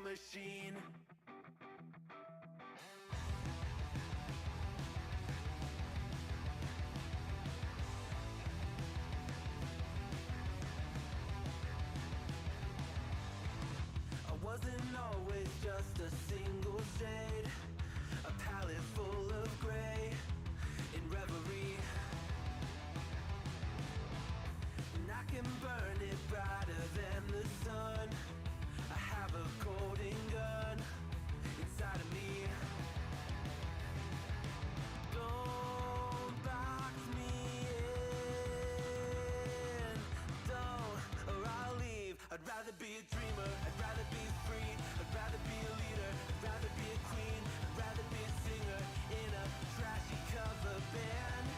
machine. I wasn't always just a single shade, a palette full of gray in reverie. And I can burn it brighter than the sun. I have a golden gun inside of me. Don't box me in, don't, or I'll leave. I'd rather be a dreamer, I'd rather be free, I'd rather be a leader, I'd rather be a queen, I'd rather be a singer in a trashy cover band.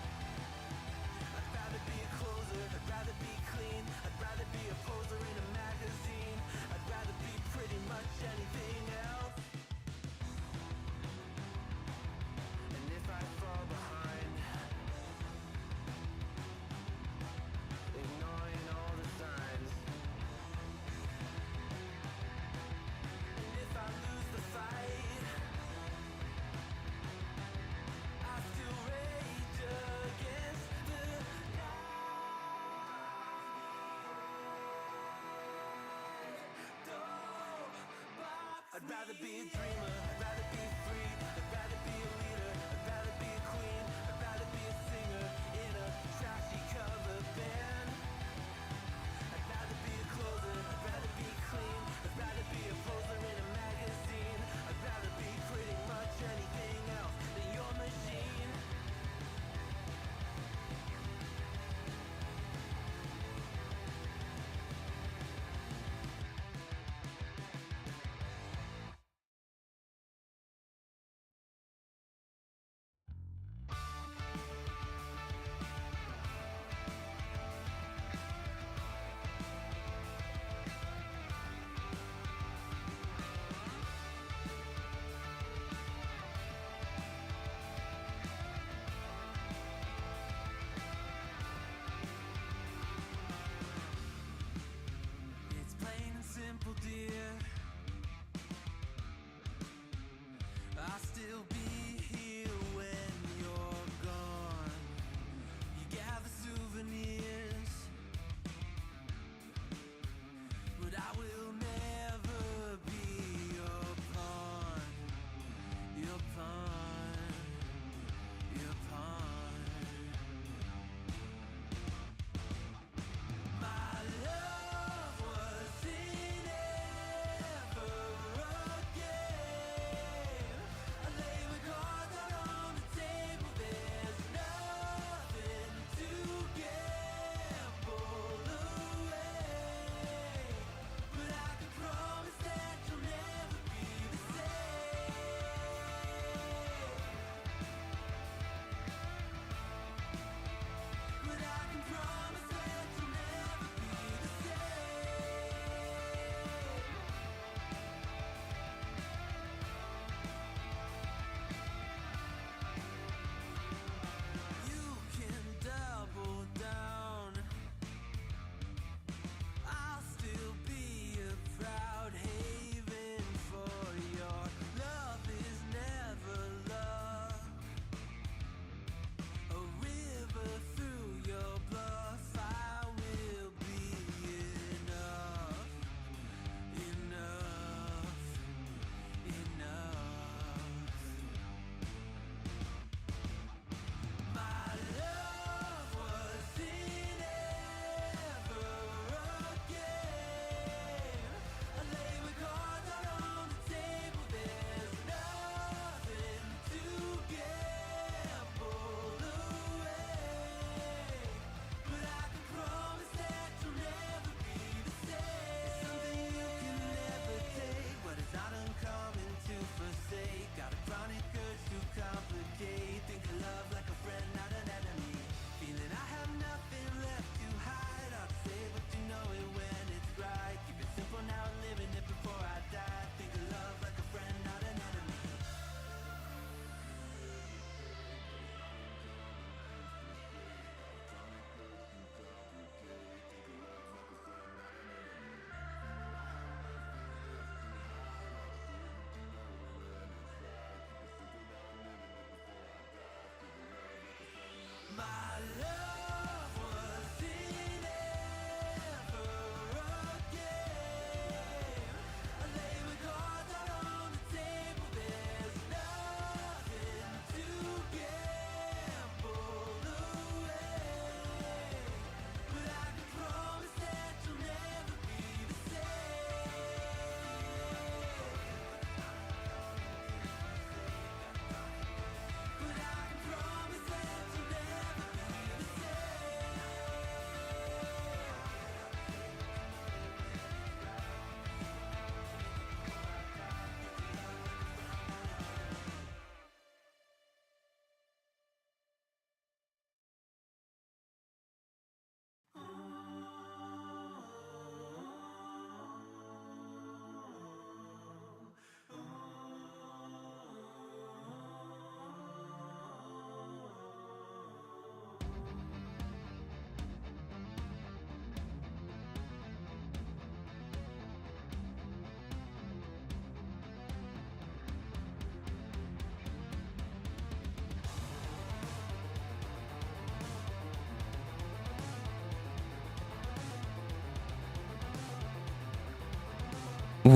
I'd rather be a closer, I'd rather be clean, I'd rather be a poser in a magazine, I'd rather be pretty much anything else. And if I fall behind, ignoring all the signs, and if I lose the fight, I still rage against the I'd rather be a dreamer, I'd rather be free, I'd rather be a leader, I'd rather be a queen, I'd rather be a singer in a trashy cover band. I'd rather be a closer, I'd rather be clean, I'd rather be a poser in a magazine, I'd rather be pretty much anything else than your machine.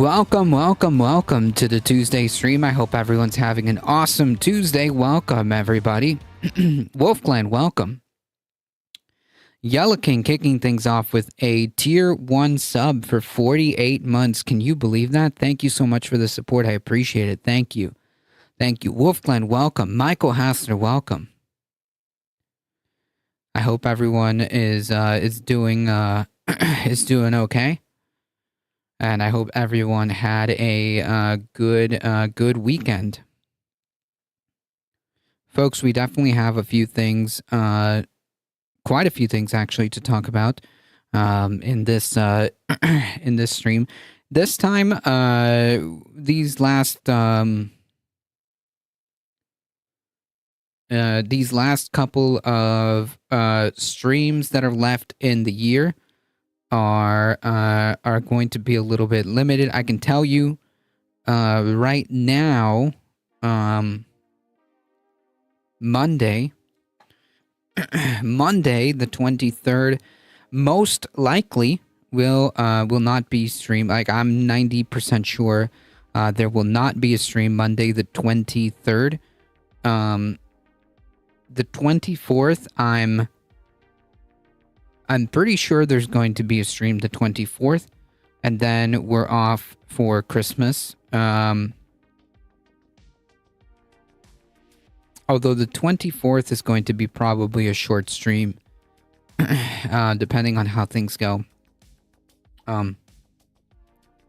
Welcome to the Tuesday stream. I hope everyone's having an awesome Tuesday. Welcome, everybody. Wolfclan, welcome. Yellow King kicking things off with a tier 1 sub for 48 months. Can you believe that? Thank you so much for the support. I appreciate it. Thank you. Thank you. Wolfclan, welcome. Michael Hassler, welcome. I hope everyone is doing is doing okay. And I hope everyone had a good weekend. Folks, we definitely have a few things, quite a few things actually to talk about in this in this stream. This time, these last couple of streams that are left in the year are going to be a little bit limited. I can tell you right now, Monday the 23rd most likely will not be streamed. Like, I'm 90% sure there will not be a stream Monday the 23rd. The 24th, I'm pretty sure there's going to be a stream the 24th, and then we're off for Christmas. Although the 24th is going to be probably a short stream, depending on how things go.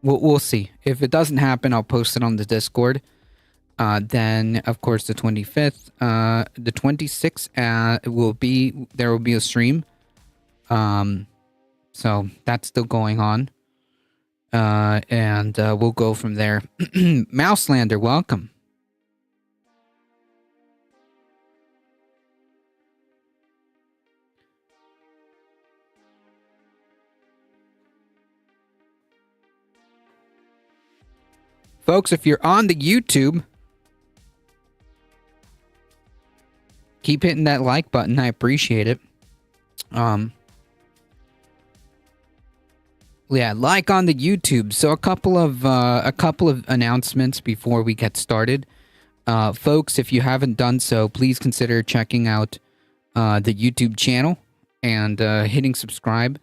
We'll see. If it doesn't happen, I'll post it on the Discord. Then, of course, the 25th, the 26th, there will be a stream. So that's still going on. And we'll go from there. Mouselander, welcome. Folks, if you're on the YouTube, keep hitting that like button. I appreciate it. Yeah, like on the YouTube. So a couple of announcements before we get started. Folks, if you haven't done so, please consider checking out the YouTube channel and hitting subscribe.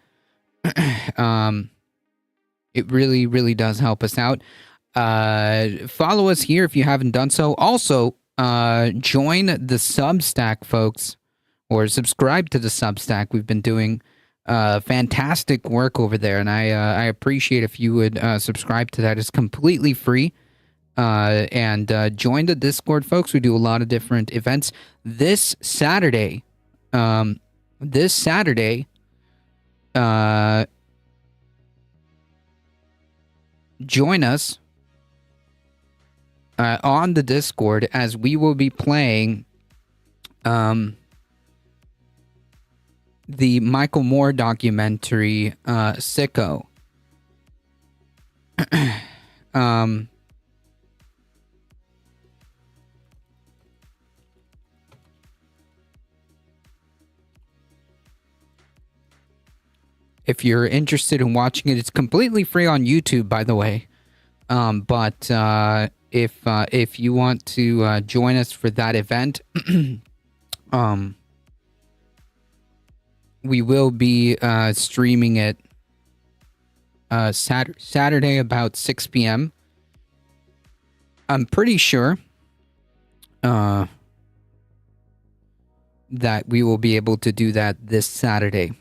It really, really does help us out. Follow us here if you haven't done so. Also, join the Substack, folks, or subscribe to the Substack. We've been doing fantastic work over there, and I appreciate if you would subscribe to that. It's completely free. And join the Discord, folks. We do a lot of different events. This Saturday, join us on the Discord as we will be playing the Michael Moore documentary, Sicko. If you're interested in watching it, it's completely free on YouTube, by the way. But if you want to join us for that event, we will be streaming it Saturday about 6 p.m. I'm pretty sure that we will be able to do that this Saturday.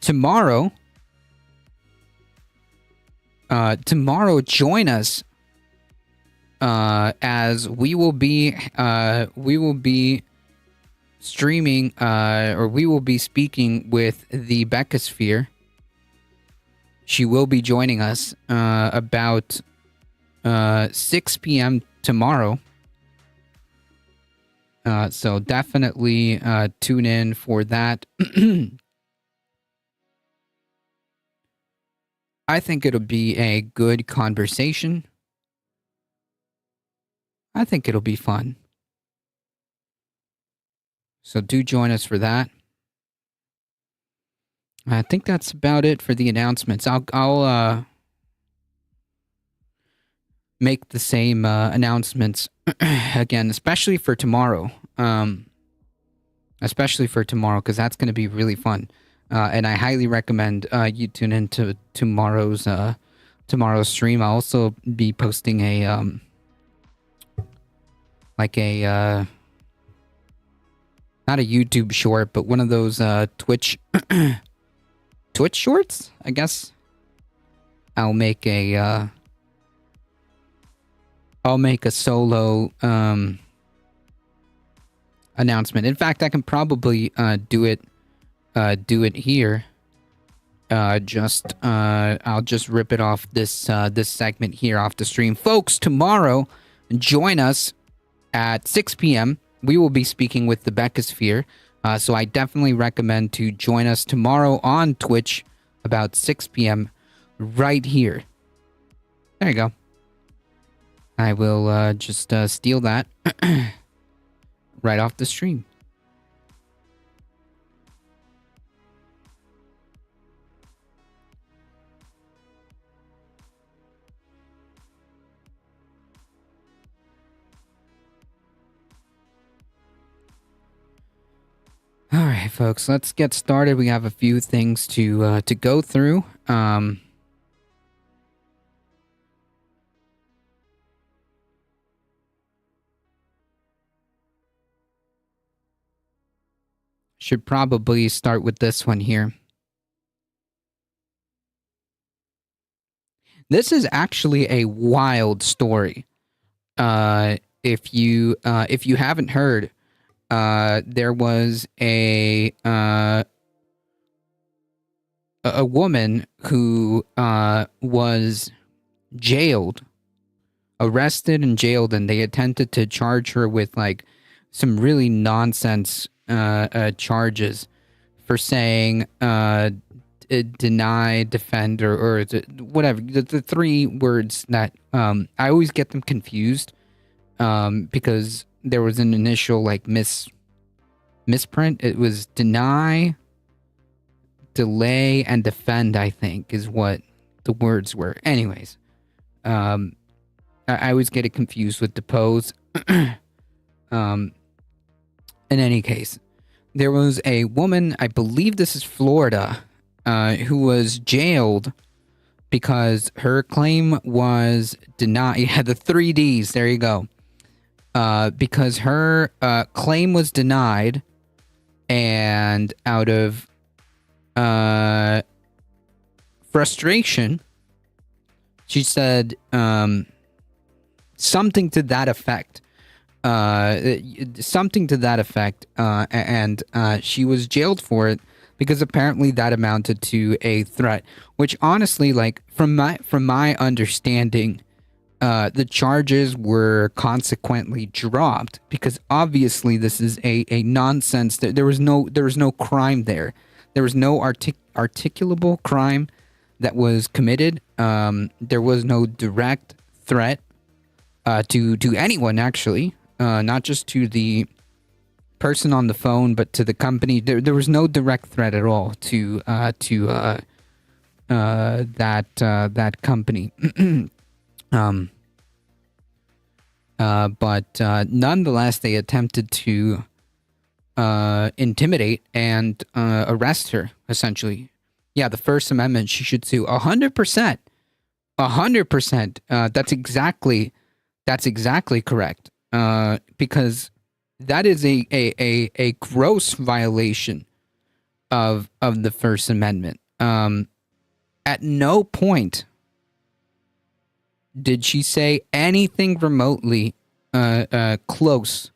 Tomorrow, join us as we will be streaming or we will be speaking with the Beckosphere. She will be joining us about 6 p.m. tomorrow. So definitely tune in for that. I think it'll be a good conversation. I think it'll be fun. So do join us for that. I think that's about it for the announcements. I'll make the same announcements again, especially for tomorrow. Especially for tomorrow, because that's going to be really fun. And I highly recommend you tune into tomorrow's stream. I'll also be posting a not a YouTube short, but one of those Twitch shorts, I guess. I'll make a solo announcement. In fact, I can probably do it here. I'll just rip it off this segment here off the stream. Folks, tomorrow, join us at 6 p.m. We will be speaking with the Beckosphere. So I definitely recommend to join us tomorrow on Twitch about 6 p.m. right here. There you go. I will just steal that right off the stream. All right, folks, let's get started. We have a few things to go through. Should probably start with this one here. This is actually a wild story. If you haven't heard, there was a woman who was arrested and jailed, and they attempted to charge her with like some really nonsense charges for saying deny, defend, or whatever, the three words that I always get them confused because there was an initial like misprint. It was deny, delay, and defend, I think, is what the words were. Anyways, I always get it confused with depose. In any case, there was a woman, I believe this is Florida, who was jailed because her claim was denied. Yeah, the 3Ds, there you go. Because her claim was denied, and out of frustration, she said something to that effect. And she was jailed for it because apparently that amounted to a threat. Which honestly, like from my understanding, the charges were consequently dropped because obviously this is a nonsense. There was no crime there. There was no articulable crime that was committed. There was no direct threat to anyone, actually, not just to the person on the phone, but to the company. There was no direct threat at all to that company. But nonetheless, they attempted to intimidate and arrest her, essentially. Yeah, the First Amendment, she should sue 100%. 100%. That's exactly correct. Because that is a gross violation of the First Amendment. At no point did she say anything remotely close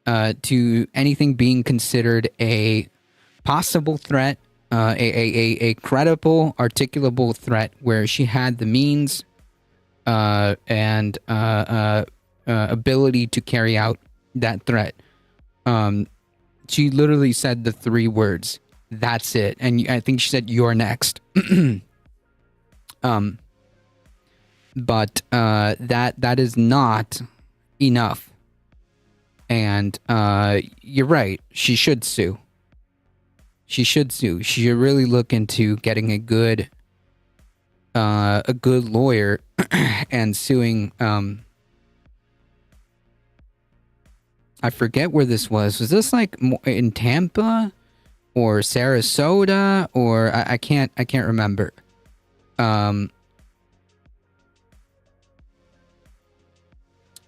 to anything being considered a possible threat, a credible, articulable threat, where she had the means and ability to carry out that threat. She literally said the three words, "That's it," and I think she said, "You're next." But that is not enough. And you're right. She should sue. She should sue. She should really look into getting a good lawyer and suing. I forget where this was. Was this like in Tampa or Sarasota, or I can't remember.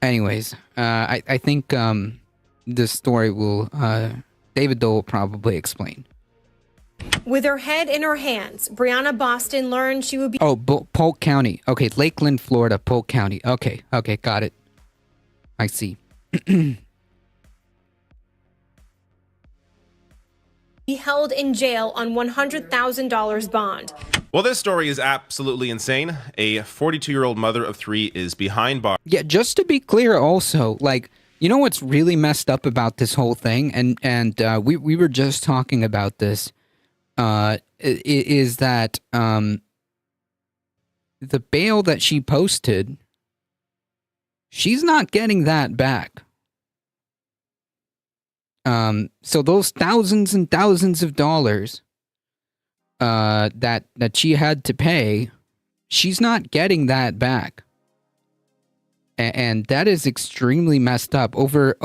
Anyways, I think this story will David Doe will probably explain. With her head in her hands, Brianna Boston learned she would be Polk County. Okay, Lakeland, Florida, Polk County. Okay, got it. I see. held in jail on $100,000 bond. Well, this story is absolutely insane. A 42-year-old mother of 3 is behind bars. Yeah, just to be clear also, like, you know what's really messed up about this whole thing? And we were just talking about this, is that the bail that she posted, she's not getting that back. So those thousands and thousands of dollars that she had to pay, she's not getting that back. And that is extremely messed up over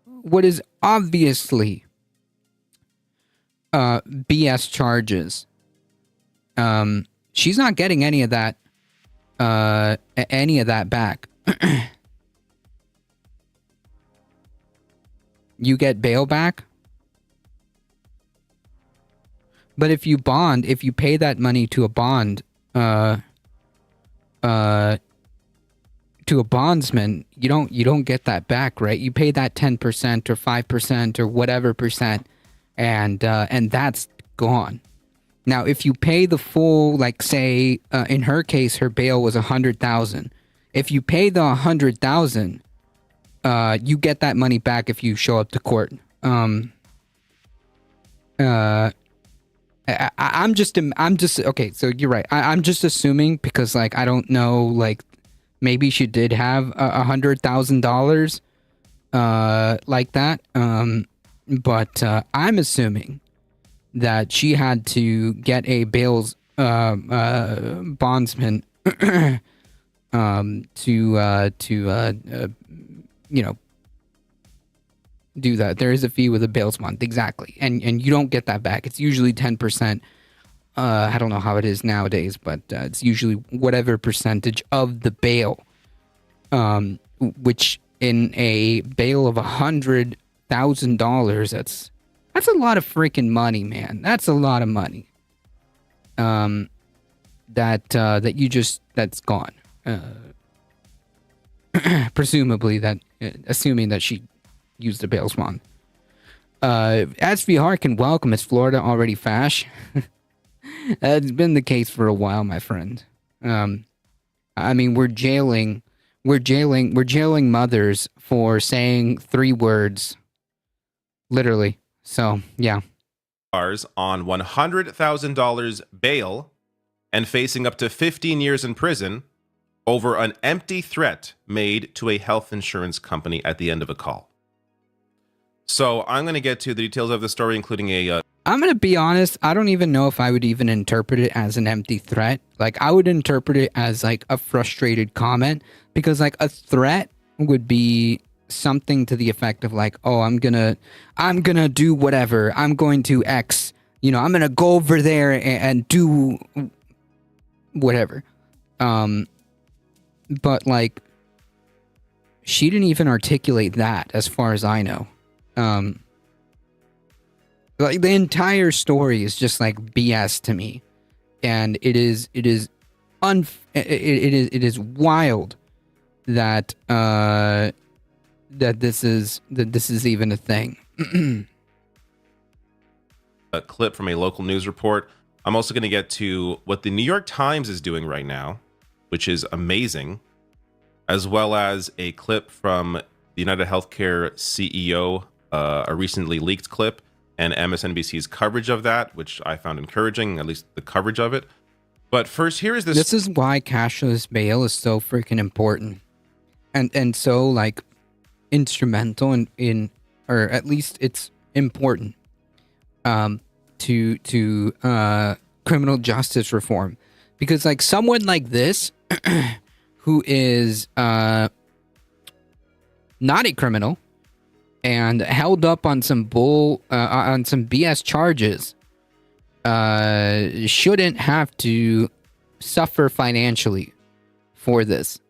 what is obviously BS charges. She's not getting any of that back. You get bail back. But if you pay that money to a bond, to a bondsman, you don't get that back, right? You pay that 10% or 5% or whatever percent, and that's gone. Now, if you pay the full, like say, in her case, her bail was $100,000. If you pay the $100,000, you get that money back if you show up to court. I'm just okay. So you're right. I'm just assuming because like I don't know, like maybe she did have $100,000 like that. But I'm assuming that she had to get a bail's bondsman to do that. There is a fee with a bail's bond, exactly, and you don't get that back. It's usually 10%. I don't know how it is nowadays, but it's usually whatever percentage of the bail. Which in a bail of $100,000, that's a lot of freaking money, man. That's a lot of money. That's gone. Presumably assuming that she used the bail's bond. As for Harkin, welcome. Is Florida already fash? That's been the case for a while, my friend. I mean, we're jailing mothers for saying 3 words, literally. So yeah. On $100,000 bail and facing up to 15 years in prison over an empty threat made to a health insurance company at the end of a call. So I'm going to get to the details of the story, including I'm going to be honest, I don't even know if I would even interpret it as an empty threat. Like, I would interpret it as, like, a frustrated comment. Because, like, a threat would be something to the effect of, like, oh, I'm gonna do whatever. I'm going to X. You know, I'm going to go over there and do whatever. But, like, she didn't even articulate that, as far as I know. Like, the entire story is just like BS to me, and it is wild that this is even a thing. A clip from a local news report. I'm also going to get to what the New York Times is doing right now, which is amazing, as well as a clip from the United Healthcare CEO, a recently leaked clip, and MSNBC's coverage of that, which I found encouraging, at least the coverage of it. But first, here is this. This is why cashless bail is so freaking important. and so like instrumental in or at least it's important to criminal justice reform, because like someone like this who is not a criminal and held up on some on some BS charges shouldn't have to suffer financially for this.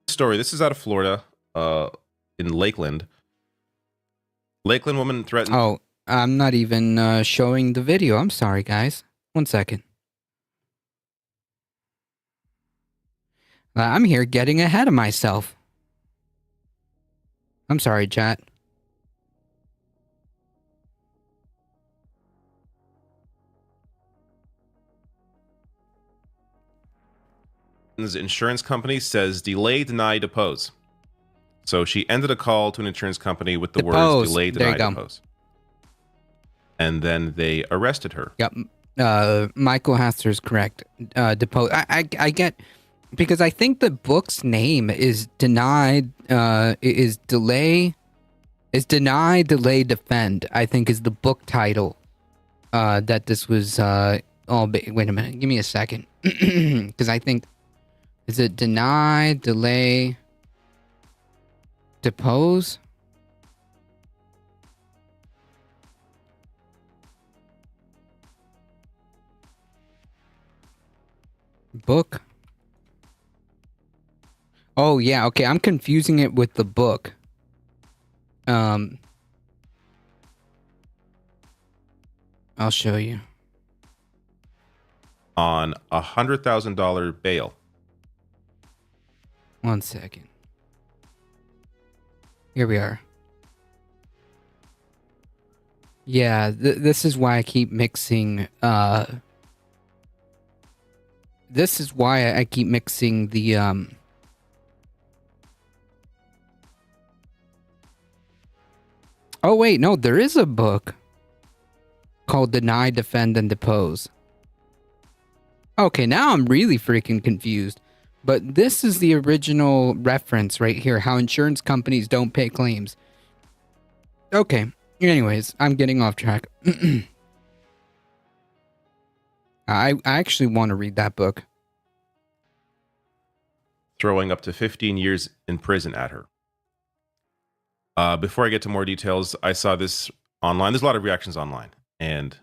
Story. This is out of Florida, in Lakeland. Lakeland woman threatened. Oh, I'm not even showing the video. I'm sorry, guys. 1 second. I'm here getting ahead of myself. I'm sorry, chat. Insurance company says delay, deny, depose. So she ended a call to an insurance company with the Depose. words delay, There you deny, go. depose. And then they arrested her. Yep. Michael Haster is correct. Depose. I get, because I think the book's name is denied. Is delay. Is deny, delay, defend. I think is the book title. That this was. Wait a minute. Give me a second. Because I think. Is it deny, delay, depose? Book? Oh, yeah, okay, I'm confusing it with the book. I'll show you. On $100,000 bail. 1 second. Here we are. Yeah, this is why I keep mixing. This is why I keep mixing the Oh wait, no, there is a book called Deny, Defend, and Depose. Okay, now I'm really freaking confused. But this is the original reference right here, how insurance companies don't pay claims. Okay, anyways, I'm getting off track. I actually want to read that book. Throwing up to 15 years in prison at her. Before I get to more details, I saw this online. There's a lot of reactions online, and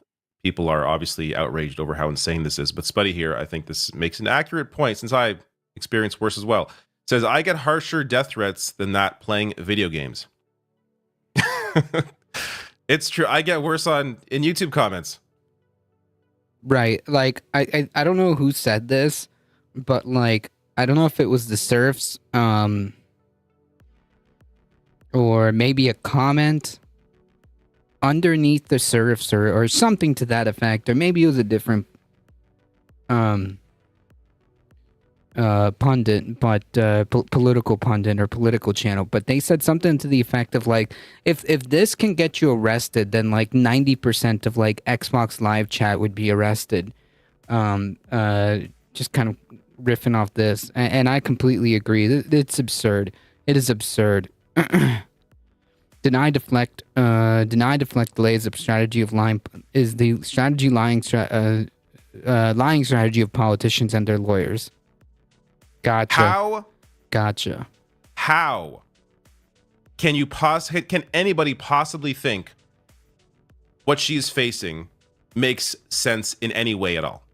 people are obviously outraged over how insane this is. But Spuddy here, I think this makes an accurate point, since I experienced worse as well. Says, I get harsher death threats than that playing video games. It's true. I get worse in YouTube comments. Right. Like, I don't know who said this, but like, I don't know if it was the serfs, or maybe a comment underneath the serfs or something to that effect, or maybe it was a different pundit, but political pundit or political channel, but they said something to the effect of like, if this can get you arrested, then like 90% of like Xbox Live chat would be arrested. Just kind of riffing off this, and I completely agree. It's absurd. It is absurd. Deny, deflect, delay is a strategy of lying. Is the strategy lying strategy of politicians and their lawyers. Gotcha. Gotcha. How can anybody possibly think what she's facing makes sense in any way at all?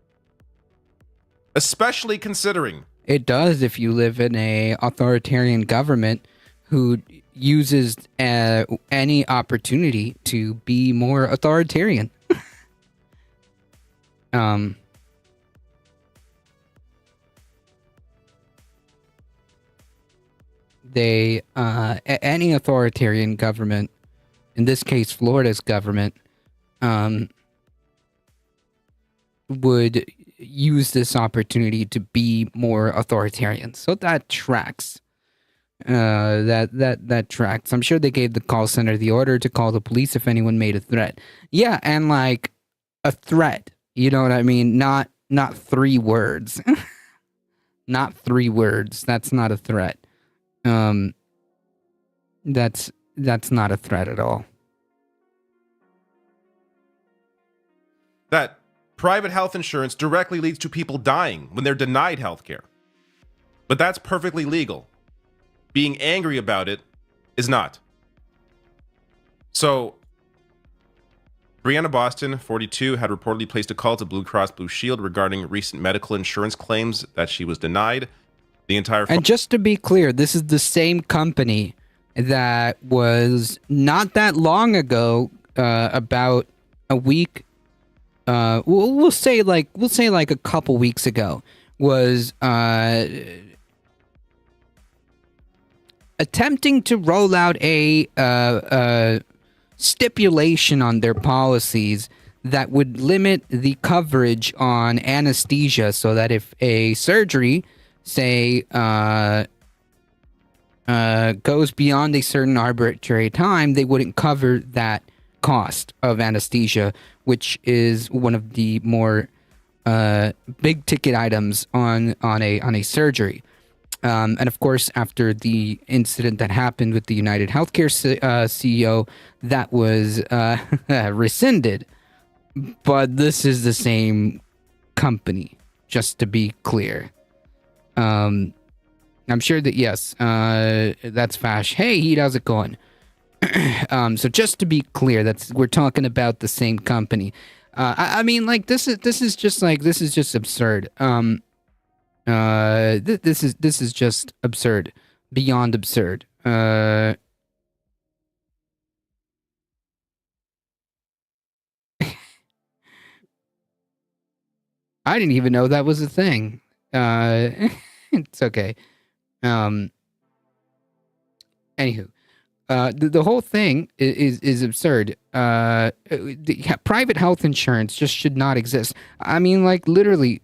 Especially considering it does if you live in a authoritarian government who uses any opportunity to be more authoritarian. Any authoritarian government, in this case Florida's government, would use this opportunity to be more authoritarian. So that tracks. That tracks. I'm sure they gave the call center the order to call the police if anyone made a threat. Yeah, and like a threat, you know what I mean? Not 3 words. not 3 words. That's not a threat. That's not a threat at all. That private health insurance directly leads to people dying when they're denied health care. But that's perfectly legal. Being angry about it is not. So, Brianna Boston, 42, had reportedly placed a call to Blue Cross Blue Shield regarding recent medical insurance claims that she was denied. The entire... And just to be clear, this is the same company that was not that long ago, about a week, we'll say like a couple weeks ago, was attempting to roll out a stipulation on their policies that would limit the coverage on anesthesia, so that if a surgery, say, goes beyond a certain arbitrary time, they wouldn't cover that cost of anesthesia, which is one of the more big ticket items on a surgery. And of course, after the incident that happened with the United Healthcare CEO, that was rescinded. But this is the same company, just to be clear. I'm sure that, yes, that's Fash. Hey, Heat, how's it going? So just to be clear, we're talking about the same company. I mean, like, this is just absurd. This is just absurd, beyond absurd. I didn't even know that was a thing. It's okay. Anywho, the whole thing is absurd. Private health insurance just should not exist. I mean, like, literally,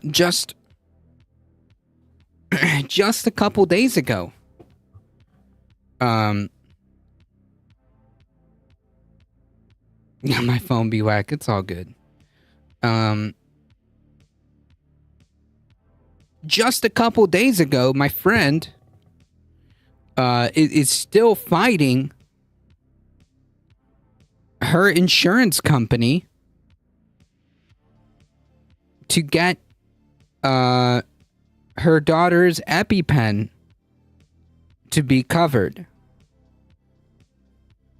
just a couple days ago, yeah, my phone be whack. It's all good. Just a couple days ago, my friend is still fighting her insurance company to get her daughter's EpiPen to be covered.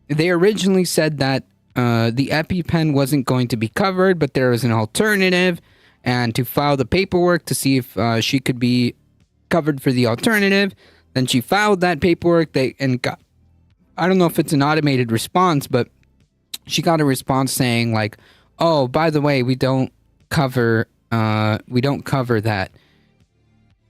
They originally said that the EpiPen wasn't going to be covered, but there was an alternative, and to file the paperwork to see if she could be covered for the alternative. Then she filed that paperwork, and got, I don't know if it's an automated response, but she got a response saying like, "Oh, by the way, we don't cover that."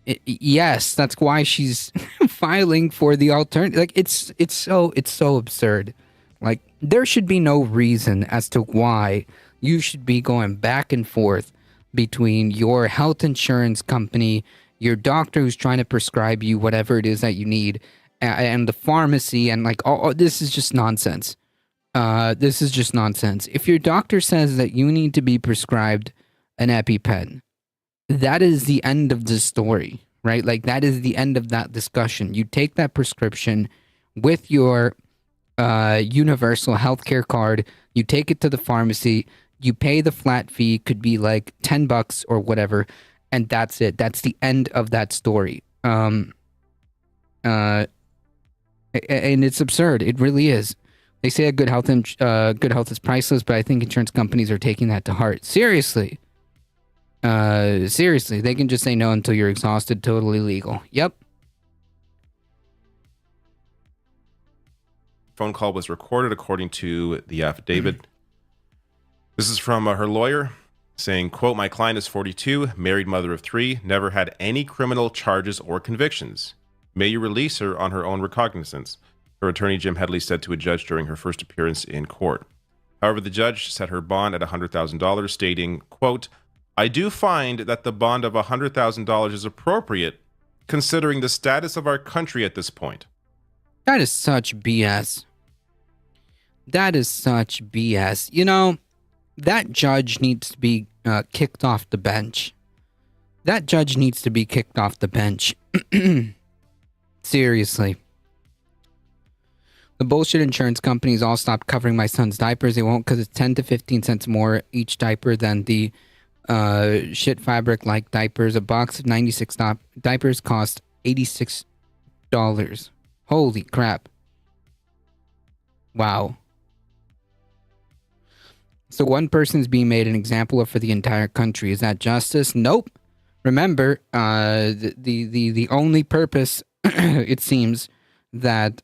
Yes, that's why she's filing for the alternative. Like, it's so absurd. Like, there should be no reason as to why you should be going back and forth between your health insurance company, your doctor who's trying to prescribe you whatever it is that you need, and the pharmacy, and like, this is just nonsense. This is just nonsense. If your doctor says that you need to be prescribed an EpiPen, that is the end of the story, right? Like, that is the end of that discussion. You take that prescription with your universal healthcare card, you take it to the pharmacy, you pay the flat fee, could be like $10 or whatever, and that's it. That's the end of that story. And it's absurd. It really is. They say good health is priceless, but I think insurance companies are taking that to heart. Seriously. Seriously, they can just say no until you're exhausted. Totally legal. Yep. Phone call was recorded according to the affidavit. This is from her lawyer saying, quote, "My client is 42, married mother of 3, never had any criminal charges or convictions. May you release her on her own recognizance," her attorney Jim Headley said to a judge during her first appearance in court. However, the judge set her bond at $100,000, stating, quote, "I do find that the bond of $100,000 is appropriate considering the status of our country at this point." That is such BS. That is such BS. You know, that judge needs to be kicked off the bench. That judge needs to be kicked off the bench. Seriously. The bullshit insurance companies all stopped covering my son's diapers. They won't because it's 10 to 15 cents more each diaper than the shit fabric like diapers. A box of 96 diapers cost $86. Holy crap. Wow. So one person's being made an example of for the entire country. Is that justice? Nope. Remember, the only purpose, it seems, that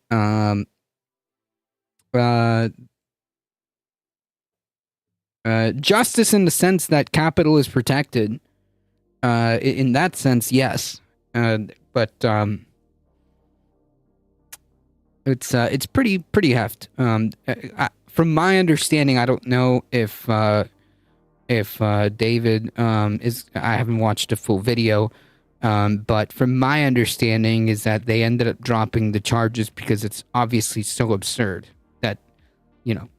justice in the sense that capital is protected. In that sense, yes. But it's pretty heft. From my understanding, I don't know if David is. I haven't watched a full video, but from my understanding is that they ended up dropping the charges because it's obviously so absurd that, you know.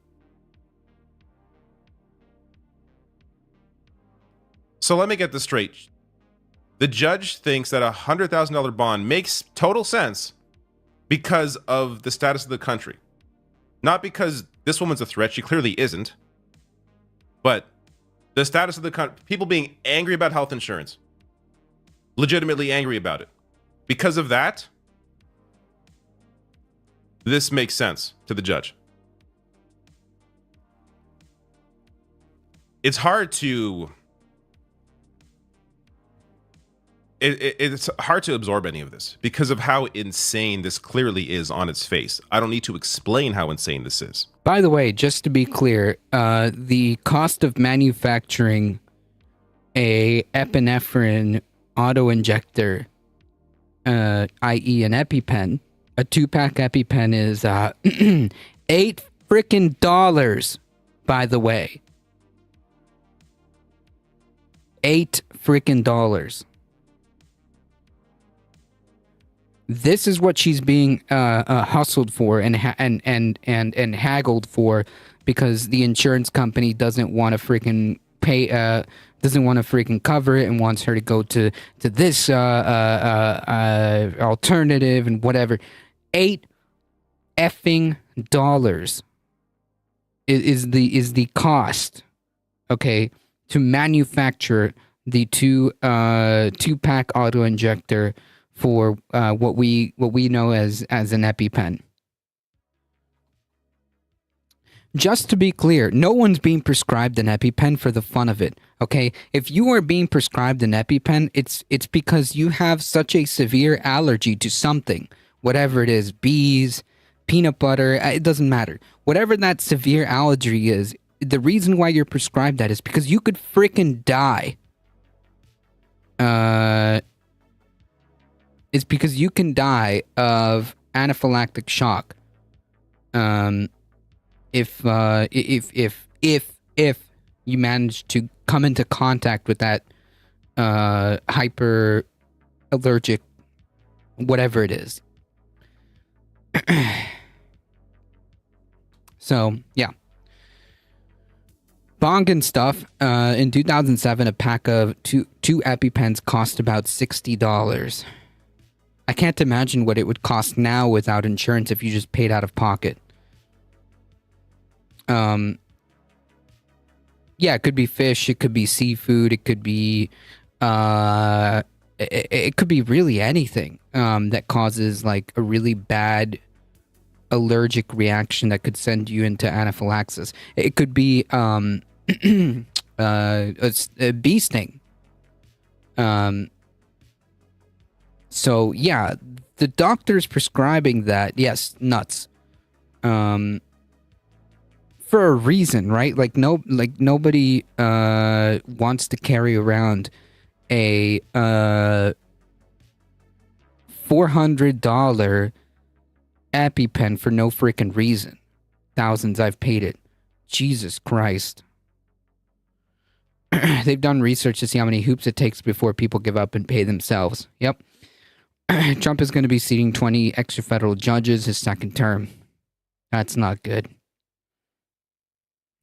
So let me get this straight. The judge thinks that a $100,000 bond makes total sense because of the status of the country. Not because this woman's a threat. She clearly isn't. But the status of the country, people being angry about health insurance, legitimately angry about it. Because of that, this makes sense to the judge. It's hard to... It's hard to absorb any of this because of how insane this clearly is on its face. I don't need to explain how insane this is. By the way, just to be clear, the cost of manufacturing a epinephrine auto-injector, i.e. an EpiPen, a 2-pack EpiPen is $8 frickin', by the way. $8 frickin'. This is what she's being hustled for and haggled for because the insurance company doesn't want to freaking pay, doesn't want to freaking cover it and wants her to go to this alternative and whatever. $8 effing is the cost, okay, to manufacture the 2-pack auto injector for what we know as an EpiPen. Just to be clear, no one's being prescribed an EpiPen for the fun of it, okay? If you are being prescribed an EpiPen, it's because you have such a severe allergy to something, whatever it is, bees, peanut butter, it doesn't matter. Whatever that severe allergy is, the reason why you're prescribed that is because you could freaking die. Is because you can die of anaphylactic shock. If you manage to come into contact with that hyper allergic whatever it is. So yeah. Bong and stuff. In 2007, a pack of two EpiPens cost about $60. I can't imagine what it would cost now without insurance if you just paid out of pocket. Yeah, it could be fish, it could be seafood, it could be it could be really anything that causes like a really bad allergic reaction that could send you into anaphylaxis. It could be a bee sting. So yeah, the doctor's prescribing that. Yes, nuts. For a reason, right? Like nobody wants to carry around a $400 EpiPen for no freaking reason. Thousands, I've paid it. Jesus Christ. They've done research to see how many hoops it takes before people give up and pay themselves. Yep. Trump is going to be seating 20 extra federal judges his second term. That's not good.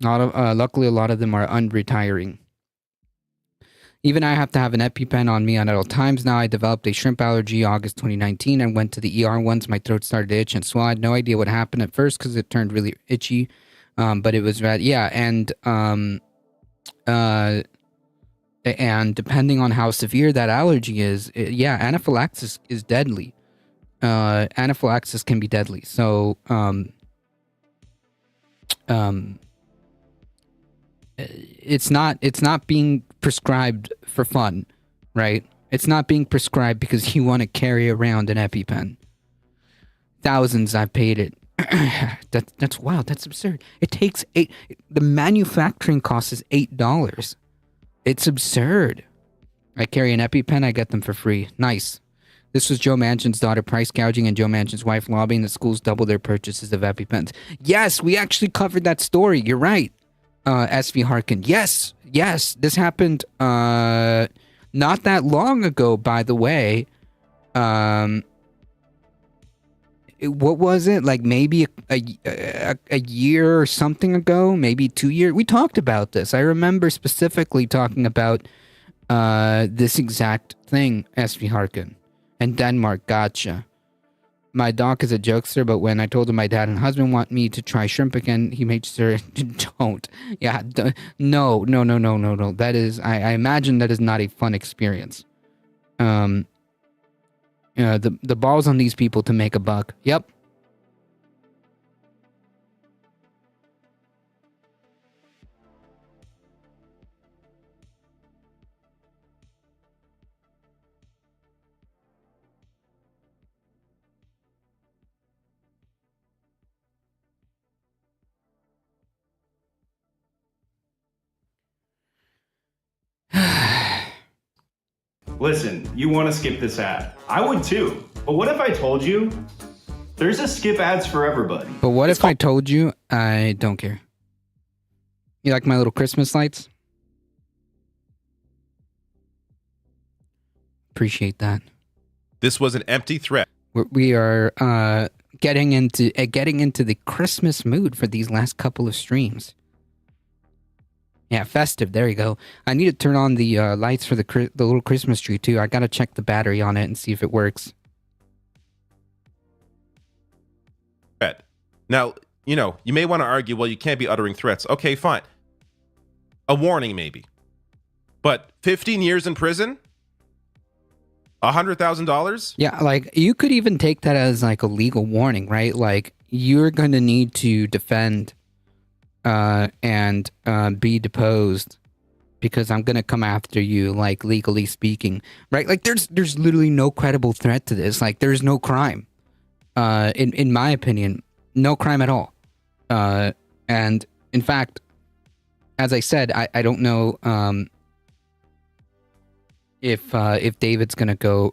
Luckily, a lot of them are unretiring. Even I have to have an EpiPen on me at all times now. I developed a shrimp allergy August 2019 and went to the ER once. My throat started to itch and swell. I had no idea what happened at first because it turned really itchy. But it was red. Yeah, and depending on how severe that allergy is, anaphylaxis is deadly. Anaphylaxis can be deadly. So, it's not being prescribed for fun, right? It's not being prescribed because you want to carry around an EpiPen. Thousands I've paid it. That's wow. That's absurd. It takes the manufacturing cost is $8. It's absurd. I carry an EpiPen. I get them for free. Nice. This was Joe Manchin's daughter price gouging and Joe Manchin's wife lobbying the schools double their purchases of EpiPens. Yes, we actually covered that story. You're right. SV Harkin. Yes. This happened not that long ago, by the way. What was it? Like maybe a year or something ago, maybe 2 years. We talked about this. I remember specifically talking about this exact thing, SV Harkin. And Denmark, gotcha. My doc is a jokester, but when I told him my dad and husband want me to try shrimp again, he made sure don't. Yeah, no. That is, I imagine that is not a fun experience. The balls on these people to make a buck. Yep. Listen, you want to skip this ad. I would too. But what if I told you there's a skip ads for everybody? But what if I told you I don't care? You like my little Christmas lights? Appreciate that. This was an empty threat. We are getting into the Christmas mood for these last couple of streams. Yeah, festive. There you go. I need to turn on the lights for the little Christmas tree too. I gotta check the battery on it and see if it works. Now, you may want to argue, well, you can't be uttering threats. Okay, fine. A warning, maybe. But 15 years in prison? $100,000? Yeah, like you could even take that as like a legal warning, right? Like you're gonna need to defend and be deposed because I'm gonna come after you, like legally speaking, right? Like there's literally no credible threat to this. Like there's no crime, in my opinion, no crime at all. And in fact, as I said, I don't know if David's gonna go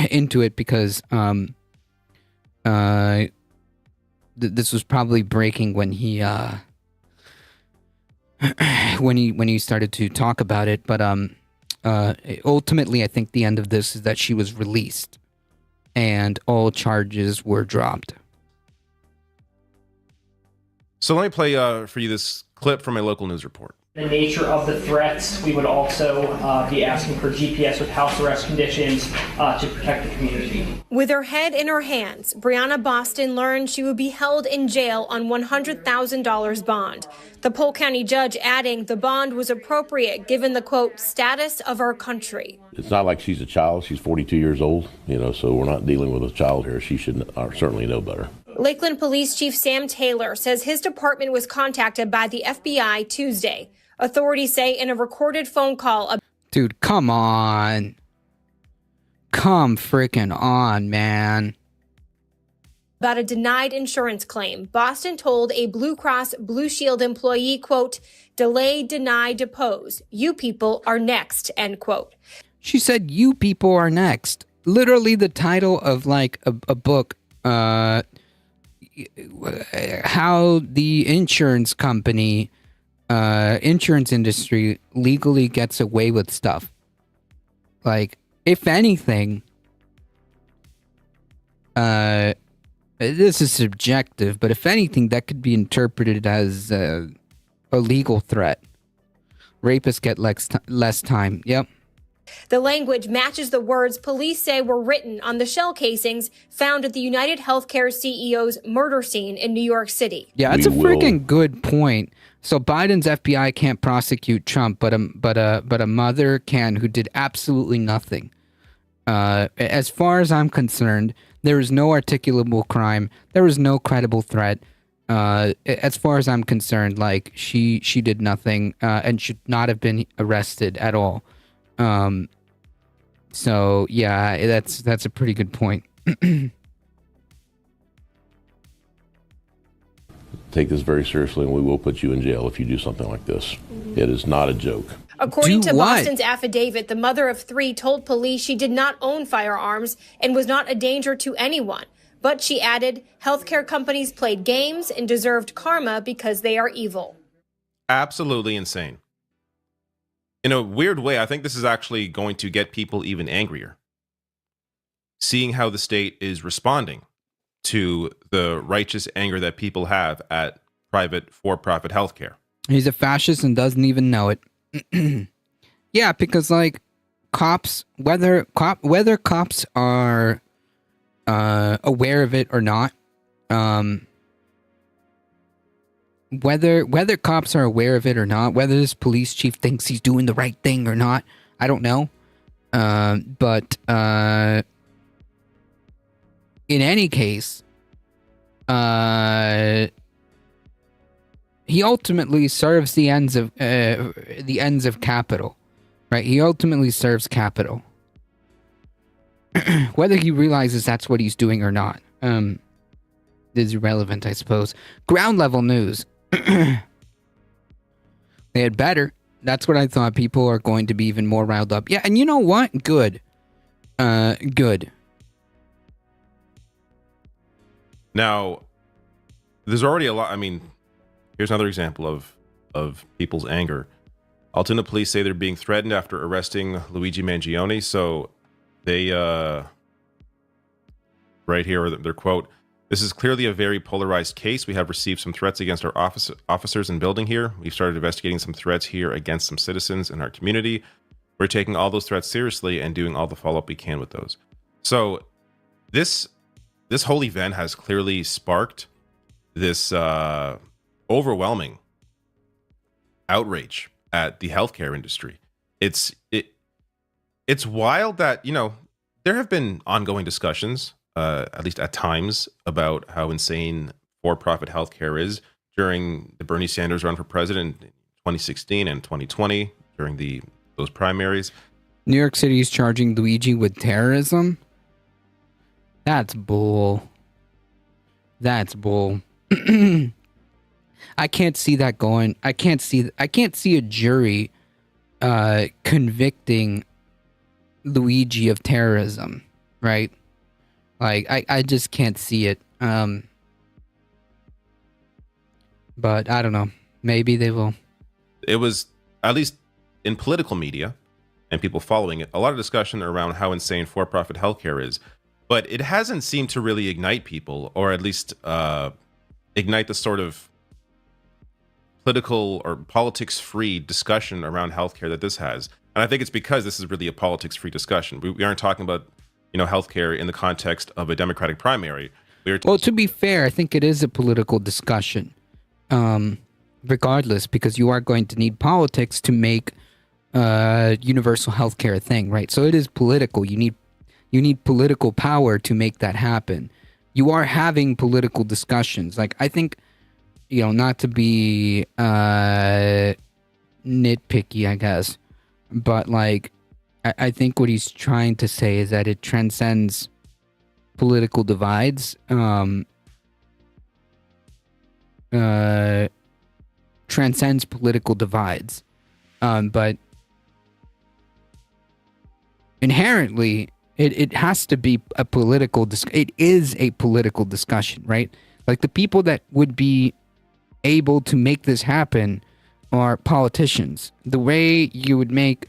into it because this was probably breaking when he when he started to talk about it, but ultimately I think the end of this is that she was released and all charges were dropped. So let me play for you this clip from a local news report. The nature of the threats, we would also be asking for GPS with house arrest conditions to protect the community. With her head in her hands, Brianna Boston learned she would be held in jail on $100,000 bond. The Polk County judge adding the bond was appropriate given the, quote, status of our country. It's not like she's a child. She's 42 years old, so we're not dealing with a child here. She should certainly know better. Lakeland Police Chief Sam Taylor says his department was contacted by the FBI Tuesday. Authorities say in a recorded phone call. Dude, come on. Come freaking on, man. About a denied insurance claim, Boston told a Blue Cross Blue Shield employee, quote, delay, deny, depose. You people are next, end quote. She said, you people are next. Literally the title of like a book, how the insurance company, insurance industry legally gets away with stuff. Like, if anything, this is subjective, but if anything, that could be interpreted as a legal threat. Rapists get less time. Yep. The language matches the words police say were written on the shell casings found at the United Healthcare CEO's murder scene in New York City. Yeah, that's a freaking good point. So Biden's FBI can't prosecute Trump, but a mother can who did absolutely nothing. As far as I'm concerned, there is no articulable crime. There is no credible threat. As far as I'm concerned, like she did nothing and should not have been arrested at all. So yeah, that's a pretty good point. Take this very seriously, and we will put you in jail if you do something like this. It is not a joke. According Do to what? Boston's affidavit, the mother of three told police she did not own firearms and was not a danger to anyone. But she added, healthcare companies played games and deserved karma because they are evil. Absolutely insane. In a weird way, I think this is actually going to get people even angrier. Seeing how the state is responding to the righteous anger that people have at private for-profit healthcare. He's a fascist and doesn't even know it. Yeah, because like cops, whether cops are aware of it or not, whether cops are aware of it or not, whether this police chief thinks he's doing the right thing or not, I don't know. But in any case, he ultimately serves the ends of capital, right? He ultimately serves capital, whether he realizes that's what he's doing or not. Is irrelevant, I suppose. Ground level news. They had better. That's what I thought. People are going to be even more riled up. Yeah, and you know what? Good. Good. Now, there's already a lot. I mean, here's another example of people's anger. Altoona police say they're being threatened after arresting Luigi Mangione. So they, right here, their quote, "This is clearly a very polarized case. We have received some threats against our officers and building here. We've started investigating some threats here against some citizens in our community. We're taking all those threats seriously and doing all the follow-up we can with those." So this whole event has clearly sparked this overwhelming outrage at the healthcare industry. It's wild that, you know, there have been ongoing discussions, at least at times, about how insane for-profit healthcare is during the Bernie Sanders run for president in 2016 and 2020 during those primaries. New York City is charging Luigi with terrorism. That's bull. That's bull. I can't see that going. I can't see a jury convicting Luigi of terrorism, right? Like I just can't see it. But I don't know. Maybe they will. It was, at least in political media and people following it, a lot of discussion around how insane for-profit healthcare is. But it hasn't seemed to really ignite people, or at least ignite the sort of political or politics-free discussion around healthcare that this has. And I think it's because this is really a politics-free discussion. We aren't talking about, you know, healthcare in the context of a Democratic primary. Well, to be fair, I think it is a political discussion, regardless, because you are going to need politics to make universal healthcare a thing, right? So it is political. You need political power to make that happen. You are having political discussions. Like, I think, you know, not to be nitpicky, I guess, but like, I think what he's trying to say is that it transcends political divides. Transcends political divides. But inherently, it has to be a political it is a political discussion, right? Like, the people that would be able to make this happen are politicians. The way you would make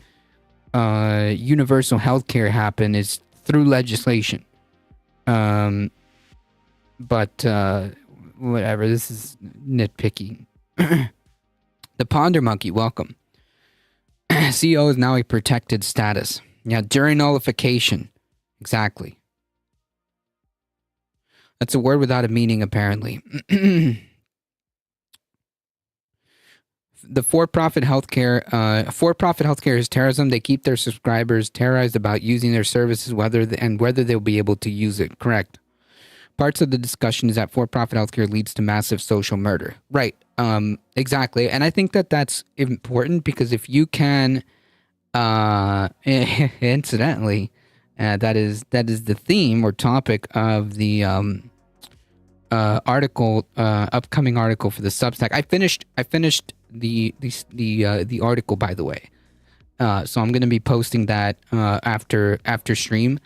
universal healthcare happen is through legislation. But whatever, this is nitpicky. The Ponder Monkey, welcome. CEO is now a protected status. Yeah, jury nullification. Exactly. That's a word without a meaning, apparently. The for-profit healthcare is terrorism. They keep their subscribers terrorized about using their services, whether they'll be able to use it. Correct. Parts of the discussion is that for-profit healthcare leads to massive social murder. Right. Exactly. And I think that that's important because if you can, incidentally, that is the theme or topic of the upcoming article for the Substack. I finished the article, by the way. So I'm going to be posting that after stream.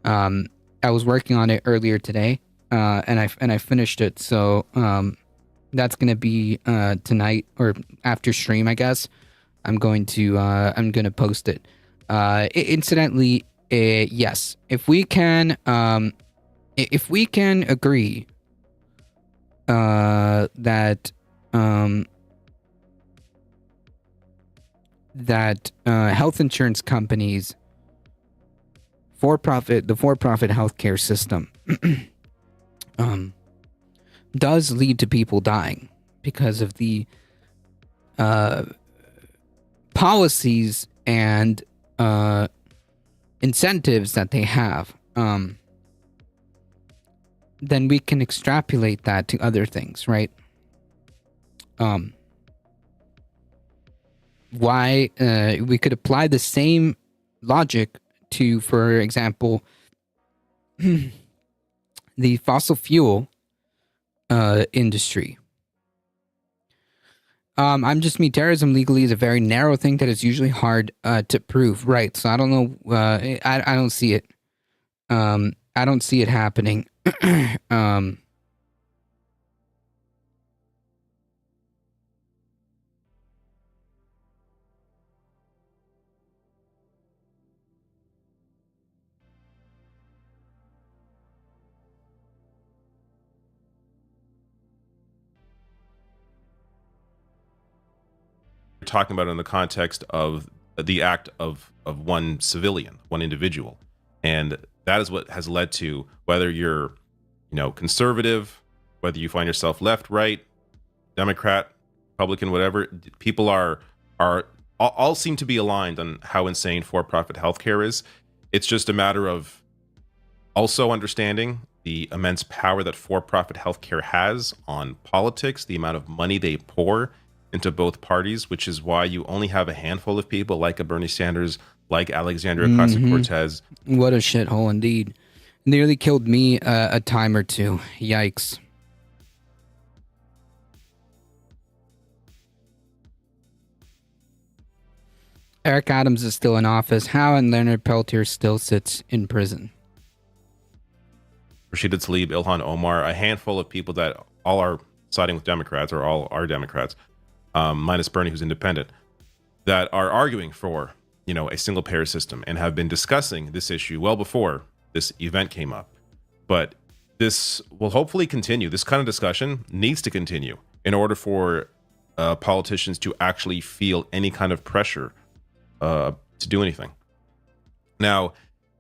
I was working on it earlier today, and I finished it. So that's going to be tonight or after stream, I guess. I'm going to post it. Incidentally, yes, if we can agree that health insurance companies, the for-profit healthcare system does lead to people dying because of the policies and incentives that they have, then we can extrapolate that to other things, right? Why we could apply the same logic to, for example, the fossil fuel industry. Terrorism legally is a very narrow thing that is usually hard to prove, right? So I don't know. I don't see it. I don't see it happening. Talking about it in the context of the act of one civilian, one individual, and that is what has led to, whether you're conservative, whether you find yourself left, right, Democrat, Republican, whatever, people are all seem to be aligned on how insane for-profit healthcare is. It's just a matter of also understanding the immense power that for-profit healthcare has on politics, the amount of money they pour into both parties, which is why you only have a handful of people like a Bernie Sanders, like Alexandria Ocasio-Cortez. What a shithole indeed. Nearly killed me a time or two. Yikes. Eric Adams is still in office. How and Leonard Peltier still sits in prison. Rashida Tlaib, Ilhan Omar, a handful of people that all are siding with Democrats, or all are Democrats, minus Bernie, who's independent, that are arguing for, a single payer system and have been discussing this issue well before this event came up. But this will hopefully continue. This kind of discussion needs to continue in order for politicians to actually feel any kind of pressure to do anything. Now,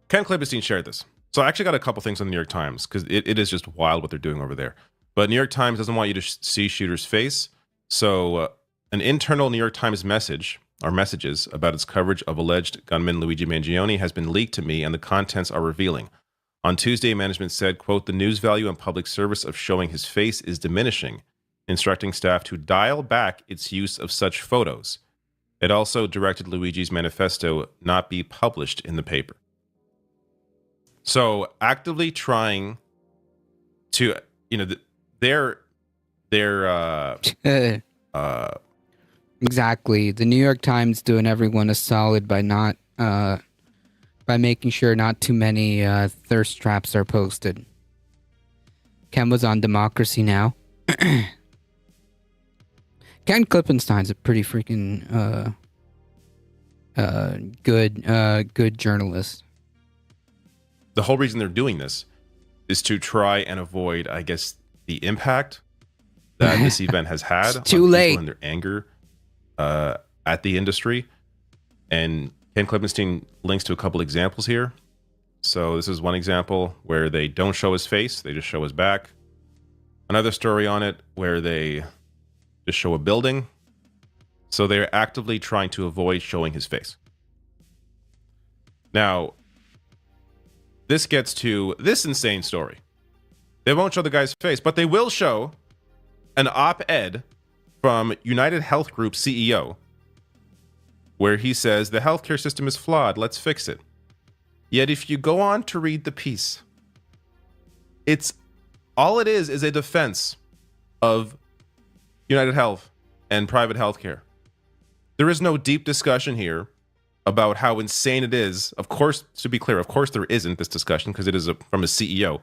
Ken Klippenstein shared this. So I actually got a couple things on the New York Times, because it is just wild what they're doing over there. But New York Times doesn't want you to see shooter's face. So an internal New York Times message, or messages, about its coverage of alleged gunman Luigi Mangione has been leaked to me, and the contents are revealing. On Tuesday, management said, quote, "The news value and public service of showing his face is diminishing, instructing staff to dial back its use of such photos." It also directed Luigi's manifesto not be published in the paper. So actively trying to, they're Exactly. The New York Times doing everyone a solid by not by making sure not too many thirst traps are posted. Ken was on Democracy Now! Ken Klippenstein's a pretty freaking good journalist. The whole reason they're doing this is to try and avoid, I guess, the impact that this event has had too on late. people and their anger at the industry. And Ken Klippenstein links to a couple examples here. So this is one example where they don't show his face, they just show his back. Another story on it where they just show a building. So they're actively trying to avoid showing his face. Now, this gets to this insane story. They won't show the guy's face, but they will show an op-ed from United Health Group CEO where he says the healthcare system is flawed, let's fix it. Yet if you go on to read the piece, it's all it is a defense of United Health and private healthcare. There is no deep discussion here about how insane it is. Of course, to be clear, of course there isn't this discussion because it is from a CEO,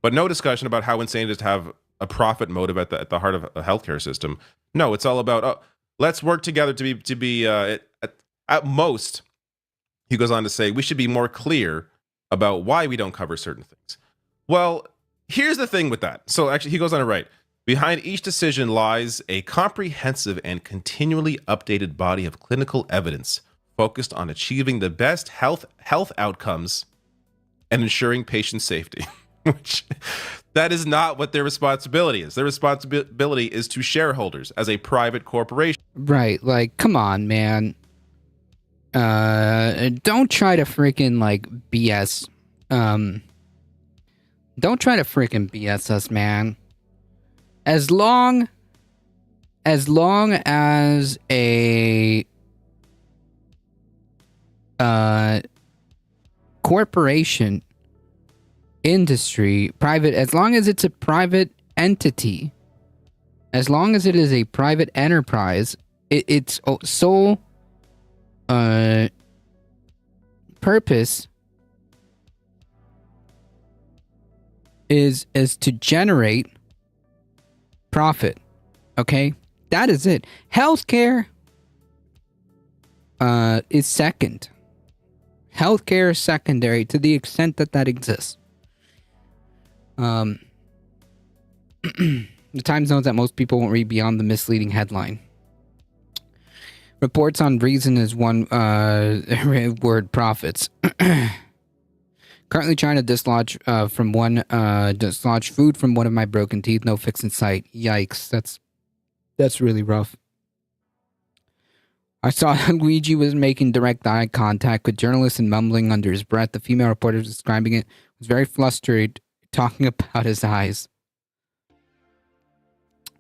but no discussion about how insane it is to have a profit motive at the heart of a healthcare system. No, it's all about let's work together to be at most. He goes on to say we should be more clear about why we don't cover certain things. Well, here's the thing with that. So actually, he goes on to write, behind each decision lies a comprehensive and continually updated body of clinical evidence focused on achieving the best health outcomes and ensuring patient safety. Which that is not what their responsibility is. Their responsibility is to shareholders as a private corporation. Right, like, come on, man. Don't try to freaking, like, BS. Don't try to freaking BS us, man. As long as a corporation, industry, private, as long as it's a private entity, as long as it is a private enterprise, its sole purpose is to generate profit. Okay, that is it. Healthcare is second. Healthcare is secondary to the extent that exists. The Times knows that most people won't read beyond the misleading headline. Reports on reason is one word profits. Currently trying to dislodge food from one of my broken teeth. No fix in sight. Yikes. That's really rough. I saw Luigi was making direct eye contact with journalists and mumbling under his breath. The female reporter describing it was very flustered, talking about his eyes.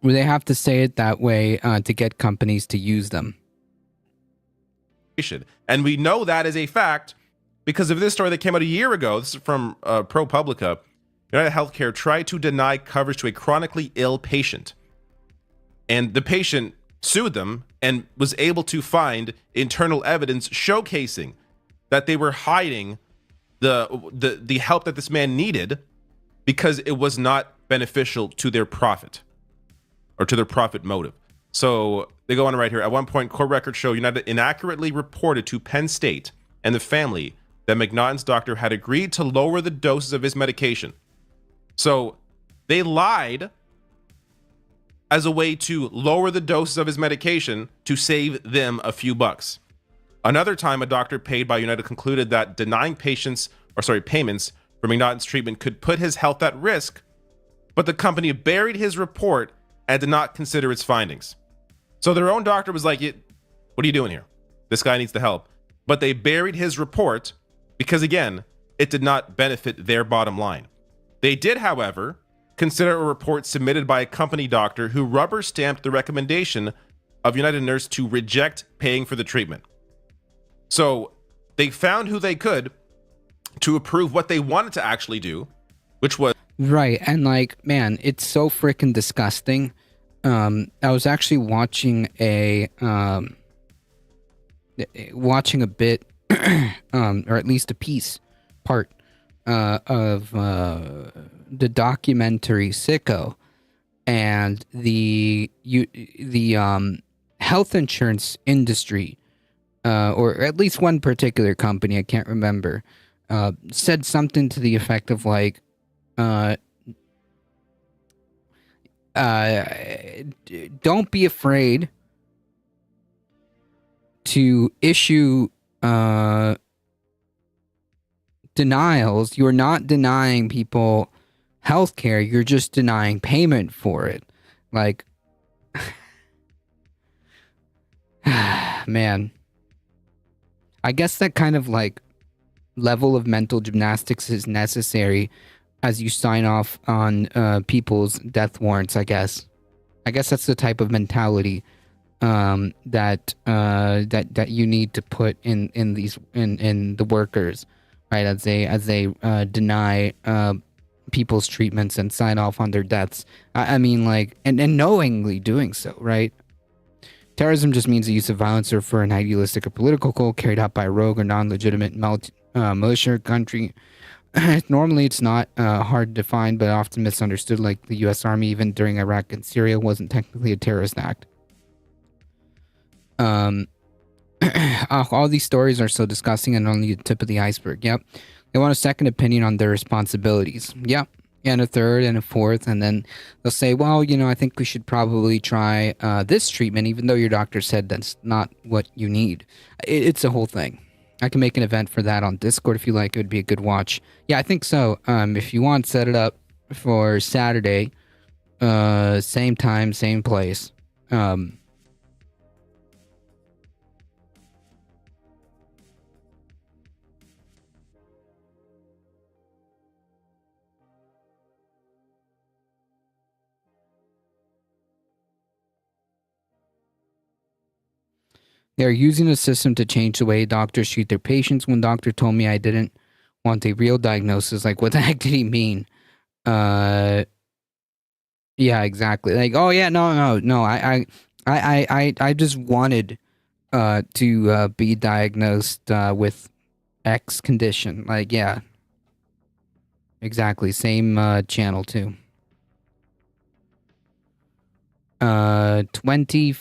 Well, they have to say it that way to get companies to use them. And we know that is a fact because of this story that came out a year ago. This is from ProPublica. United Healthcare tried to deny coverage to a chronically ill patient. And the patient sued them and was able to find internal evidence showcasing that they were hiding the help that this man needed because it was not beneficial to their profit or to their profit motive. So they go on right here. At one point, court records show United inaccurately reported to Penn State and the family that McNaughton's doctor had agreed to lower the doses of his medication. So they lied as a way to lower the doses of his medication to save them a few bucks. Another time, a doctor paid by United concluded that denying payments for McNaughton's treatment could put his health at risk, but the company buried his report and did not consider its findings. So their own doctor was like, what are you doing here? This guy needs the help. But they buried his report because, again, it did not benefit their bottom line. They did, however, consider a report submitted by a company doctor who rubber-stamped the recommendation of United Nurse to reject paying for the treatment. So they found who they could to approve what they wanted to actually do, which was... Right, and like, man, it's so freaking disgusting. I was actually watching a bit, or at least a piece, part of the documentary Sicko, and the health insurance industry, or at least one particular company, I can't remember, said something to the effect of like, don't be afraid to issue denials, you're not denying people healthcare, you're just denying payment for it. Like, man, I guess that kind of like level of mental gymnastics is necessary as you sign off on people's death warrants. I guess that's the type of mentality that you need to put in the workers, right? As they deny people's treatments and sign off on their deaths. I mean, like, and knowingly doing so, right? Terrorism just means the use of violence or for an idealistic or political goal carried out by a rogue or non-legitimate militia country. Normally, it's not hard to define, but often misunderstood, like the U.S. Army, even during Iraq and Syria, wasn't technically a terrorist act. All these stories are so disgusting and only the tip of the iceberg. Yep. They want a second opinion on their responsibilities. Yep. And a third and a fourth. And then they'll say, well, I think we should probably try this treatment, even though your doctor said that's not what you need. It's a whole thing. I can make an event for that on Discord if you like. It would be a good watch. Yeah, I think so. If you want, set it up for Saturday. Same time, same place. They're using the system to change the way doctors treat their patients. One doctor told me I didn't want a real diagnosis. Like, what the heck did he mean? Yeah, exactly. Like, oh yeah, no. I just wanted to be diagnosed with X condition. Like, yeah, exactly. Same channel too. 20.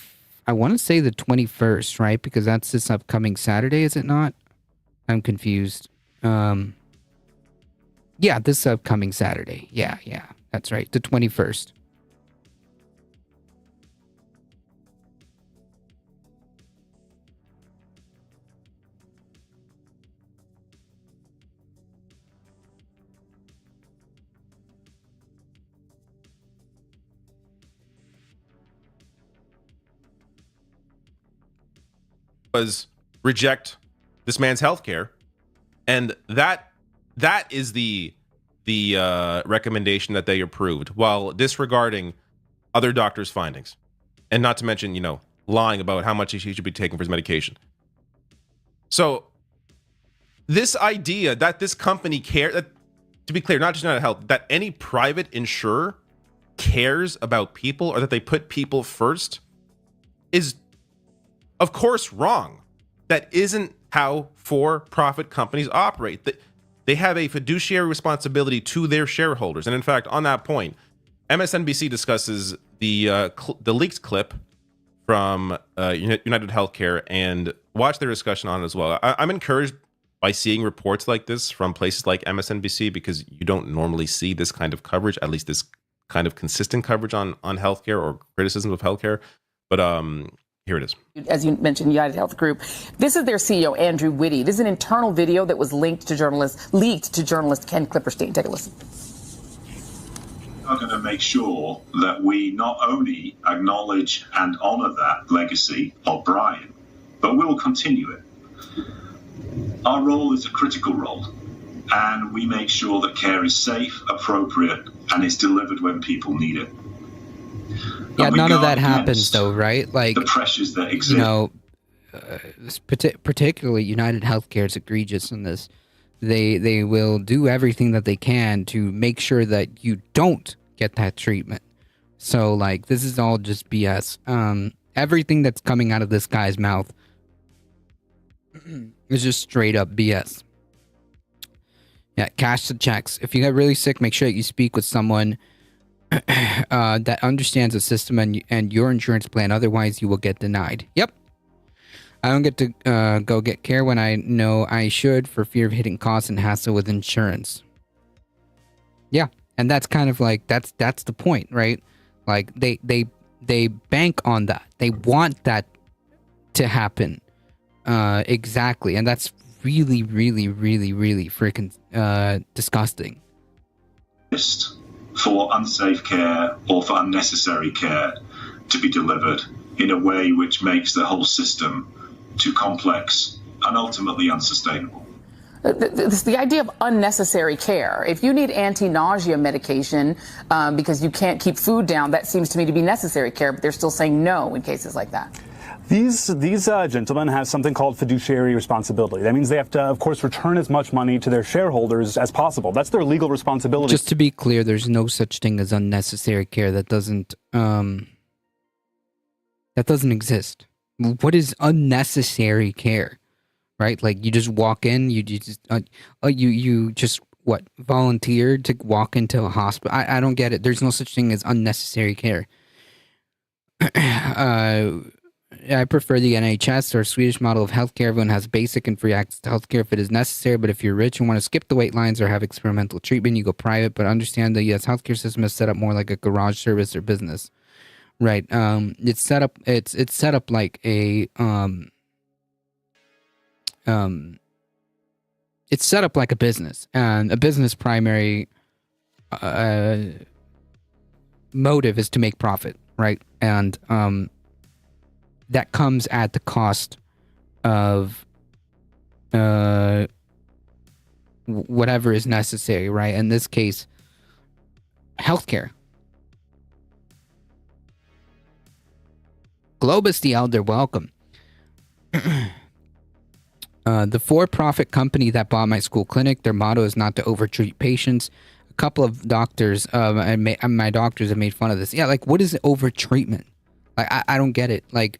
I want to say the 21st, right? Because that's this upcoming Saturday, is it not? I'm confused. Yeah, this upcoming Saturday. Yeah, that's right. The 21st. Was reject this man's healthcare, and that is the recommendation that they approved, while disregarding other doctors' findings, and not to mention lying about how much he should be taking for his medication. So this idea that this company that, to be clear, not just United Health, that any private insurer cares about people or that they put people first is, of course, wrong. That isn't how for-profit companies operate. They have a fiduciary responsibility to their shareholders. And in fact, on that point, MSNBC discusses the leaked clip from United Healthcare, and watch their discussion on it as well. I'm encouraged by seeing reports like this from places like MSNBC, because you don't normally see this kind of coverage, at least this kind of consistent coverage on healthcare or criticism of healthcare. But here it is. As you mentioned, United Health Group. This is their CEO, Andrew Whitty. This is an internal video that was leaked to journalist Ken Klipperstein. Take a listen. Are going to make sure that we not only acknowledge and honor that legacy of Brian, but we'll continue it. Our role is a critical role, and we make sure that care is safe, appropriate, and is delivered when people need it. Yeah, none of that happens, though, right? Like, the pressures that exist. Particularly United Healthcare is egregious in this. They will do everything that they can to make sure that you don't get that treatment. So, like, this is all just BS. Everything that's coming out of this guy's mouth is just straight up BS. Yeah, cash the checks. If you get really sick, make sure that you speak with someone that understands the system and your insurance plan. Otherwise, you will get denied. Yep. I don't get to go get care when I know I should for fear of hitting costs and hassle with insurance. Yeah, and that's kind of like that's the point, right? Like they bank on that. They want that to happen. Exactly, and that's really, really, really, really freaking disgusting. For unsafe care or for unnecessary care to be delivered in a way which makes the whole system too complex and ultimately unsustainable. The idea of unnecessary care. If you need anti-nausea medication because you can't keep food down, that seems to me to be necessary care, but they're still saying no in cases like that. These gentlemen have something called fiduciary responsibility. That means they have to, of course, return as much money to their shareholders as possible. That's their legal responsibility. Just to be clear, there's no such thing as unnecessary care. That doesn't exist. What is unnecessary care? Right? Like you just walk in, you just volunteered to walk into a hospital. I don't get it. There's no such thing as unnecessary care. I prefer the NHS or Swedish model of healthcare. Everyone has basic and free access to healthcare if it is necessary. But if you're rich and want to skip the wait lines or have experimental treatment, you go private. But understand the U.S. healthcare system is set up more like a garage service or business, right? It's set up. It's set up like a It's set up like a business, and a business primary motive is to make profit, right? And that comes at the cost of whatever is necessary, right? In this case, healthcare. Globus the Elder, welcome. The for-profit company that bought my school clinic, their motto is not to overtreat patients. A couple of doctors, my doctors have made fun of this. Yeah, like, what is overtreatment? Like, I don't get it. Like,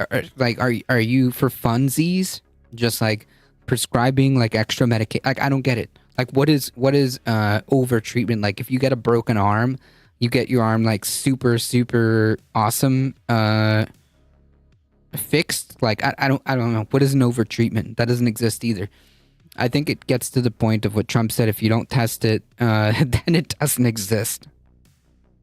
are you for funsies? Just like prescribing like extra medication? Like, I don't get it. Like, what is overtreatment? Like, if you get a broken arm, you get your arm like super awesome fixed. Like, I don't know. What is an overtreatment? That doesn't exist either. I think it gets to the point of what Trump said: if you don't test it, then it doesn't exist.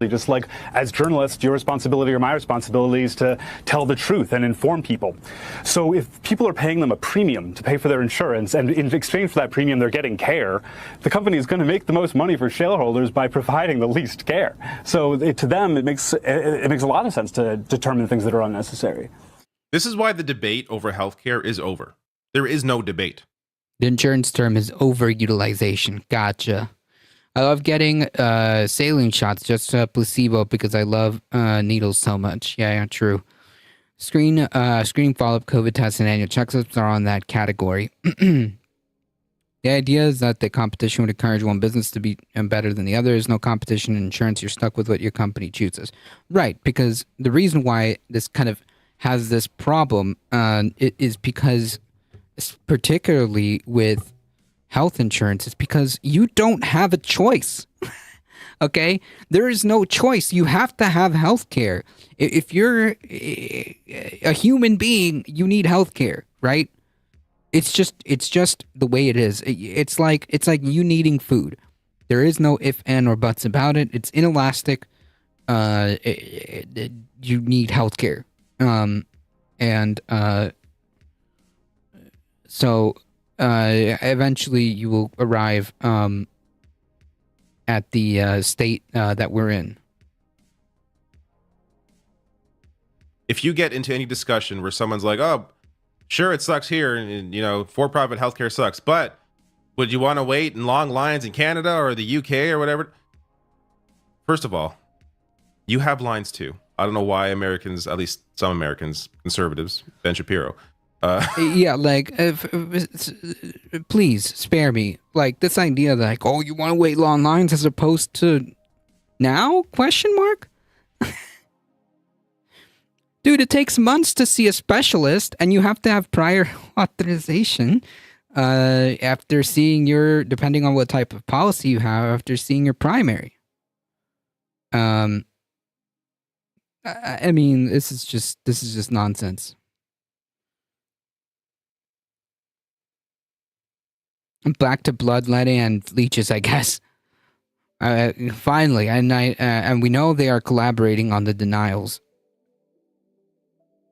Just like as journalists, your responsibility or my responsibility is to tell the truth and inform people. So if people are paying them a premium to pay for their insurance, and in exchange for that premium they're getting care, the company is going to make the most money for shareholders by providing the least care. So to them, it makes a lot of sense to determine things that are unnecessary. This is why the debate over healthcare is over. There is no debate. The insurance term is overutilization. Gotcha. I love getting saline shots, just a placebo, because I love needles so much. Yeah, true. Screening follow-up COVID tests and annual checkups are on that category. The idea is that the competition would encourage one business to be better than the other. There's no competition in insurance. You're stuck with what your company chooses. Right, because the reason why this kind of has this problem it is because, particularly with health insurance, is because you don't have a choice. Okay? There is no choice. You have to have health care. If you're a human being, you need health care, right? It's just the way it is. It's like you needing food. There is no if, and, or buts about it. It's inelastic. You need health care. So eventually you will arrive at the state that we're in. If you get into any discussion where someone's like, oh, sure, it sucks here, and for-profit healthcare sucks, but would you want to wait in long lines in Canada or the UK or whatever? First of all, you have lines too. I don't know why Americans, at least some Americans, conservatives, Ben Shapiro, yeah, like, please spare me. Like, this idea that, like, oh, you want to wait long lines as opposed to now? Question mark? Dude, it takes months to see a specialist, and you have to have prior authorization after seeing depending on what type of policy you have, after seeing your primary. I mean, this is just nonsense. Back to bloodletting and leeches, I guess. Finally, and we know they are collaborating on the denials.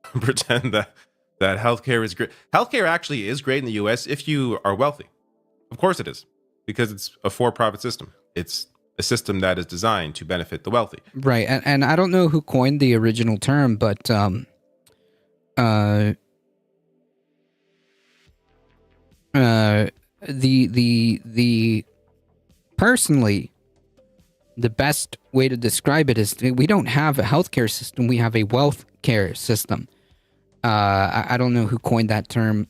Pretend that that healthcare is great. Healthcare actually is great in the U.S. if you are wealthy. Of course it is, because it's a for-profit system. It's a system that is designed to benefit the wealthy. Right, and I don't know who coined the original term, but the personally, the best way to describe it is we don't have a healthcare system, we have a wealth care system. I don't know who coined that term,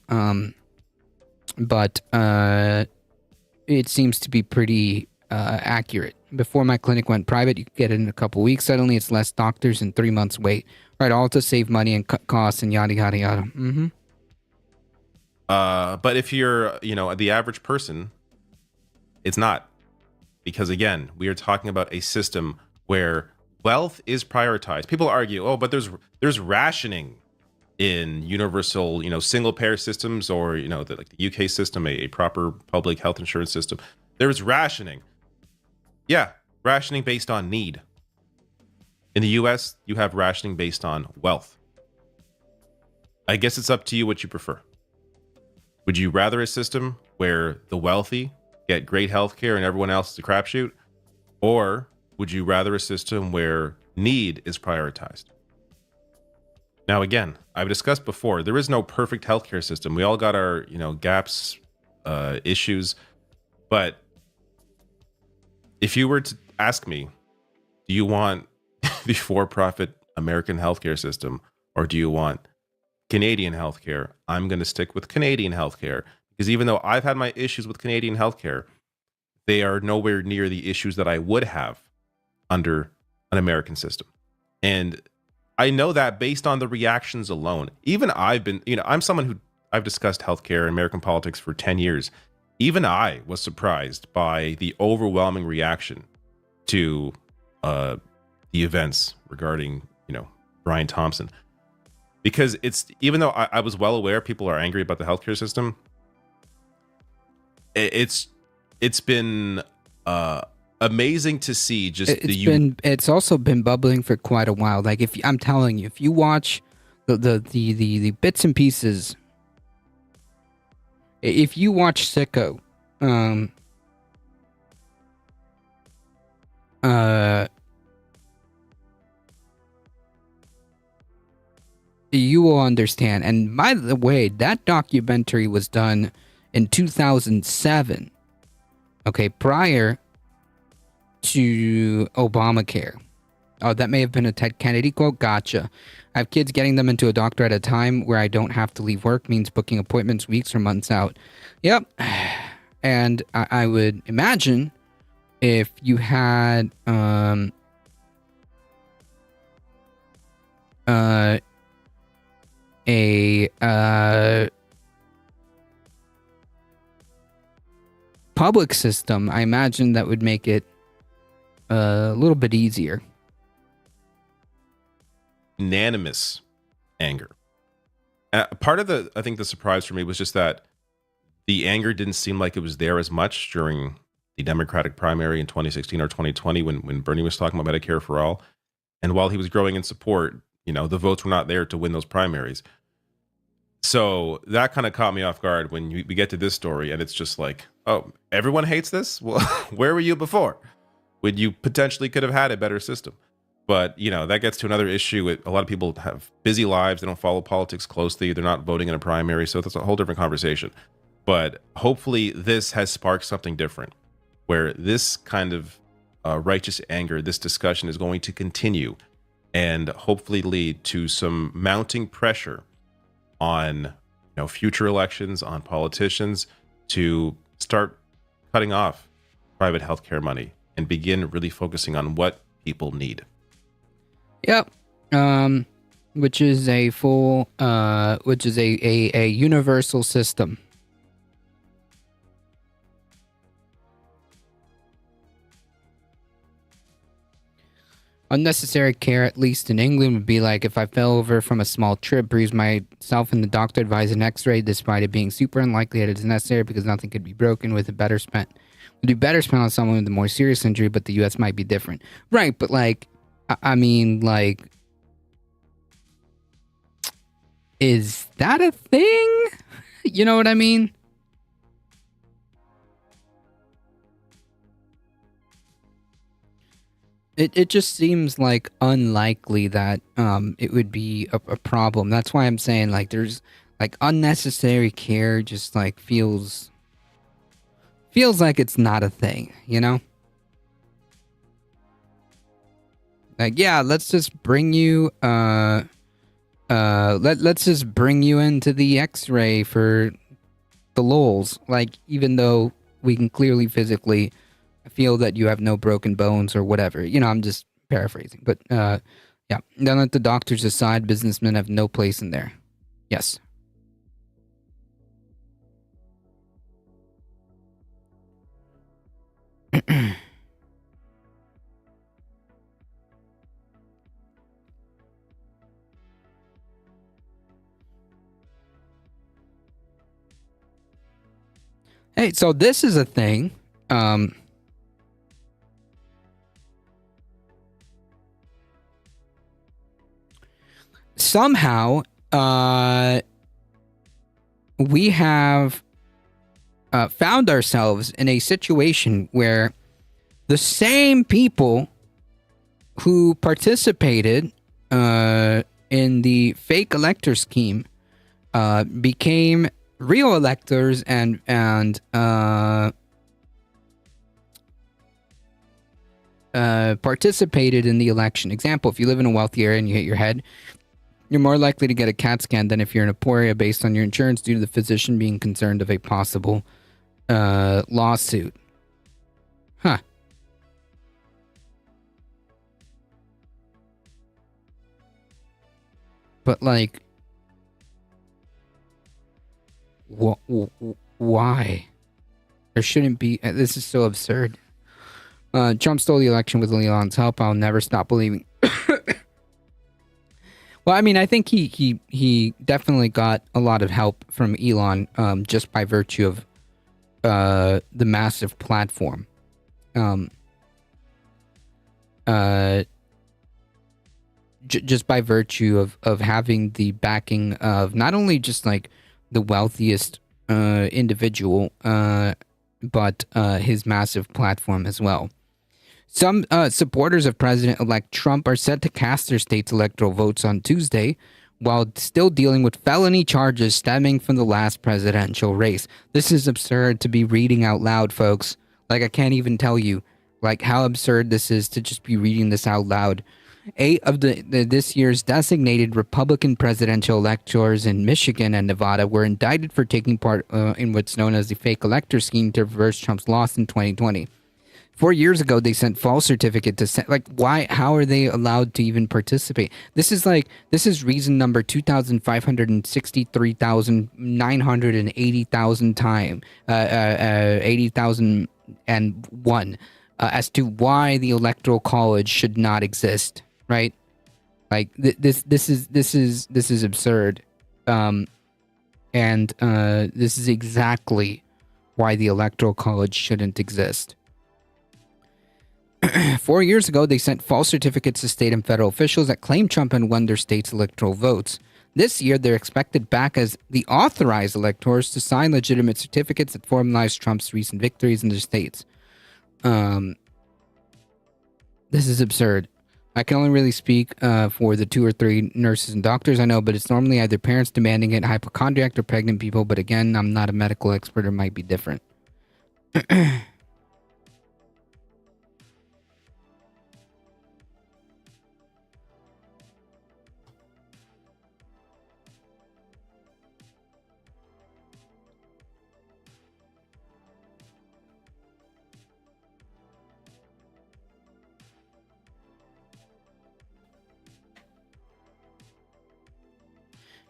but it seems to be pretty accurate. Before my clinic went private, you could get it in a couple weeks. Suddenly it's less doctors and 3 months wait. Right, all to save money and cut costs and yada yada yada. Mm-hmm. But if you're, the average person, it's not. Because again, we are talking about a system where wealth is prioritized. People argue, oh, but there's rationing in universal, single payer systems, or the UK system, a proper public health insurance system. There's rationing. Yeah, rationing based on need. In the US, you have rationing based on wealth. I guess it's up to you what you prefer. Would you rather a system where the wealthy get great health care and everyone else is a crapshoot? Or would you rather a system where need is prioritized? Now, again, I've discussed before, there is no perfect healthcare system. We all got our, gaps, issues. But if you were to ask me, do you want the for-profit American healthcare system, or do you want Canadian healthcare? I'm going to stick with Canadian healthcare, because even though I've had my issues with Canadian healthcare, they are nowhere near the issues that I would have under an American system. And I know that based on the reactions alone. Even I've been, I'm someone who, I've discussed healthcare and American politics for 10 years. Even I was surprised by the overwhelming reaction to the events regarding, Brian Thompson. Because even though I was well aware people are angry about the healthcare system, it's been amazing to see just it's also been bubbling for quite a while. Like, I'm telling you, if you watch the bits and pieces, if you watch Sicko, you will understand. And by the way, that documentary was done in 2007. Okay, prior to Obamacare. Oh, that may have been a Ted Kennedy quote. Gotcha. I have kids. Getting them into a doctor at a time where I don't have to leave work means booking appointments weeks or months out. Yep. And I would imagine if you had a public system, I imagine that would make it a little bit easier. Unanimous anger. Part of I think the surprise for me was just that the anger didn't seem like it was there as much during the Democratic primary in 2016 or 2020 when Bernie was talking about Medicare for all. And while he was growing in support, the votes were not there to win those primaries. So that kind of caught me off guard when we get to this story, and it's just like, oh, everyone hates this? Well, where were you before? When you potentially could have had a better system. But, that gets to another issue. A lot of people have busy lives. They don't follow politics closely. They're not voting in a primary. So that's a whole different conversation. But hopefully this has sparked something different, where this kind of righteous anger, this discussion is going to continue and hopefully lead to some mounting pressure on future elections, on politicians to start cutting off private healthcare money and begin really focusing on what people need. Yep. Which is a full which is a universal system. Unnecessary care, at least in England, would be like if I fell over from a small trip, bruised myself, and the doctor advised an x-ray, despite it being super unlikely that it's necessary because nothing could be broken with it better spent. Would be better spent on someone with a more serious injury, but the US might be different. Right, but is that a thing? You know what I mean? It just seems like unlikely that it would be a problem. That's why I'm saying like there's like unnecessary care just like feels like it's not a thing, you know? Like, yeah, let's just bring you let's just bring you into the X-ray for the lols. Like, even though we can clearly physically feel that you have no broken bones or whatever. You know, I'm just paraphrasing. But yeah, then let the doctors decide. Businessmen have no place in there. Yes. Hey, so this is a thing. Somehow, we have found ourselves in a situation where the same people who participated in the fake elector scheme became real electors and participated in the election. Example, if you live in a wealthy area and you hit your head, you're more likely to get a CAT scan than if you're in a poor area based on your insurance due to the physician being concerned of a possible lawsuit. Huh. But like, why? There shouldn't be. This is so absurd. Trump stole the election with Elon's help. I'll never stop believing. Well, I mean, I think he definitely got a lot of help from Elon just by virtue of the massive platform. Just by virtue of having the backing of not only just like the wealthiest individual, but his massive platform as well. Some supporters of President-elect Trump are set to cast their state's electoral votes on Tuesday, while still dealing with felony charges stemming from the last presidential race. This is absurd to be reading out loud, folks. Like, I can't even tell you, like, how absurd this is to just be reading this out loud. 8 of this year's designated Republican presidential electors in Michigan and Nevada were indicted for taking part in what's known as the fake elector scheme to reverse Trump's loss in 2020. 4 years ago, they sent false certificate to like, why? How are they allowed to even participate? This is reason number 2,563,980,000 time, 80,001 as to why the Electoral College should not exist. Right? Like this is absurd, and this is exactly why the Electoral College shouldn't exist. 4 years ago, they sent false certificates to state and federal officials that claimed Trump had won their state's electoral votes. This year, they're expected back as the authorized electors to sign legitimate certificates that formalize Trump's recent victories in their states. This is absurd. I can only really speak for the 2 or 3 nurses and doctors I know, but it's normally either parents demanding it, hypochondriac, or pregnant people. But again, I'm not a medical expert. It might be different.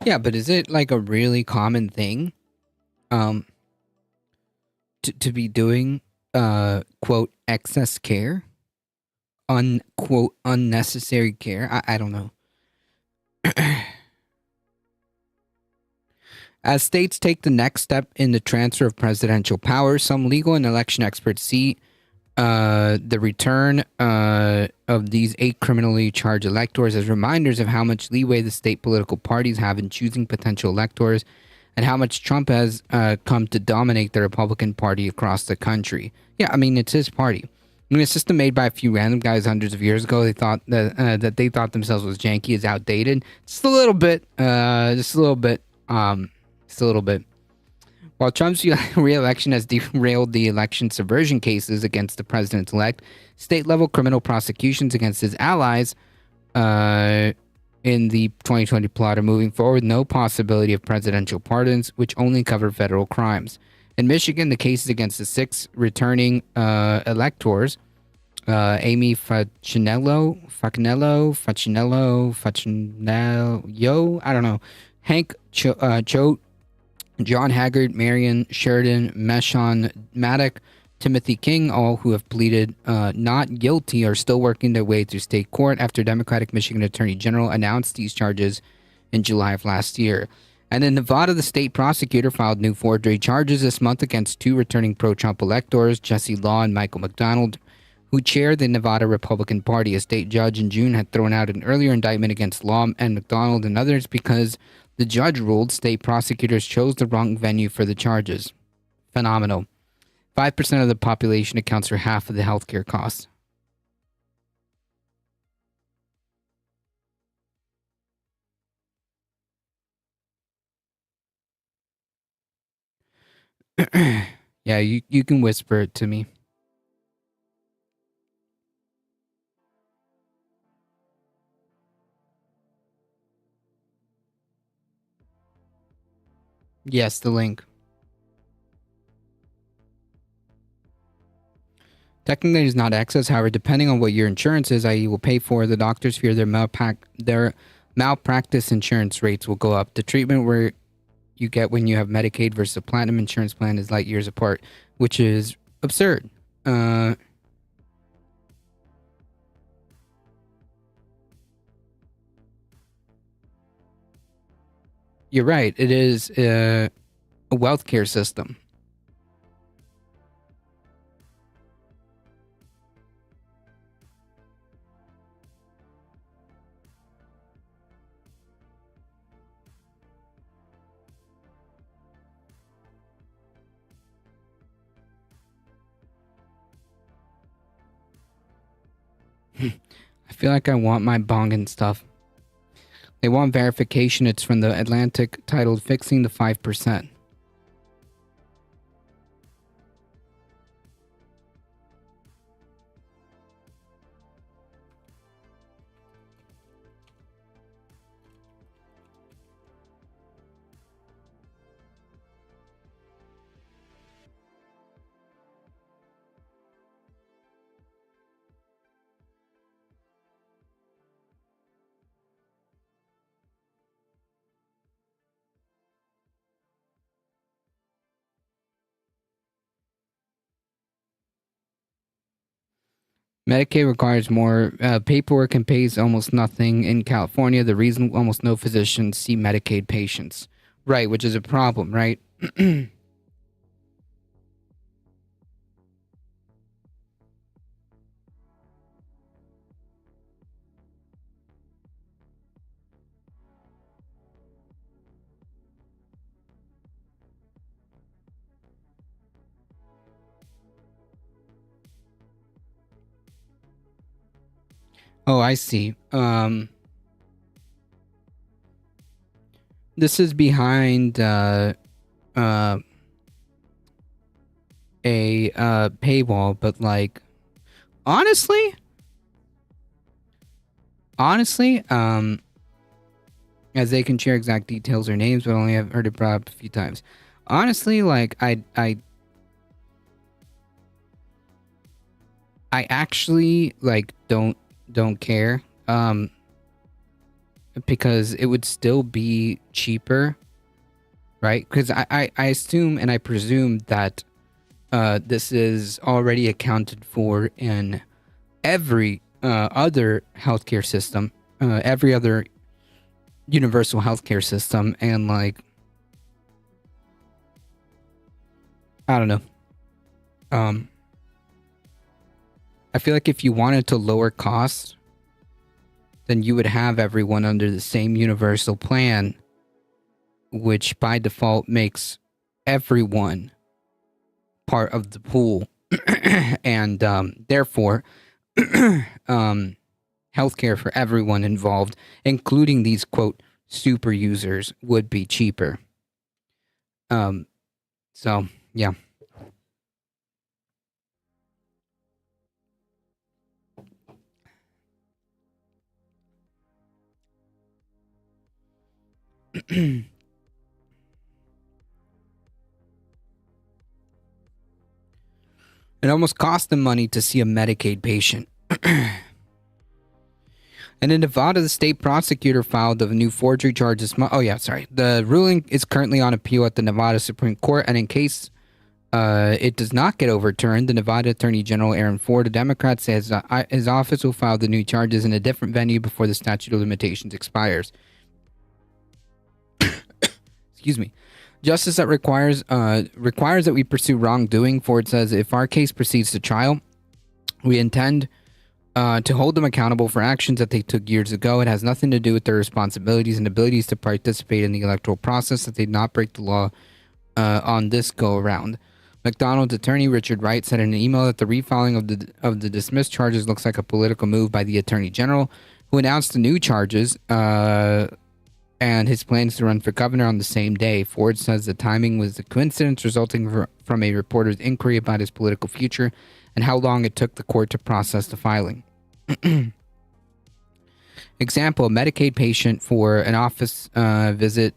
Yeah, but is it like a really common thing to be doing quote excess care? Unquote unnecessary care? I don't know. As states take the next step in the transfer of presidential power, some legal and election experts see the return of these 8 criminally charged electors as reminders of how much leeway the state political parties have in choosing potential electors and how much Trump has come to dominate the Republican Party across the country. Yeah, I mean, it's his party. I mean, a system made by a few random guys hundreds of years ago, they thought that they thought themselves was janky, is outdated. Just a little bit. Just a little bit. While Trump's re-election has derailed the election subversion cases against the president-elect, state-level criminal prosecutions against his allies in the 2020 plot are moving forward. No possibility of presidential pardons, which only cover federal crimes. In Michigan, the cases against the 6 returning electors, Amy Facinello, I don't know, Hank Choate, John Haggard, Marion Sheridan, Meshon Maddock, Timothy King, all who have pleaded not guilty, are still working their way through state court after Democratic Michigan Attorney General announced these charges in July of last year. And in Nevada, the state prosecutor filed new forgery charges this month against 2 returning pro-Trump electors, Jesse Law and Michael McDonald, who chair the Nevada Republican Party. A state judge in June had thrown out an earlier indictment against Law and McDonald and others because the judge ruled state prosecutors chose the wrong venue for the charges. Phenomenal. 5% of the population accounts for half of the healthcare costs. Yeah, you can whisper it to me. Yes, the link. Technically, it is not excess. However, depending on what your insurance is, i.e. will pay for, the doctors fear their malpractice insurance rates will go up. The treatment where you get when you have Medicaid versus a platinum insurance plan is light years apart, which is absurd. You're right. It is a wealth care system. I feel like I want my bong and stuff. They want verification. It's from the Atlantic, titled Fixing the 5%. Medicaid requires more paperwork and pays almost nothing. In California, the reason almost no physicians see Medicaid patients. Right, which is a problem, right? Oh, I see. This is behind a paywall, but like honestly, as they can share exact details or names, but only have heard it brought up a few times. Honestly, like I actually like don't care, because it would still be cheaper, right? Because I assume and I presume that this is already accounted for in every other healthcare system, every other universal healthcare system, and like I don't know. I feel like if you wanted to lower costs, then you would have everyone under the same universal plan, which by default makes everyone part of the pool. And therefore, healthcare for everyone involved, including these, quote, super users, would be cheaper. So, yeah. It almost cost them money to see a Medicaid patient. And in Nevada, the state prosecutor filed a new forgery charge this month. Oh, yeah, sorry. The ruling is currently on appeal at the Nevada Supreme Court, and in case it does not get overturned, the Nevada Attorney General Aaron Ford, a Democrat, says his office will file the new charges in a different venue before the statute of limitations expires. Excuse me. Justice that requires that we pursue wrongdoing. Ford says, if our case proceeds to trial, we intend to hold them accountable for actions that they took years ago. It has nothing to do with their responsibilities and abilities to participate in the electoral process, that they did not break the law on this go-around. McDonald's attorney Richard Wright said in an email that the refiling of the dismissed charges looks like a political move by the Attorney General, who announced the new charges and his plans to run for governor on the same day. Ford says the timing was a coincidence resulting from a reporter's inquiry about his political future and how long it took the court to process the filing. Example, a Medicaid patient for an officer visit,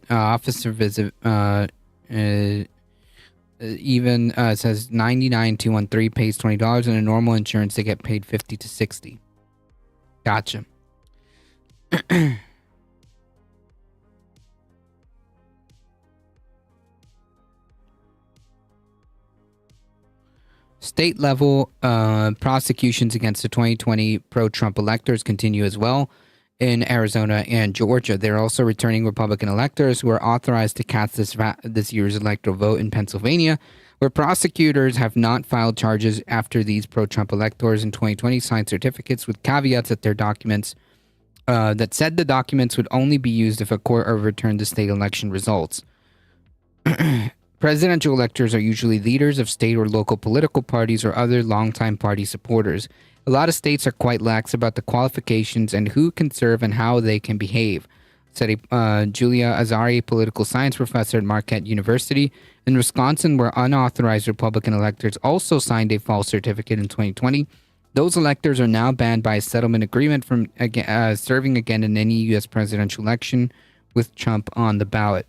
even says 99,213 pays $20, and a normal insurance they get paid 50 to 60. Gotcha. State level prosecutions against the 2020 pro-Trump electors continue as well in Arizona and Georgia. They're also returning Republican electors who are authorized to cast this year's electoral vote in Pennsylvania, where prosecutors have not filed charges after these pro-Trump electors in 2020 signed certificates with caveats that their documents that said the documents would only be used if a court overturned the state election results. Presidential electors are usually leaders of state or local political parties or other longtime party supporters. A lot of states are quite lax about the qualifications and who can serve and how they can behave, said Julia Azari, political science professor at Marquette University. In Wisconsin, where unauthorized Republican electors also signed a false certificate in 2020, those electors are now banned by a settlement agreement from serving again in any U.S. presidential election with Trump on the ballot.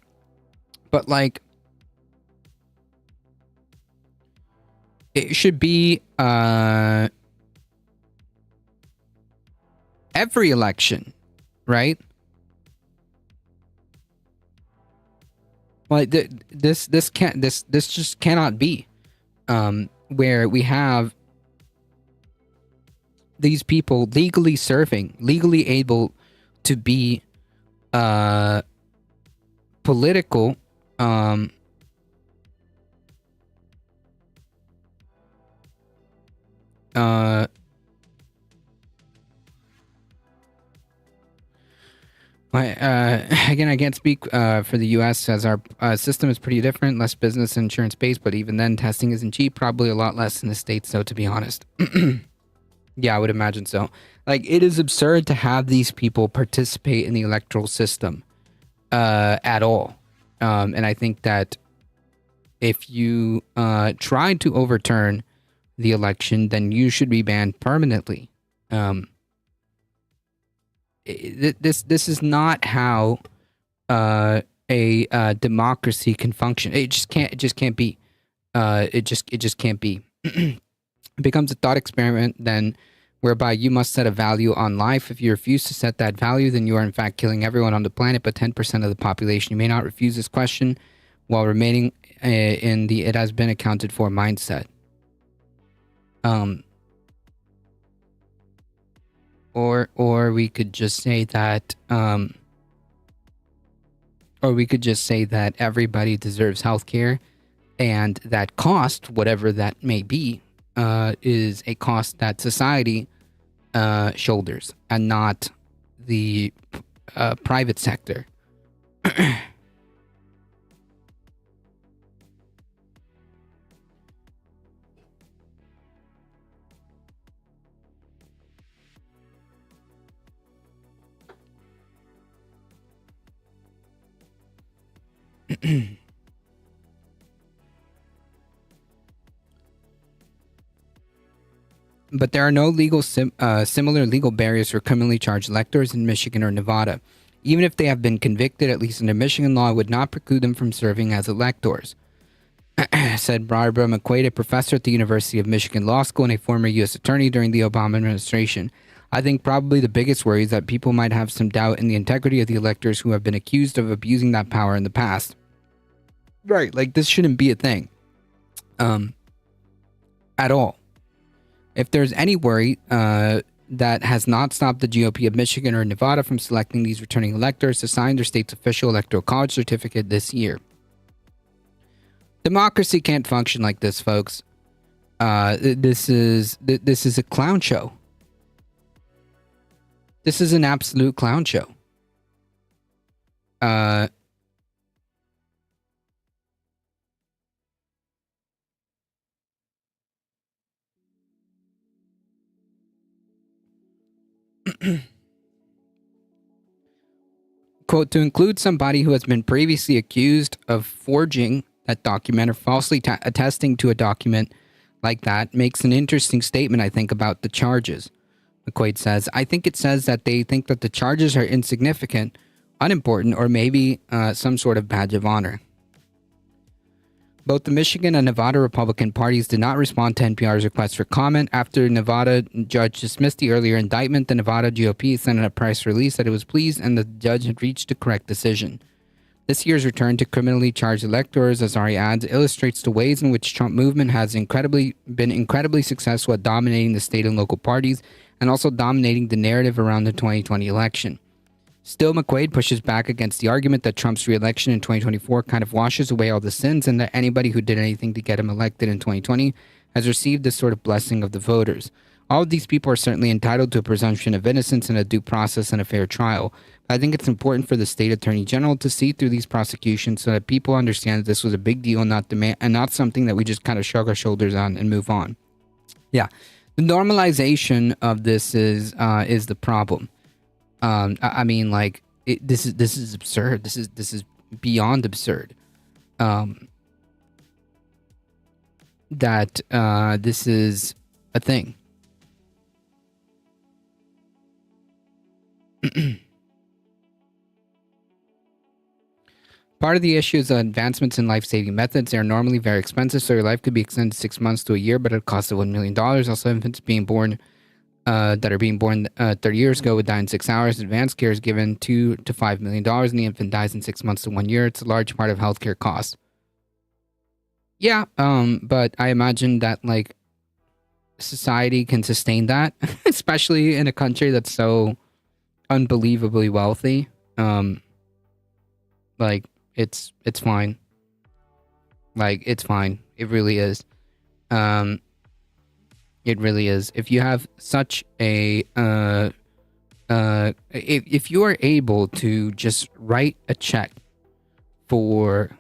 But, like, it should be every election, right? Like this just cannot be where we have these people legally serving, legally able to be political again, I can't speak for the U.S. as our system is pretty different, less business and insurance based, but even then, testing isn't cheap. Probably a lot less in the States, though, to be honest. Yeah, I would imagine so. Like, it is absurd to have these people participate in the electoral system at all. And I think that if you try to overturn the election, then you should be banned permanently. This is not how a democracy can function. It just can't be. It just can't be. It becomes a thought experiment then, whereby you must set a value on life. If you refuse to set that value, then you are in fact killing everyone on the planet, but 10% of the population. You may not refuse this question while remaining in the "it has been accounted for" mindset. Or we could just say that, everybody deserves healthcare, and that cost, whatever that may be, is a cost that society shoulders and not the private sector. But there are no similar legal barriers for criminally charged electors in Michigan or Nevada. Even if they have been convicted, at least under Michigan law, it would not preclude them from serving as electors, said Barbara McQuaid, a professor at the University of Michigan Law School and a former U.S. attorney during the Obama administration. I think probably the biggest worry is that people might have some doubt in the integrity of the electors who have been accused of abusing that power in the past. Right, like this shouldn't be a thing. At all. If there's any worry that has not stopped the GOP of Michigan or Nevada from selecting these returning electors to sign their state's official electoral college certificate this year. Democracy can't function like this, folks. This is a clown show. This is an absolute clown show. Quote, to include somebody who has been previously accused of forging that document or falsely attesting to a document like that makes an interesting statement, I think, about the charges. McQuaid says, I think it says that they think that the charges are insignificant, unimportant, or maybe some sort of badge of honor. Both the Michigan and Nevada Republican parties did not respond to NPR's request for comment. After Nevada judge dismissed the earlier indictment, the Nevada GOP sent a press release that it was pleased and the judge had reached a correct decision. This year's return to criminally charged electors, as Ari adds, illustrates the ways in which Trump movement has been incredibly successful at dominating the state and local parties and also dominating the narrative around the 2020 election. Still, McQuaid pushes back against the argument that Trump's re-election in 2024 kind of washes away all the sins and that anybody who did anything to get him elected in 2020 has received this sort of blessing of the voters. All of these people are certainly entitled to a presumption of innocence and a due process and a fair trial. But I think it's important for the state attorney general to see through these prosecutions so that people understand that this was a big deal and not something that we just kind of shrug our shoulders on and move on. Yeah, the normalization of this is the problem. I mean, like this is absurd. This is beyond absurd. That this is a thing. Part of the issue is advancements in life-saving methods. They are normally very expensive, so your life could be extended 6 months to a year, but at a cost of $1 million. Also, infants being born that are being born 30 years ago would die in 6 hours. Advanced care is given $2 to $5 million, and the infant dies in 6 months to 1 year. It's a large part of healthcare costs. Yeah, but I imagine that like society can sustain that, especially in a country that's so unbelievably wealthy. Like it's fine. Like it's fine. It really is. It really is. If you have such a if you are able to just write a check for,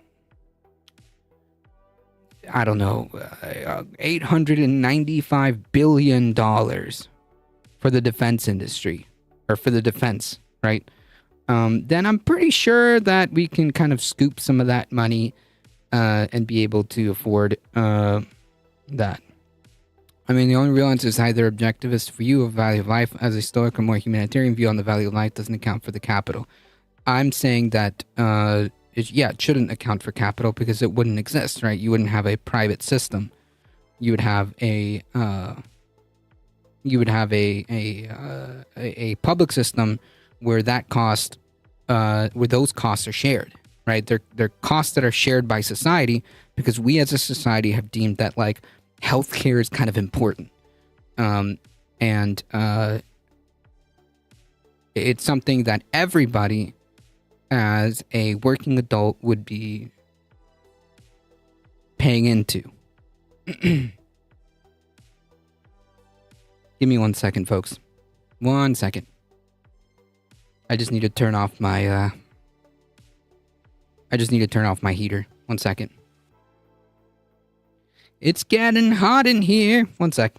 I don't know, $895 billion for the defense industry, or for the defense, right? Then I'm pretty sure that we can kind of scoop some of that money and be able to afford that. I mean, the only real answer is either objectivist for you of value of life as a stoic or more humanitarian view on the value of life doesn't account for the capital. I'm saying that, it shouldn't account for capital because it wouldn't exist, right? You wouldn't have a private system. You would have a public system where that cost, where those costs are shared, right? They're costs that are shared by society because we as a society have deemed that like healthcare is kind of important. It's something that everybody as a working adult would be paying into. Give me 1 second, folks. 1 second. I just need to turn off my heater. 1 second. It's getting hot in here. 1 sec.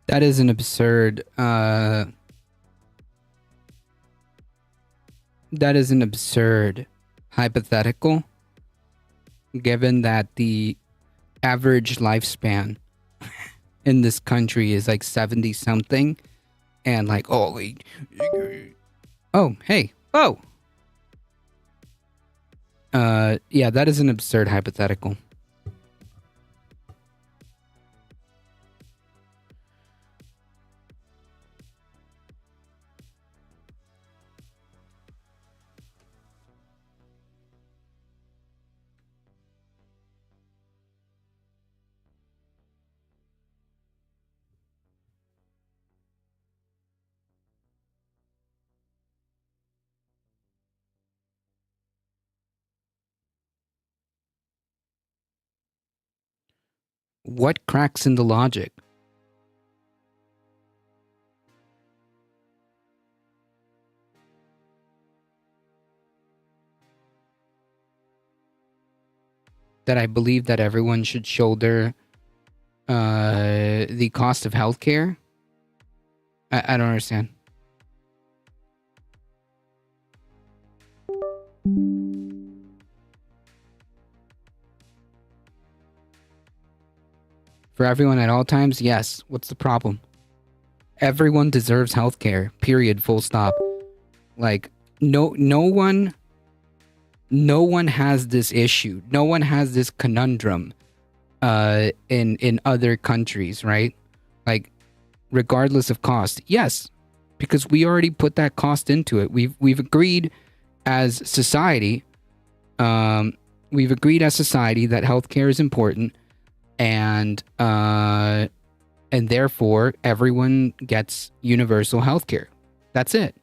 That is an absurd, that is an absurd hypothetical, given that the average lifespan in this country is like 70 something, and like, oh, hey, oh. Yeah, that is an absurd hypothetical. What cracks in the logic? That I believe that everyone should shoulder the cost of healthcare? I don't understand. For everyone at all times? Yes. What's the problem? Everyone deserves healthcare. Period. Full stop. Like, no one has this issue. No one has this conundrum in other countries, right? Like, regardless of cost. Yes. Because we already put that cost into it. We've agreed as society, that healthcare is important. And therefore everyone gets universal healthcare. That's it.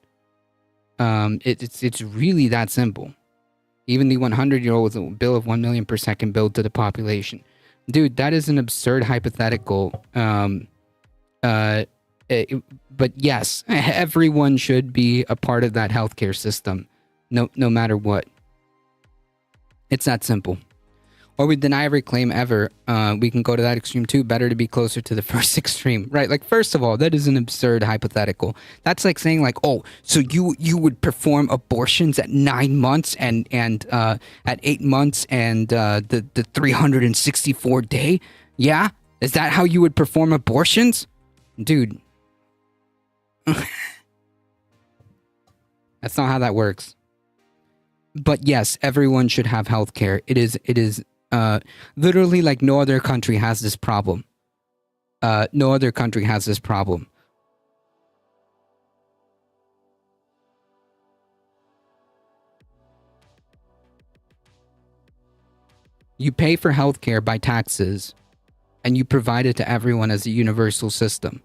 It's really that simple. Even the 100-year-old bill of 1 million per second billed to the population. Dude, that is an absurd hypothetical. But yes, everyone should be a part of that healthcare system. No matter what. It's that simple. Or we deny every claim ever. We can go to that extreme too. Better to be closer to the first extreme, right? Like, first of all, that is an absurd hypothetical. That's like saying, like, oh, so you would perform abortions at 9 months and at 8 months and the 364 day? Yeah, is that how you would perform abortions, dude? That's not how that works. But yes, everyone should have healthcare. It is. Literally, like, no other country has this problem. No other country has this problem. You pay for healthcare by taxes, and you provide it to everyone as a universal system.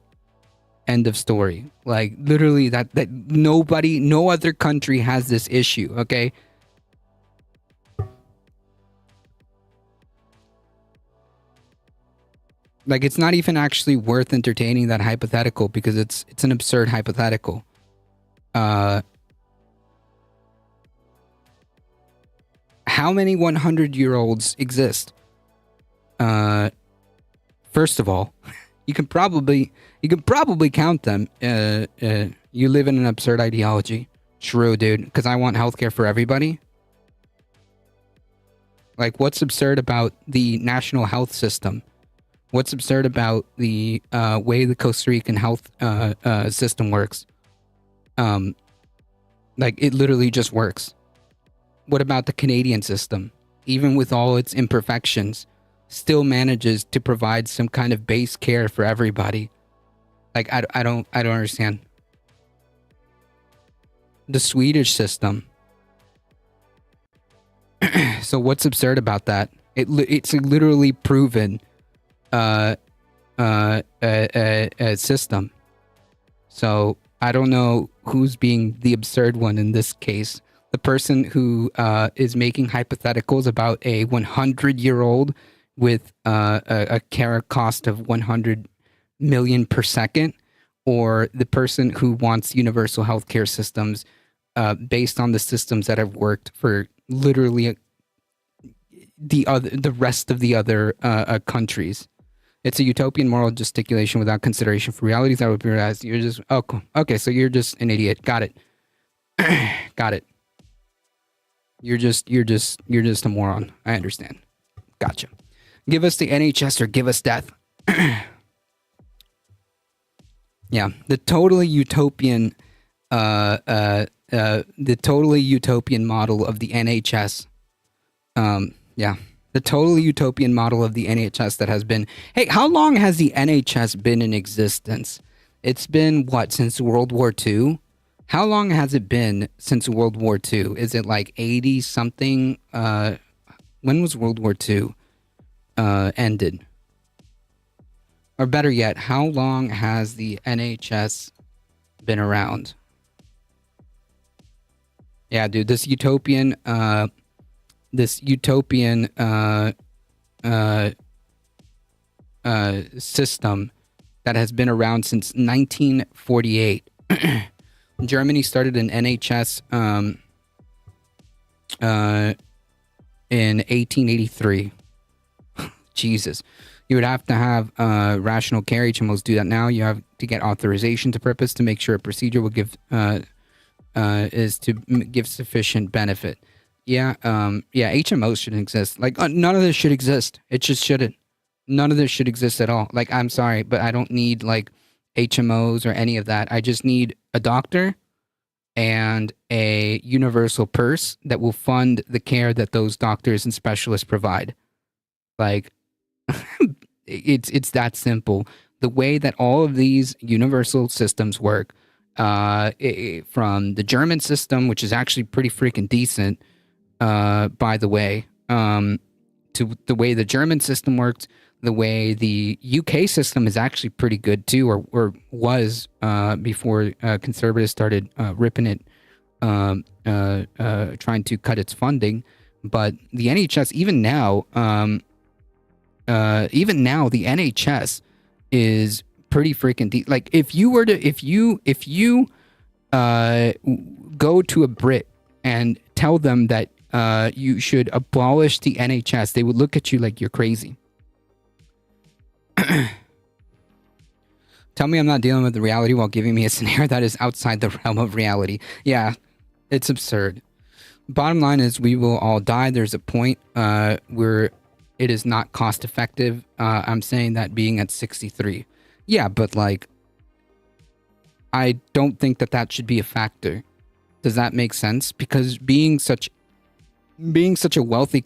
End of story. Like, literally, that no other country has this issue, okay? Like, it's not even actually worth entertaining that hypothetical because it's an absurd hypothetical. how many 100-year-olds exist? First of all, you can probably count them. You live in an absurd ideology. True, dude, because I want healthcare for everybody. Like, what's absurd about the national health system? What's absurd about the way the Costa Rican health system works? Like, it literally just works. What about the Canadian system? Even with all its imperfections, still manages to provide some kind of base care for everybody. Like, I don't understand. The Swedish system. So what's absurd about that? It's a literally proven system. So I don't know who's being the absurd one in this case. The person who is making hypotheticals about a 100-year-old with a care cost of 100 million per second, or the person who wants universal healthcare systems based on the systems that have worked for literally the rest of the other countries. It's a utopian moral gesticulation without consideration for realities that would be realized. You're just okay. So you're just an idiot. Got it. Got it. You're just a moron. I understand. Gotcha. Give us the NHS or give us death. Yeah, the totally utopian model of the NHS. Yeah, the totally utopian model of the NHS that has been. Hey, how long has the NHS been in existence? It's been what, since World War II? How long has it been since World War II? Is it like 80 something? When was World War II ended? Or better yet, how long has the NHS been around? Yeah, dude, this utopian system that has been around since 1948. Germany started an NHS in 1883. Jesus. You would have to have rational care. HMOs do that now. You have to get authorization to purpose to make sure a procedure will give sufficient benefit. Yeah, HMOs shouldn't exist. Like, none of this should exist. It just shouldn't. None of this should exist at all. Like, I'm sorry, but I don't need, like, HMOs or any of that. I just need a doctor and a universal purse that will fund the care that those doctors and specialists provide. Like, it's that simple. The way that all of these universal systems work, from the German system, which is actually pretty freaking decent, by the way, to the way the German system worked, the way the UK system is actually pretty good too, or was before conservatives started ripping it, trying to cut its funding. But the NHS, even now, the NHS is pretty freaking like, if you go to a Brit and tell them that you should abolish the NHS, they would look at you like you're crazy. Tell me I'm not dealing with the reality while giving me a scenario that is outside the realm of reality. Yeah, it's absurd. Bottom line is, we will all die. There's a point where it is not cost effective. I'm saying that being at 63. Yeah, but like, I don't think that should be a factor. Does that make sense? Because being such a wealthy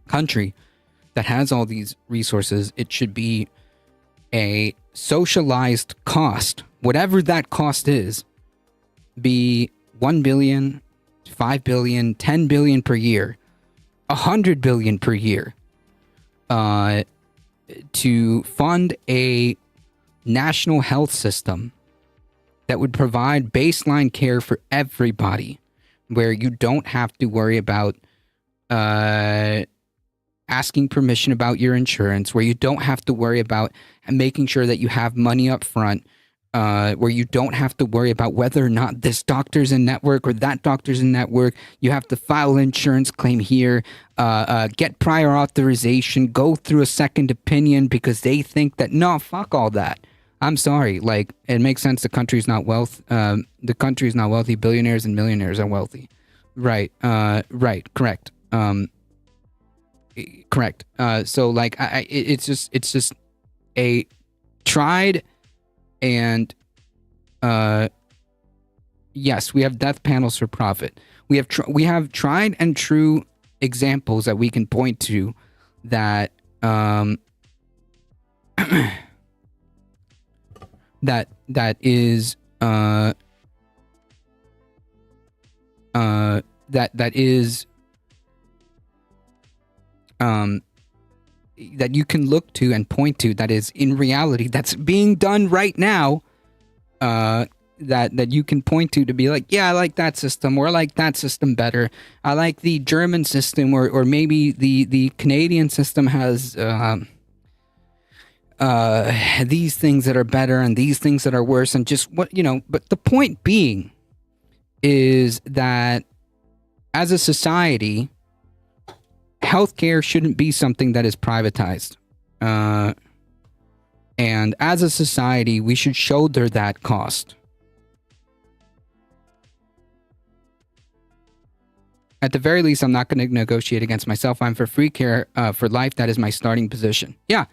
country that has all these resources, it should be a socialized cost, whatever that cost is, be 1 billion, 5 billion, 10 billion per year, 100 billion per year, to fund a national health system that would provide baseline care for everybody, where you don't have to worry about asking permission about your insurance, where you don't have to worry about making sure that you have money up front where you don't have to worry about whether or not this doctor's in network or that doctor's in network. You have to file an insurance claim here, get prior authorization, go through a second opinion because they think that, no, fuck all that. I'm sorry. Like, it makes sense. The country's not the country's not wealthy. Billionaires and millionaires are wealthy. Right. Right. Correct. Correct. So like, it's just a tried and, yes, we have death panels for profit. We have tried and true examples that we can point to that, that is that you can look to and point to, that is in reality, that's being done right now, that you can point to be like, yeah, I like that system, or I like that system better. I like the German system, or maybe the Canadian system has these things that are better and these things that are worse, and just what, but the point being is that as a society, healthcare shouldn't be something that is privatized. And as a society, we should shoulder that cost. At the very least, I'm not going to negotiate against myself. I'm for free care for life. That is my starting position. Yeah.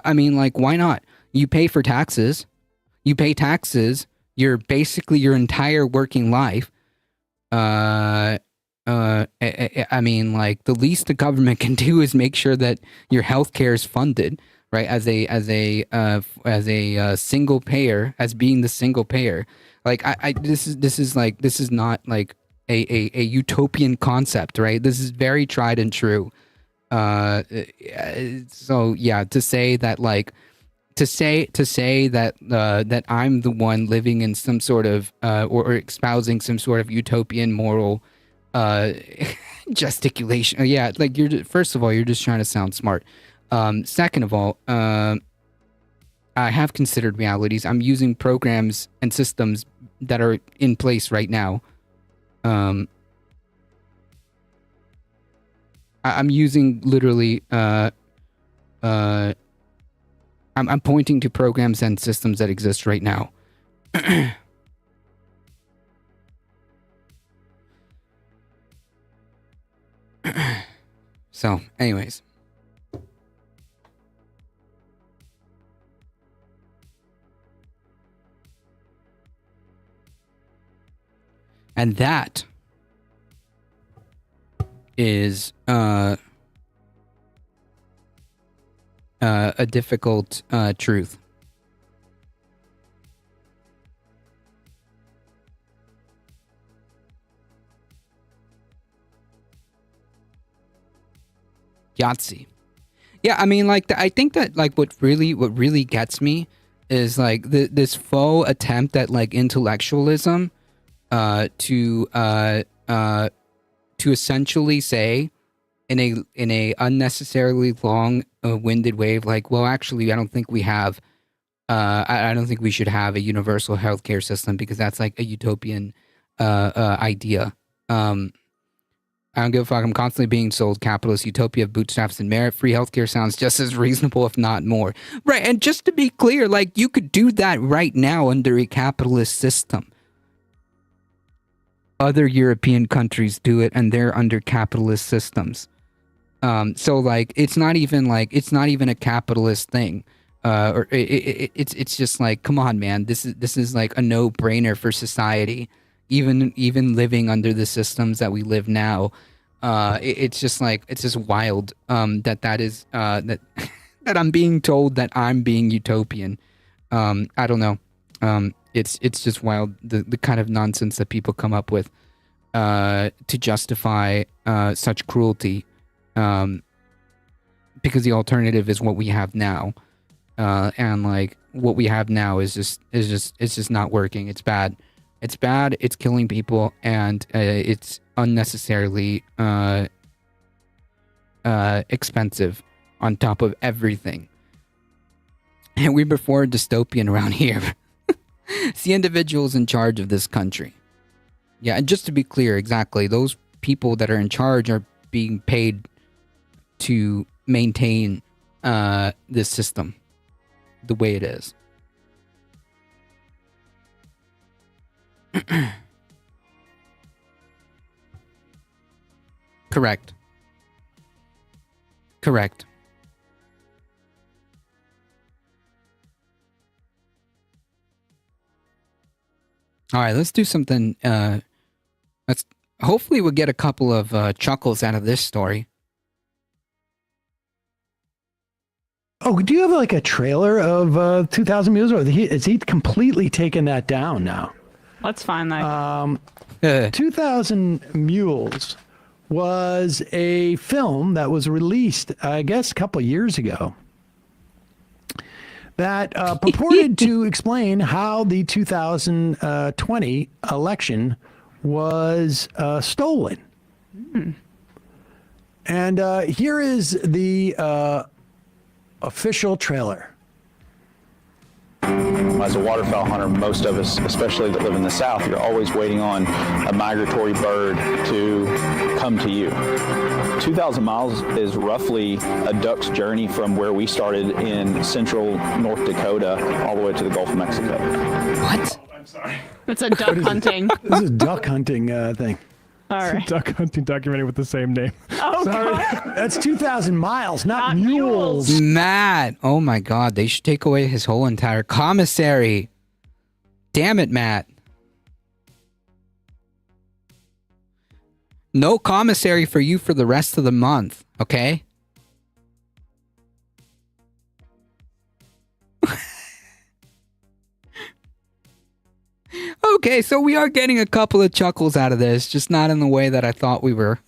I mean, like, why not? You pay for taxes. You pay taxes. You're basically your entire working life. I mean, like, the least the government can do is make sure that your healthcare is funded, right? As a single payer, as being the single payer. Like, this is not like a utopian concept, right? This is very tried and true. So yeah, to say that that I'm the one living in some sort of or espousing some sort of utopian moral gesticulation. Yeah, like, first of all, you're just trying to sound smart. Second of all, I have considered realities. I'm using programs and systems that are in place right now. I'm using literally, I'm pointing to programs and systems that exist right now. So, anyways. And that is a difficult truth. Yahtzee. Yeah, I mean, like, I think that, like, what really gets me is, like, this faux attempt at, like, intellectualism to essentially say in a unnecessarily long winded way of, like, well, actually, I don't think we have I don't think we should have a universal healthcare system because that's like a utopian idea. I don't give a fuck. I'm constantly being sold capitalist utopia of bootstraps and merit. Free healthcare sounds just as reasonable, if not more. Right, and just to be clear, like, you could do that right now under a capitalist system. Other European countries do it, and they're under capitalist systems. So, like, it's not even a capitalist thing. Or it's just like, come on, man. This is like a no-brainer for society. Even living under the systems that we live now, it's just wild that is that I'm being told that I'm being utopian. I don't know. It's just wild, the kind of nonsense that people come up with to justify such cruelty, because the alternative is what we have now, and like what we have now is just not working. It's bad. It's bad. It's killing people, and it's unnecessarily expensive on top of everything. And we're before dystopian around here. It's the individuals in charge of this country. Yeah, and just to be clear, exactly, those people that are in charge are being paid to maintain this system the way it is. Correct. Correct. All right, let's do something. Let's hopefully we'll get a couple of chuckles out of this story. Oh, do you have like a trailer of 2,000 Mules, or is he completely taken that down now? Let's find that. 2,000 Mules was a film that was released, I guess, a couple of years ago that purported to explain how the 2020 election was stolen. And here is the official trailer. As a waterfowl hunter, most of us, especially that live in the South, you're always waiting on a migratory bird to come to you. 2,000 miles is roughly a duck's journey from where we started in central North Dakota all the way to the Gulf of Mexico. What? I'm sorry. It's a duck hunting. This is a duck hunting thing. All right. Duck hunting documentary with the same name. Oh, sorry. God. That's 2,000 miles, not mules. Matt, oh my God, they should take away his whole entire commissary. Damn it, Matt. No commissary for you for the rest of the month, okay? Okay, so we are getting a couple of chuckles out of this, just not in the way that I thought we were.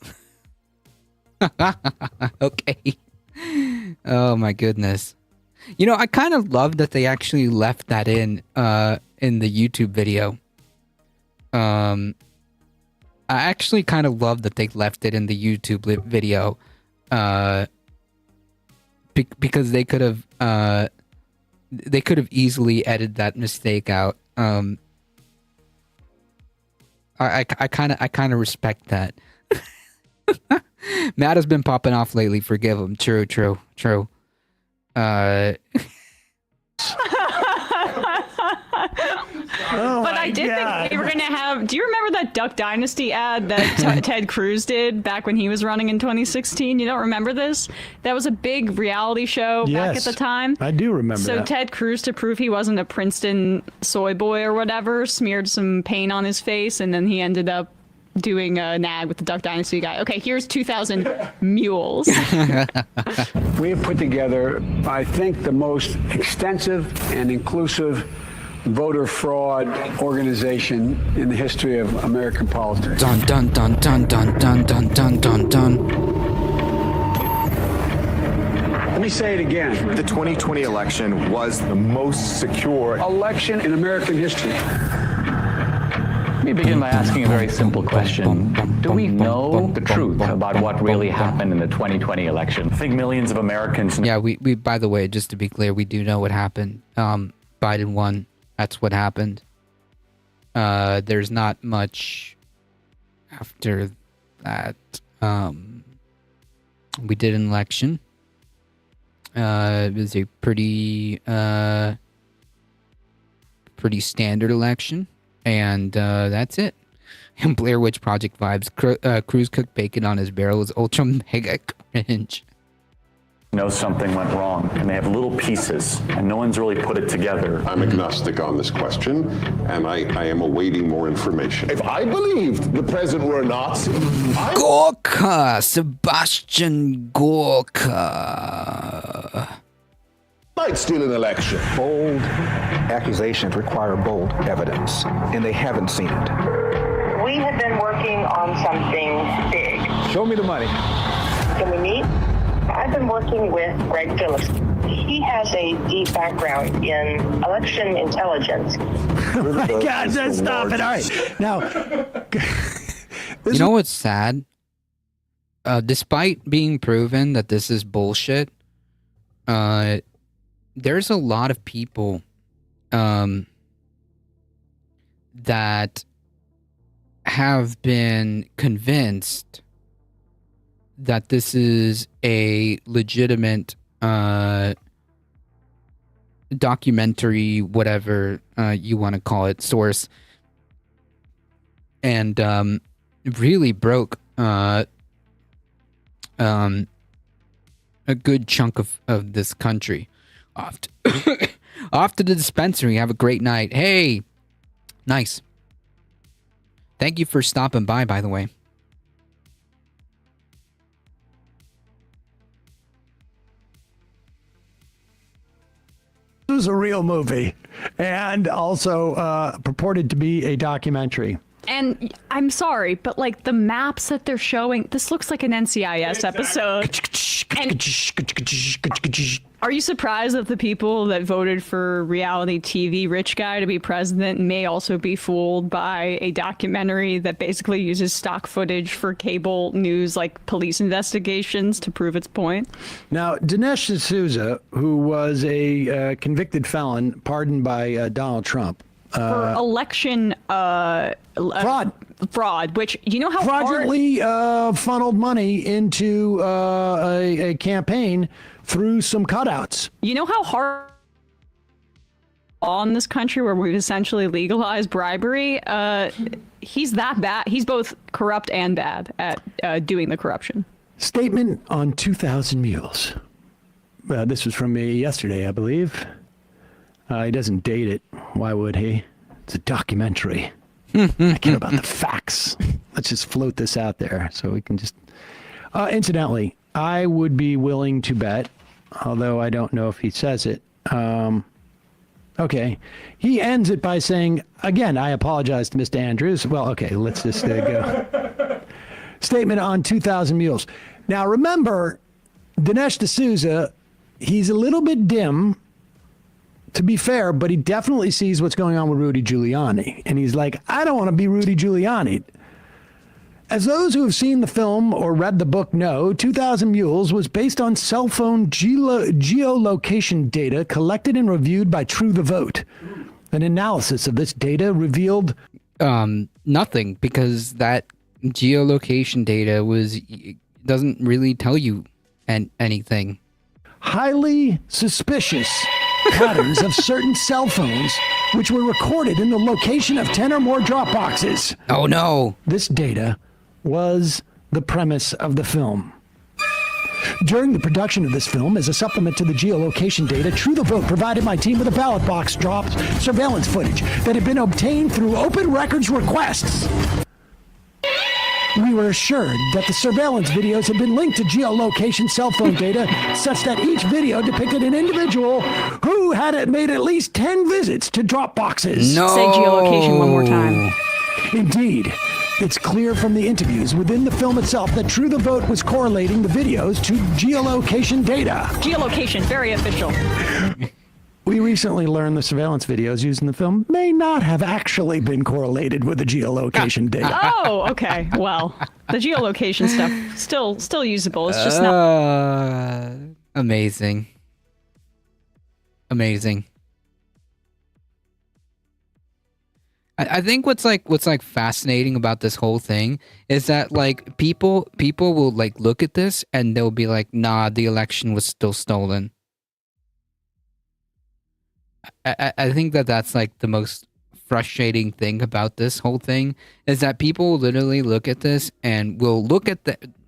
Okay. Oh my goodness. You know, I kind of love that they actually left that in the YouTube video. I actually kind of love that they left it in the YouTube video. Because they could have easily edited that mistake out. I kind of respect that. Matt has been popping off lately. Forgive him. True. But I did think they were going to have... Do you remember that Duck Dynasty ad that Ted Cruz did back when he was running in 2016? You don't remember this? That was a big reality show back at the time. I do remember so that. Ted Cruz, to prove he wasn't a Princeton soy boy or whatever, smeared some paint on his face, and then he ended up doing a nag with the Duck Dynasty guy. Okay, here's 2,000 Mules. We have put together, I think, the most extensive and inclusive voter fraud organization in the history of American politics. Dun dun dun dun dun dun dun dun dun dun. Let me say it again. The 2020 election was the most secure election in American history. Let me begin by asking a very simple question. Do we know the truth about what really happened in the 2020 election? I think millions of Americans... Yeah, we by the way, just to be clear, we do know what happened. Biden won. That's what happened. There's not much after that. We did an election. It was a pretty standard election. And that's it. And Blair Witch Project vibes. Cruz cooked bacon on his barrel is ultra mega cringe. Know something went wrong, and they have little pieces, and no one's really put it together. I'm agnostic on this question, and I am awaiting more information. If I believed the president were a Nazi... Gorka! Sebastian Gorka. Might steal an election. Bold accusations require bold evidence, and they haven't seen it. We have been working on something big. Show me the money. Can we meet? I've been working with Greg Phillips. He has a deep background in election intelligence. Oh my God, stop it. All right. Now, you know what's sad? Despite being proven that this is bullshit, there's a lot of people that have been convinced that this is a legitimate documentary, whatever you want to call it, source, and really broke a good chunk of this country. Off to the dispensary. Have a great night. Hey, nice. Thank you for stopping by the way. This was a real movie and also purported to be a documentary. And I'm sorry, but like the maps that they're showing, this looks like an NCIS episode. And are you surprised that the people that voted for reality TV rich guy to be president may also be fooled by a documentary that basically uses stock footage for cable news, like police investigations, to prove its point? Now, Dinesh D'Souza, who was a convicted felon pardoned by Donald Trump, for election fraud, which you know how fraudulently funneled money into a campaign through some cutouts. You know how hard on this country where we've essentially legalized bribery, he's that bad. He's both corrupt and bad at doing the corruption. Statement on 2,000 Mules. This was from me yesterday, I believe. He doesn't date it. Why would he? It's a documentary. I care about the facts. Let's just float this out there so we can just... incidentally, I would be willing to bet, although I don't know if he says it. Okay. He ends it by saying, again, I apologize to Mr. Andrews. Well, okay, let's just go. Statement on 2,000 Mules. Now, remember, Dinesh D'Souza, he's a little bit dim, to be fair, but he definitely sees what's going on with Rudy Giuliani. And he's like, I don't want to be Rudy Giuliani. As those who have seen the film or read the book know, 2,000 Mules was based on cell phone geolocation data collected and reviewed by True the Vote. An analysis of this data revealed... nothing, because that geolocation data doesn't really tell you anything. Highly suspicious patterns of certain cell phones which were recorded in the location of 10 or more drop boxes. Oh no. This data was the premise of the film. During the production of this film, as a supplement to the geolocation data, True the Vote provided my team with a ballot box drop surveillance footage that had been obtained through open records requests. We were assured that the surveillance videos had been linked to geolocation cell phone data such that each video depicted an individual who had made at least 10 visits to drop boxes. No. Say geolocation one more time. Indeed. It's clear from the interviews within the film itself that True the Vote was correlating the videos to geolocation data. Geolocation, very official. We recently learned the surveillance videos used in the film may not have actually been correlated with the geolocation data. Oh, okay. Well, the geolocation stuff still usable. It's just not amazing. I think what's fascinating about this whole thing is that like people will like look at this and they'll be like, nah, the election was still stolen. I think that's like the most frustrating thing about this whole thing is that people literally look at this and will look at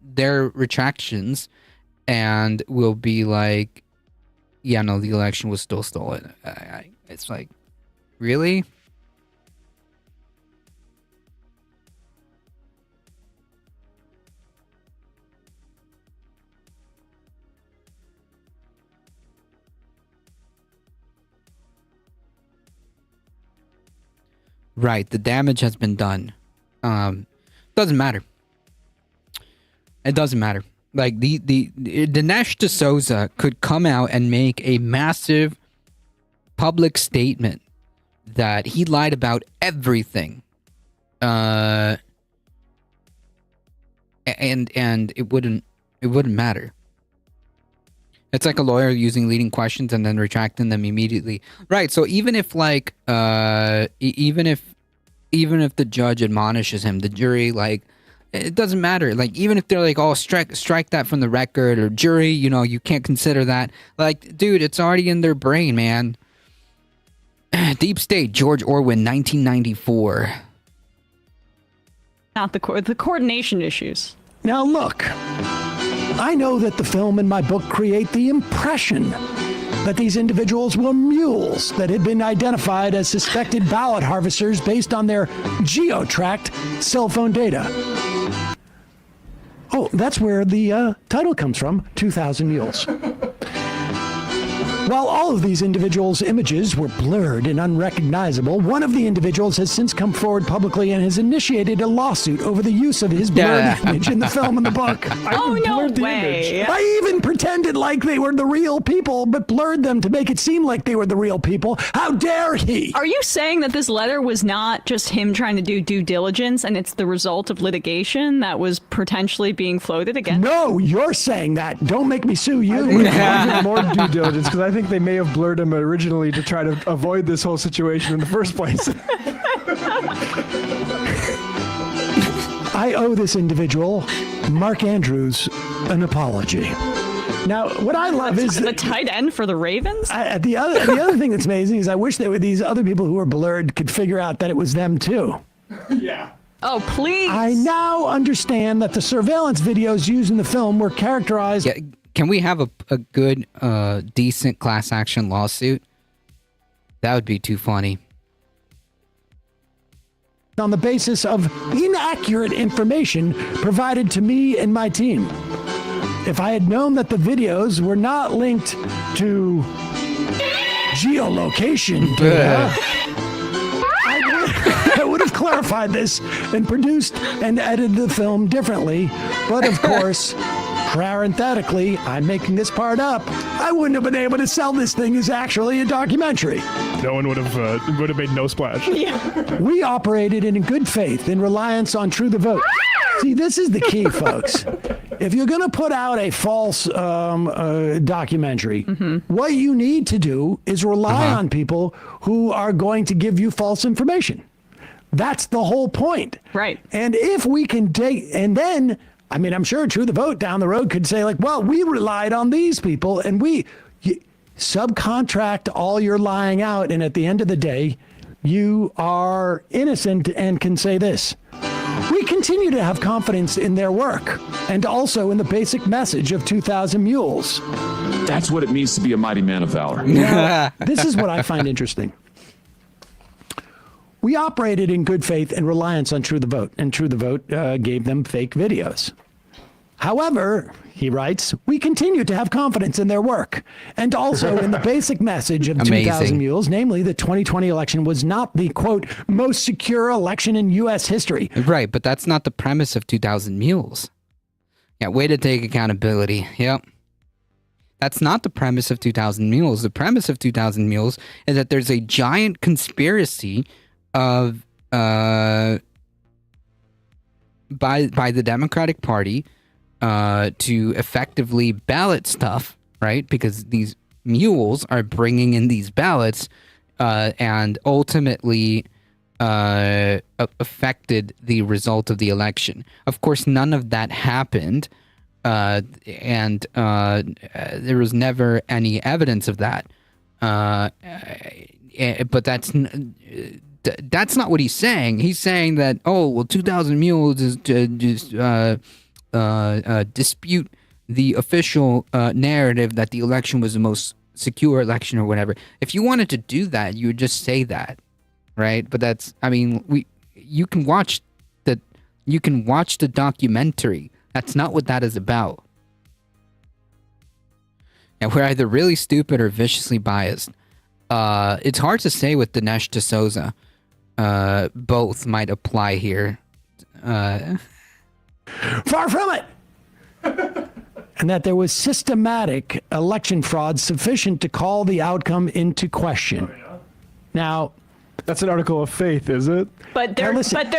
their retractions and will be like, yeah, no, the election was still stolen. It's like, really? Right, the damage has been done. Doesn't matter. It doesn't matter. Like the Dinesh D'Souza could come out and make a massive public statement that he lied about everything. And it wouldn't matter. It's like a lawyer using leading questions and then retracting them immediately. Right, so even if like even if even if the judge admonishes him, the jury, like, it doesn't matter. Like, even if they're like, oh, strike that from the record, or jury, you can't consider that. Like, dude, it's already in their brain, man. Deep State, George Orwell, 1994. Not the coordination issues. Now look, I know that the film and my book create the impression that these individuals were mules that had been identified as suspected ballot harvesters based on their geo-tracked cell phone data. Oh, that's where the title comes from, 2,000 Mules. While all of these individuals' images were blurred and unrecognizable, one of the individuals has since come forward publicly and has initiated a lawsuit over the use of his blurred image in the film and the book. Oh, no way. I even pretended like they were the real people, but blurred them to make it seem like they were the real people. How dare he? Are you saying that this letter was not just him trying to do due diligence and it's the result of litigation that was potentially being floated against? No, you're saying that. Don't make me sue you. I think more due diligence, because I think they may have blurred him originally to try to avoid this whole situation in the first place. I owe this individual, Mark Andrews, an apology. Now, what I love is the tight end for the Ravens. The other thing that's amazing is I wish that these other people who were blurred could figure out that it was them too. Yeah. Oh, please. I now understand that the surveillance videos used in the film were characterized. Yeah, can we have a good, decent class action lawsuit? That would be too funny. On the basis of inaccurate information provided to me and my team. If I had known that the videos were not linked to geolocation data, I would have clarified this and produced and edited the film differently. But of course, parenthetically, I'm making this part up, I wouldn't have been able to sell this thing as actually a documentary. No one would have made no splash. Yeah. We operated in good faith in reliance on True the Vote. See, this is the key, folks. If you're going to put out a false documentary, what you need to do is rely on people who are going to give you false information. That's the whole point. Right. And if we can and then, I mean, I'm sure True the Vote down the road could say, like, well, we relied on these people, and subcontract all your lying out, and at the end of the day, you are innocent and can say this. We continue to have confidence in their work and also in the basic message of 2,000 Mules. That's what it means to be a mighty man of valor. Now, this is what I find interesting. We operated in good faith and reliance on True the Vote, and True the Vote gave them fake videos. However, he writes, we continue to have confidence in their work and also in the basic message of 2,000 Mules, namely the 2020 election was not the, quote, most secure election in U.S. history. Right, but that's not the premise of 2,000 Mules. Yeah, way to take accountability. Yep. That's not the premise of 2,000 Mules. The premise of 2,000 Mules is that there's a giant conspiracy of by the Democratic Party to effectively ballot stuff, right? Because these mules are bringing in these ballots and ultimately affected the result of the election. Of course, none of that happened, and there was never any evidence of that. But that's not what he's saying. He's saying that, oh, well, 2,000 Mules is just dispute the official narrative that the election was the most secure election or whatever. If you wanted to do that, you would just say that, right? But that's, I mean, you can watch the documentary. That's not what that is about. And we're either really stupid or viciously biased. It's hard to say with Dinesh D'Souza. Both might apply here. Far from it! And that there was systematic election fraud sufficient to call the outcome into question. Now, that's an article of faith, is it? But they're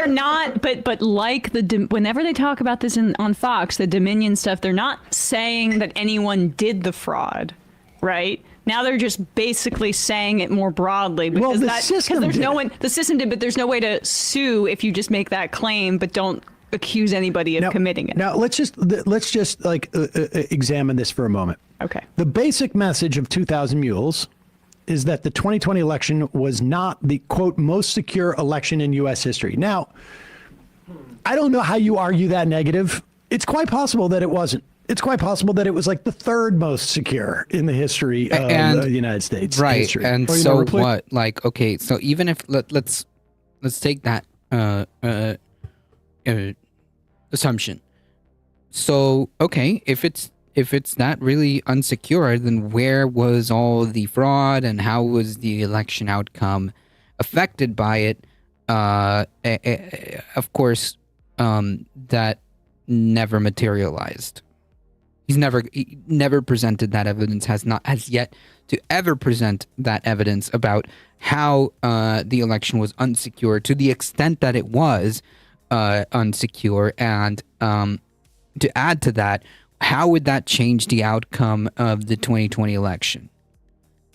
not. But like whenever they talk about this on Fox, the Dominion stuff, they're not saying that anyone did the fraud, right? Now they're just basically saying it more broadly because there's no one. The system did, but there's no way to sue if you just make that claim, but don't accuse anybody of committing it. Now let's just examine this for a moment. Okay. The basic message of 2,000 Mules is that the 2020 election was not the, quote, most secure election in U.S. history. Now, I don't know how you argue that negative. It's quite possible that it wasn't. It's quite possible that it was like the third most secure in the history of the United States. Right. History. And so what? Like, okay, so even if let's take that assumption. So, okay, if it's not really unsecure, then where was all the fraud and how was the election outcome affected by it? Of course, that never materialized. He never presented that evidence, has yet to ever present that evidence about how the election was unsecure to the extent that it was unsecure. And to add to that, how would that change the outcome of the 2020 election?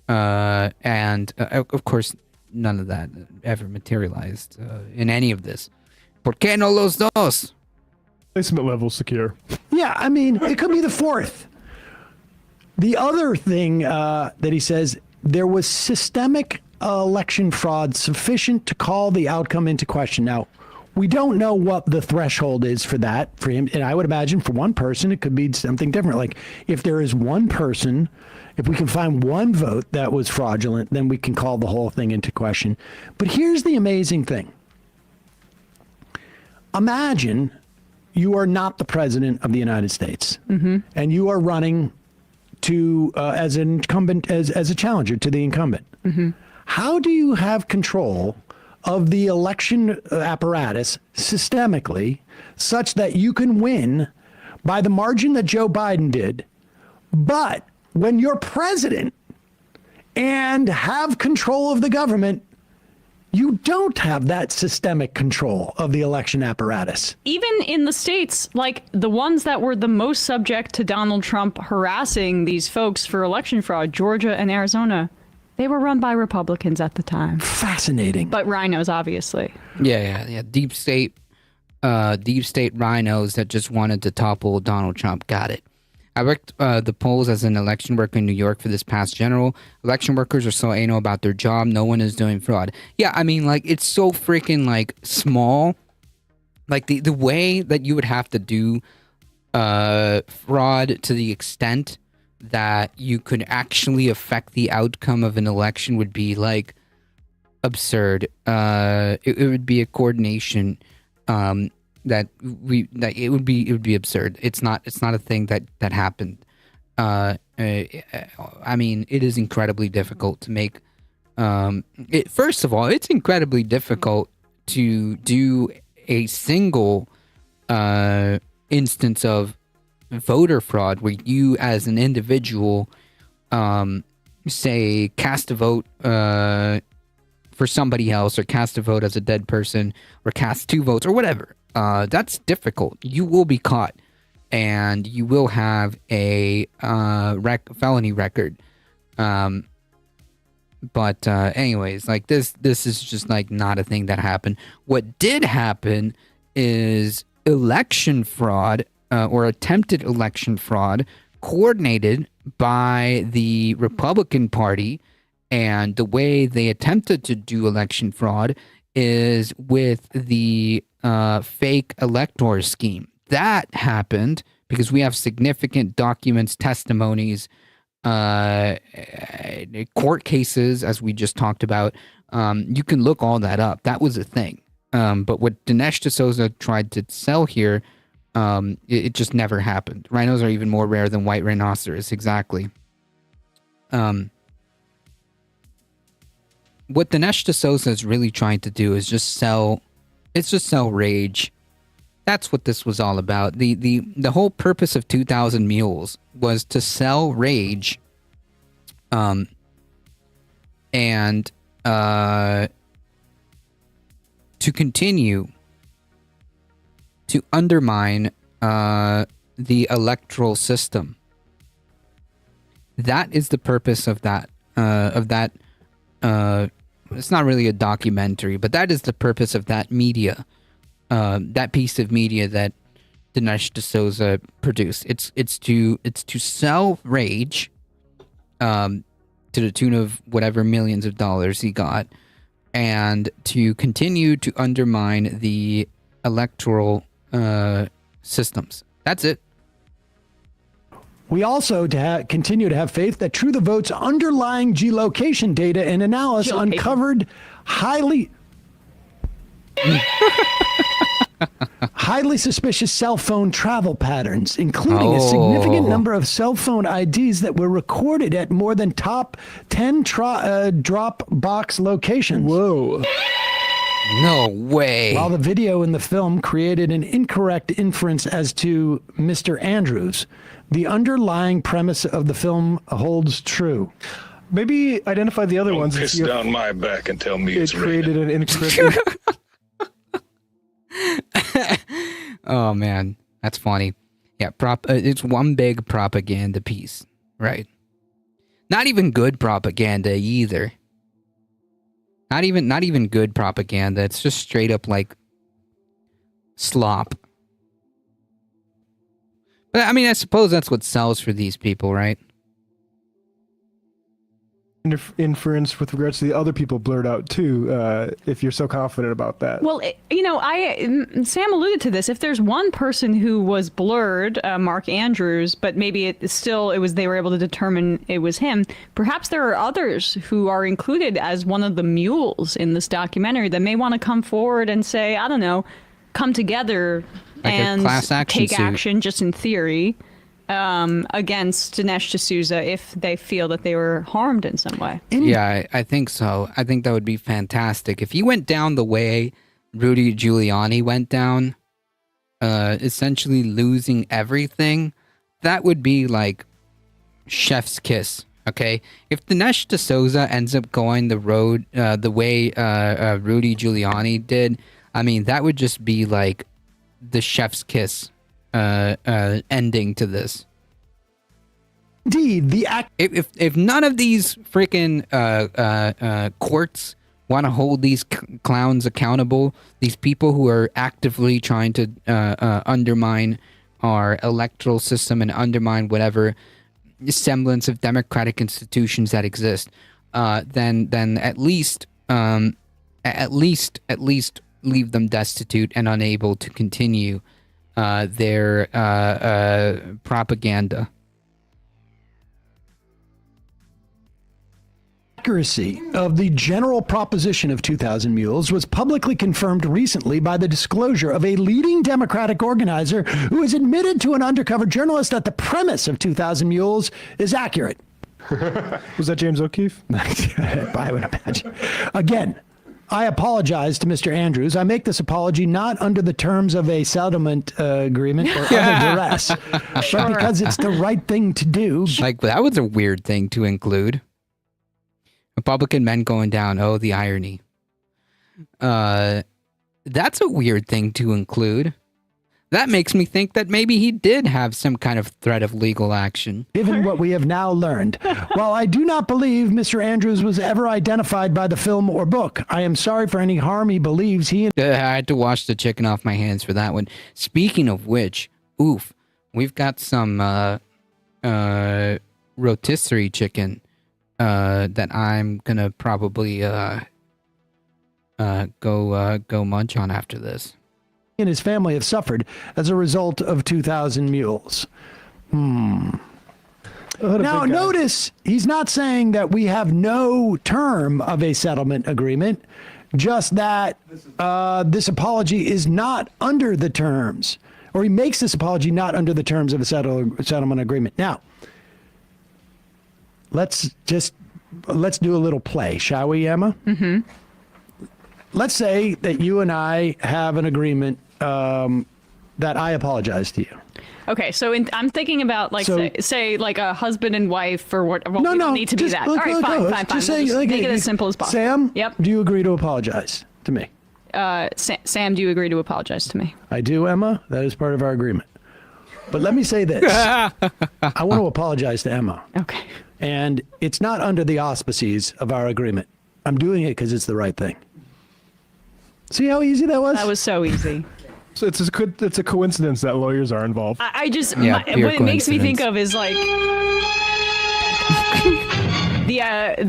And of course, none of that ever materialized in any of this. ¿Por qué no los dos? Placement level secure. Yeah, I mean, it could be the fourth. The other thing that he says, there was systemic election fraud sufficient to call the outcome into question. Now, we don't know what the threshold is for that, for him. And I would imagine for one person, it could be something different. Like if there is one person, if we can find one vote that was fraudulent, then we can call the whole thing into question. But here's the amazing thing. Imagine you are not the president of the United States, and you are running to as an incumbent, as a challenger to the incumbent. How do you have control of the election apparatus systemically such that you can win by the margin that Joe Biden did, but when you're president and have control of the government, you don't have that systemic control of the election apparatus. Even in the states, like the ones that were the most subject to Donald Trump harassing these folks for election fraud, Georgia and Arizona, they were run by Republicans at the time. Fascinating. But rhinos, obviously. Yeah. Deep state rhinos that just wanted to topple Donald Trump. Got it. I worked the polls as an election worker in New York for this past general. Election workers are so anal about their job. No one is doing fraud. Yeah, I mean, like, it's so freaking, like, small. Like, the way that you would have to do fraud to the extent that you could actually affect the outcome of an election would be, like, absurd. It would be a coordination that it would be absurd. It's not a thing that happened. I mean, it is incredibly difficult to make. First of all, it's incredibly difficult to do a single instance of voter fraud where you, as an individual, say cast a vote for somebody else, or cast a vote as a dead person, or cast 2 votes, or whatever. That's difficult. You will be caught, and you will have a felony record. But anyways, like this is just like not a thing that happened. What did happen is election fraud, or attempted election fraud, coordinated by the Republican Party. And the way they attempted to do election fraud is with the fake elector scheme. That happened because we have significant documents, testimonies, court cases, as we just talked about. You can look all that up. That was a thing. But what Dinesh D'Souza tried to sell here, it just never happened. Rhinos are even more rare than white rhinoceros. Exactly. What Dinesh D'Souza is really trying to do is just sell rage. That's what this was all about. The whole purpose of 2,000 Mules was to sell rage, and to continue to undermine the electoral system. That is the purpose of that. It's not really a documentary, but that is the purpose of that media. That piece of media that Dinesh D'Souza produced. It's to sell rage, to the tune of whatever millions of dollars he got, and to continue to undermine the electoral systems. That's it. We also continue to have faith that True the Vote's underlying geolocation data and analysis uncovered highly suspicious cell phone travel patterns, including a significant number of cell phone IDs that were recorded at more than top 10 drop box locations. Whoa. No way. While the video in the film created an incorrect inference as to Mr. Andrews, the underlying premise of the film holds true. Maybe identify the other ones. Piss down my back and tell me it it's created an incorrect. Oh man, that's funny. Yeah, it's one big propaganda piece, right? Not even good propaganda either. Not even good propaganda. It's just straight up like slop. But I mean, I suppose that's what sells for these people, right? Inference with regards to the other people blurred out too, if you're so confident about that. Well, Sam alluded to this. If there's one person who was blurred, Mark Andrews, but maybe they were able to determine it was him. Perhaps there are others who are included as one of the mules in this documentary that may want to come forward and say, I don't know, come together like and take suit. action, just in theory, against Dinesh D'Souza if they feel that they were harmed in some way. Yeah, I think so. I think that would be fantastic. If he went down the way Rudy Giuliani went down, essentially losing everything, that would be like chef's kiss, okay? If Dinesh D'Souza ends up going the road the way Rudy Giuliani did, I mean, that would just be like the chef's kiss ending to this. Indeed, if none of these freaking courts want to hold these clowns accountable, these people who are actively trying to undermine our electoral system and undermine whatever semblance of democratic institutions that exist, then at least leave them destitute and unable to continue their propaganda. Accuracy of the general proposition of 2,000 Mules was publicly confirmed recently by the disclosure of a leading Democratic organizer who has admitted to an undercover journalist that the premise of 2,000 Mules is accurate. Was that James O'Keefe? I would imagine. Again, I apologize to Mr. Andrews. I make this apology not under the terms of a settlement agreement or other duress, but because it's the right thing to do. Like, that was a weird thing to include. Republican men going down. Oh, the irony. That's a weird thing to include. That makes me think that maybe he did have some kind of threat of legal action. Given what we have now learned, while I do not believe Mr. Andrews was ever identified by the film or book, I am sorry for any harm he believes he... I had to wash the chicken off my hands for that one. Speaking of which, oof, we've got some rotisserie chicken that I'm gonna probably go munch on after this. And his family have suffered as a result of 2,000 Mules. Now, notice he's not saying that we have no term of a settlement agreement, just that this apology is not under the terms, or he makes this apology not under the terms of a settlement agreement. Now, let's do a little play, shall we, Emma? Mm-hmm. Let's say that you and I have an agreement that I apologize to you. Okay, so I'm thinking about like say like a husband and wife or what? Well, No, we no, don't need to be just that. look, All right, look, fine, look, fine. just We'll say, just like, make it as simple as possible. Sam, Yep. do you agree to apologize to me? Sam, do you agree to apologize to me? I do, Emma. That is part of our agreement. But let me say this. I want to apologize to Emma. Okay. And it's not under the auspices of our agreement. I'm doing it because it's the right thing. See how easy that was? That was so easy. So it's a coincidence that lawyers are involved. I just Yeah, what pure it makes me think coincidence. of is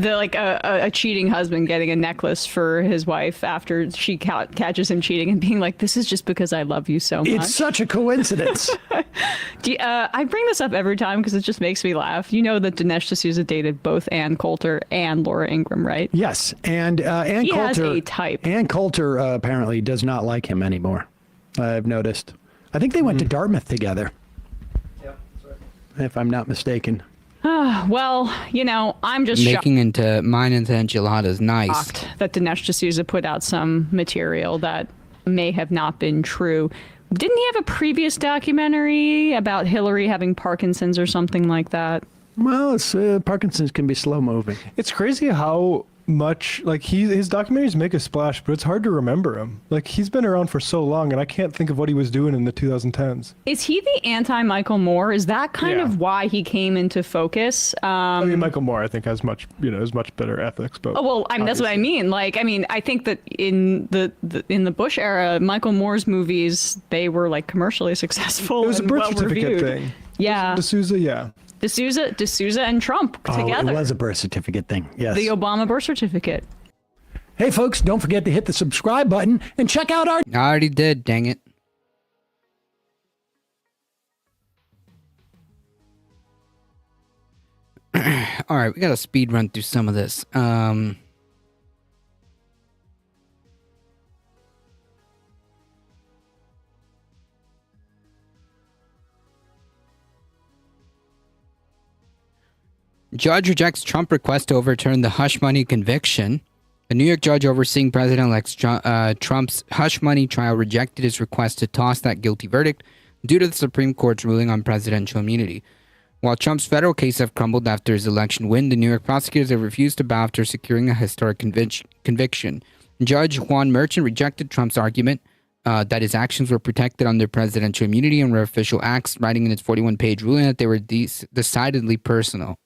like a cheating husband getting a necklace for his wife after she catches him cheating and being like, "This is just because I love you so much." It's such a coincidence. I bring this up every time because it just makes me laugh. You know that Dinesh D'Souza dated both Ann Coulter and Laura Ingraham, right? Yes, and Ann He Coulter. has a type. Ann Coulter apparently does not like him anymore. I've noticed. I think they went to Dartmouth together. Yep, that's right. If I'm not mistaken. Well, I'm just Making into mine into enchiladas. Nice. shocked that Dinesh D'Souza put out some material that may have not been true. Didn't he have a previous documentary about Hillary having Parkinson's or something like that? Well, it's Parkinson's can be slow moving. It's crazy how much his documentaries make a splash, but it's hard to remember him. Like, he's been around for so long, and I can't think of what he was doing in the 2010s. Is he the anti-Michael Moore? Is that kind of why he came into focus? I mean, Michael Moore, I think, has much better ethics. But Oh well, that's what I mean. I think that in the Bush era, Michael Moore's movies, they were like commercially successful. It was a and birth well certificate reviewed. thing. Yeah, D'Souza, yeah. D'Souza and Trump together. Oh, it was a birth certificate thing. Yes. The Obama birth certificate. Hey, folks, don't forget to hit the subscribe button and check out our... I already did, dang it. All right, we got to speed run through some of this. Judge rejects Trump request to overturn the hush money conviction. The New York judge overseeing President-elect Trump's hush money trial rejected his request to toss that guilty verdict due to the Supreme Court's ruling on presidential immunity. While Trump's federal case have crumbled after his election win, the New York prosecutors have refused to bow after securing a historic conviction. Judge Juan Merchant rejected Trump's argument that his actions were protected under presidential immunity and were official acts, writing in its 41-page ruling that they were decidedly personal.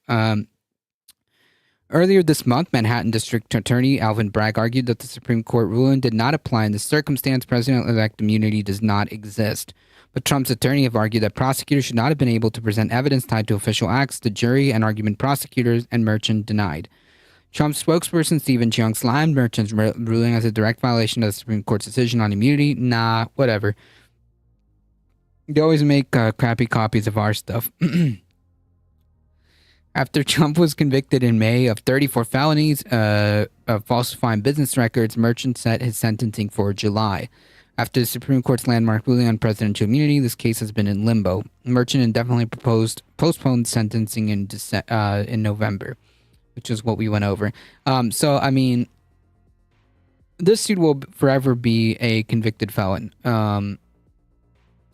Earlier this month, Manhattan District Attorney Alvin Bragg argued that the Supreme Court ruling did not apply in this circumstance. President-elect immunity does not exist. But Trump's attorney have argued that prosecutors should not have been able to present evidence tied to official acts. The jury and argument prosecutors and Merchant denied. Trump's spokesperson Stephen Cheung slammed Merchant's ruling as a direct violation of the Supreme Court's decision on immunity. Nah, whatever. They always make crappy copies of our stuff. After Trump was convicted in May of 34 felonies of falsifying business records, Merchant set his sentencing for July. After the Supreme Court's landmark ruling on presidential immunity, this case has been in limbo. Merchant indefinitely postponed sentencing in November, which is what we went over. So, I mean, this dude will forever be a convicted felon,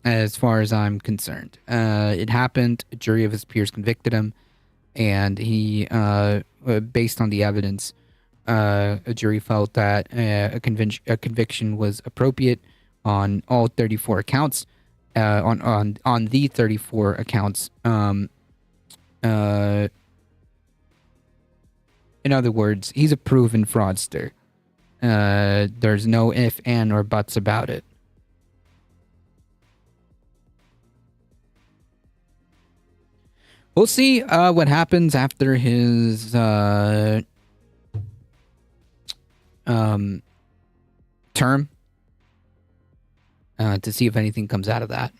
as far as I'm concerned. It happened. A jury of his peers convicted him. And he, based on the evidence, a jury felt that a conviction was appropriate on all 34 accounts. On the 34 accounts. In other words, he's a proven fraudster. There's no if, and, or buts about it. We'll see what happens after his term to see if anything comes out of that.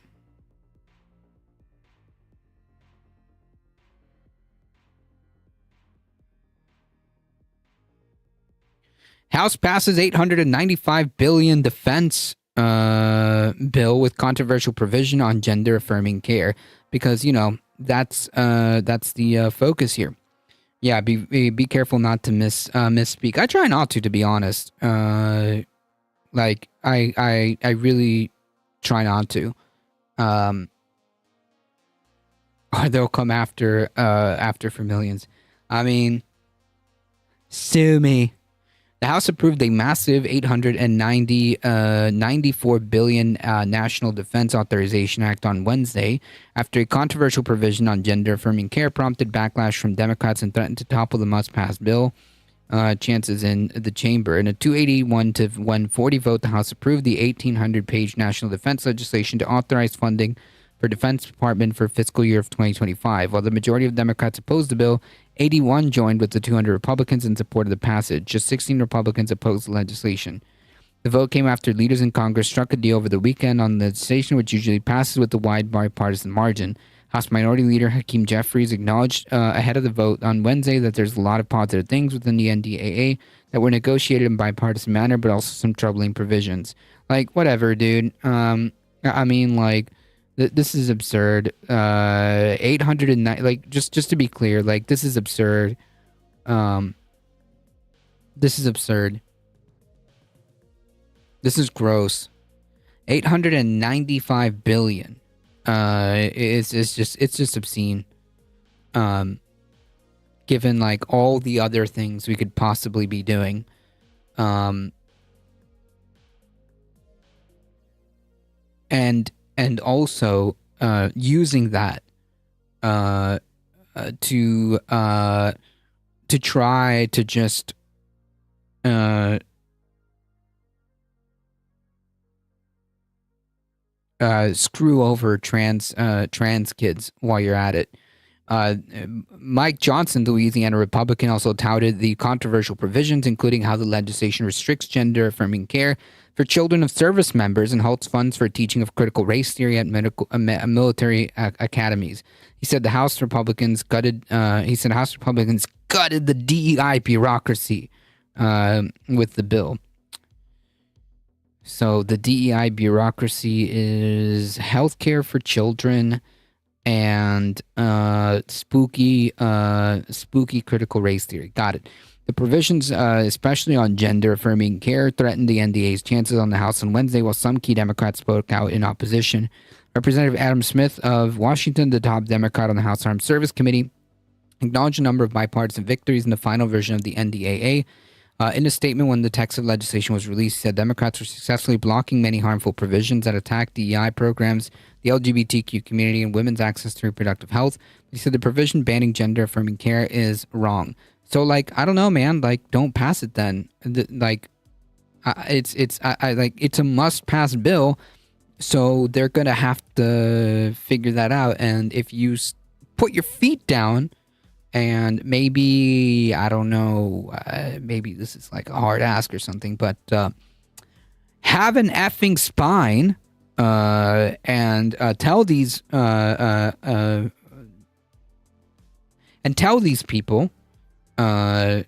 House passes $895 billion defense bill with controversial provision on gender-affirming care because, you know, that's the focus here. Yeah, be careful not to misspeak. I try not to be honest. Like I really try not to. Or they'll come after for millions. I mean, sue me. The House approved a massive $94 billion National Defense Authorization Act on Wednesday after a controversial provision on gender-affirming care prompted backlash from Democrats and threatened to topple the must-pass bill. Chances in the chamber. In a 281 to 140 vote, the House approved the 1,800-page national defense legislation to authorize funding for Defense Department for fiscal year of 2025. While the majority of Democrats opposed the bill, 81 joined with the 200 Republicans in support of the passage. Just 16 Republicans opposed the legislation. The vote came after leaders in Congress struck a deal over the weekend on legislation which usually passes with a wide bipartisan margin. House Minority Leader Hakeem Jeffries acknowledged ahead of the vote on Wednesday that there's a lot of positive things within the NDAA that were negotiated in bipartisan manner, but also some troubling provisions. Like, whatever, dude. I mean, like, this is absurd. 809, like, just to be clear, like, this is absurd. This is absurd. This is gross. 895 billion. It's just obscene. Given like all the other things we could possibly be doing. And also using that to try to just screw over trans kids while you're at it. Mike Johnson, the Louisiana Republican, also touted the controversial provisions, including how the legislation restricts gender-affirming care for children of service members and halts funds for teaching of critical race theory at military academies. He said House Republicans gutted the DEI bureaucracy with the bill. So the DEI bureaucracy is healthcare for children and spooky critical race theory. Got it. The provisions, especially on gender-affirming care, threatened the NDA's chances on the House on Wednesday, while some key Democrats spoke out in opposition. Representative Adam Smith of Washington, the top Democrat on the House Armed Service Committee, acknowledged a number of bipartisan victories in the final version of the NDAA. In a statement when the text of legislation was released, he said Democrats were successfully blocking many harmful provisions that attack DEI programs, the LGBTQ community, and women's access to reproductive health. He said the provision banning gender-affirming care is wrong. So, like, I don't know, man. Like, don't pass it then. It's a must-pass bill, so they're gonna have to figure that out. And if you put your feet down. And maybe, I don't know, maybe this is like a hard ask or something, but have an effing spine and tell these people, trying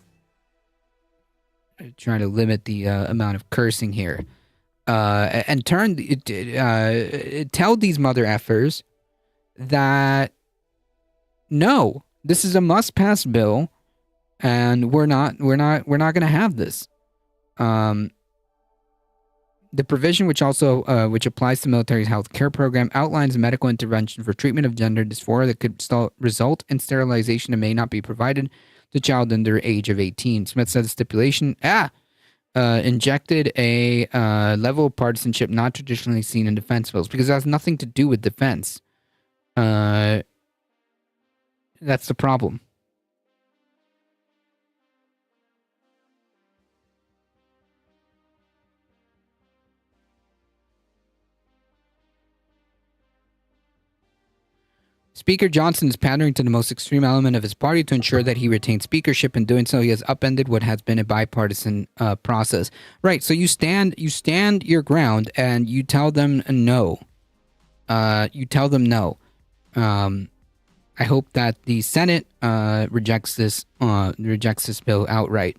to limit the amount of cursing here, and tell these mother effers that no. This is a must-pass bill, and we're not going to have this. The provision, which applies to military's health care program, outlines medical intervention for treatment of gender dysphoria that could result in sterilization and may not be provided to child under age of 18. Smith said the stipulation injected a level of partisanship not traditionally seen in defense bills because it has nothing to do with defense. That's the problem. Speaker Johnson is pandering to the most extreme element of his party to ensure that he retains speakership. In doing so, he has upended what has been a bipartisan process. Right, so you stand your ground and you tell them no. I hope that the Senate rejects this bill outright.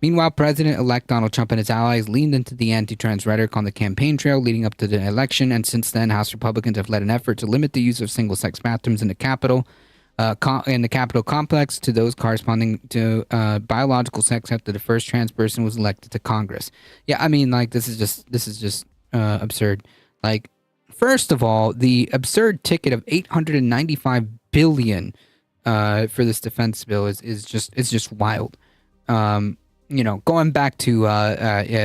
Meanwhile, President-elect Donald Trump and his allies leaned into the anti-trans rhetoric on the campaign trail leading up to the election, and since then, House Republicans have led an effort to limit the use of single-sex bathrooms in the Capitol complex to those corresponding to biological sex after the first trans person was elected to Congress. Yeah, I mean, like, this is just absurd. Like, first of all, the absurd ticket of $895 billion for this defense bill is just wild. going back to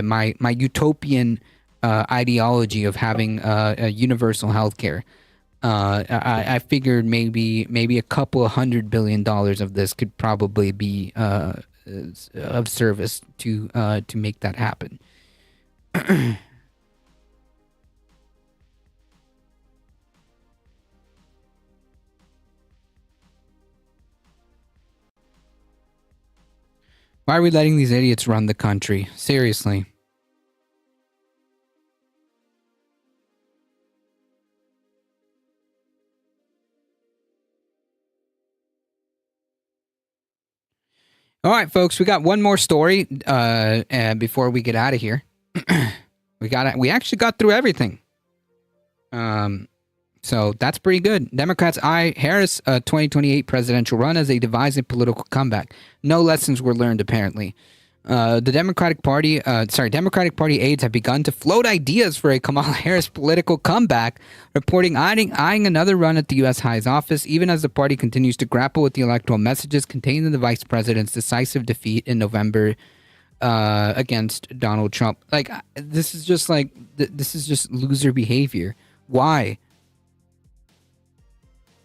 my utopian ideology of having a universal health care, I figured maybe a couple of $100 billion of this could probably be of service to make that happen. Why are we letting these idiots run the country? Seriously. All right, folks, we got one more story before we get out of here. We actually got through everything. So that's pretty good. Democrats eye Harris 2028 presidential run as a divisive political comeback. No lessons were learned, apparently. The Democratic Party aides have begun to float ideas for a Kamala Harris political comeback, reporting eyeing another run at the U.S. highest office, even as the party continues to grapple with the electoral messages contained in the vice president's decisive defeat in November against Donald Trump. Like, this is just loser behavior. Why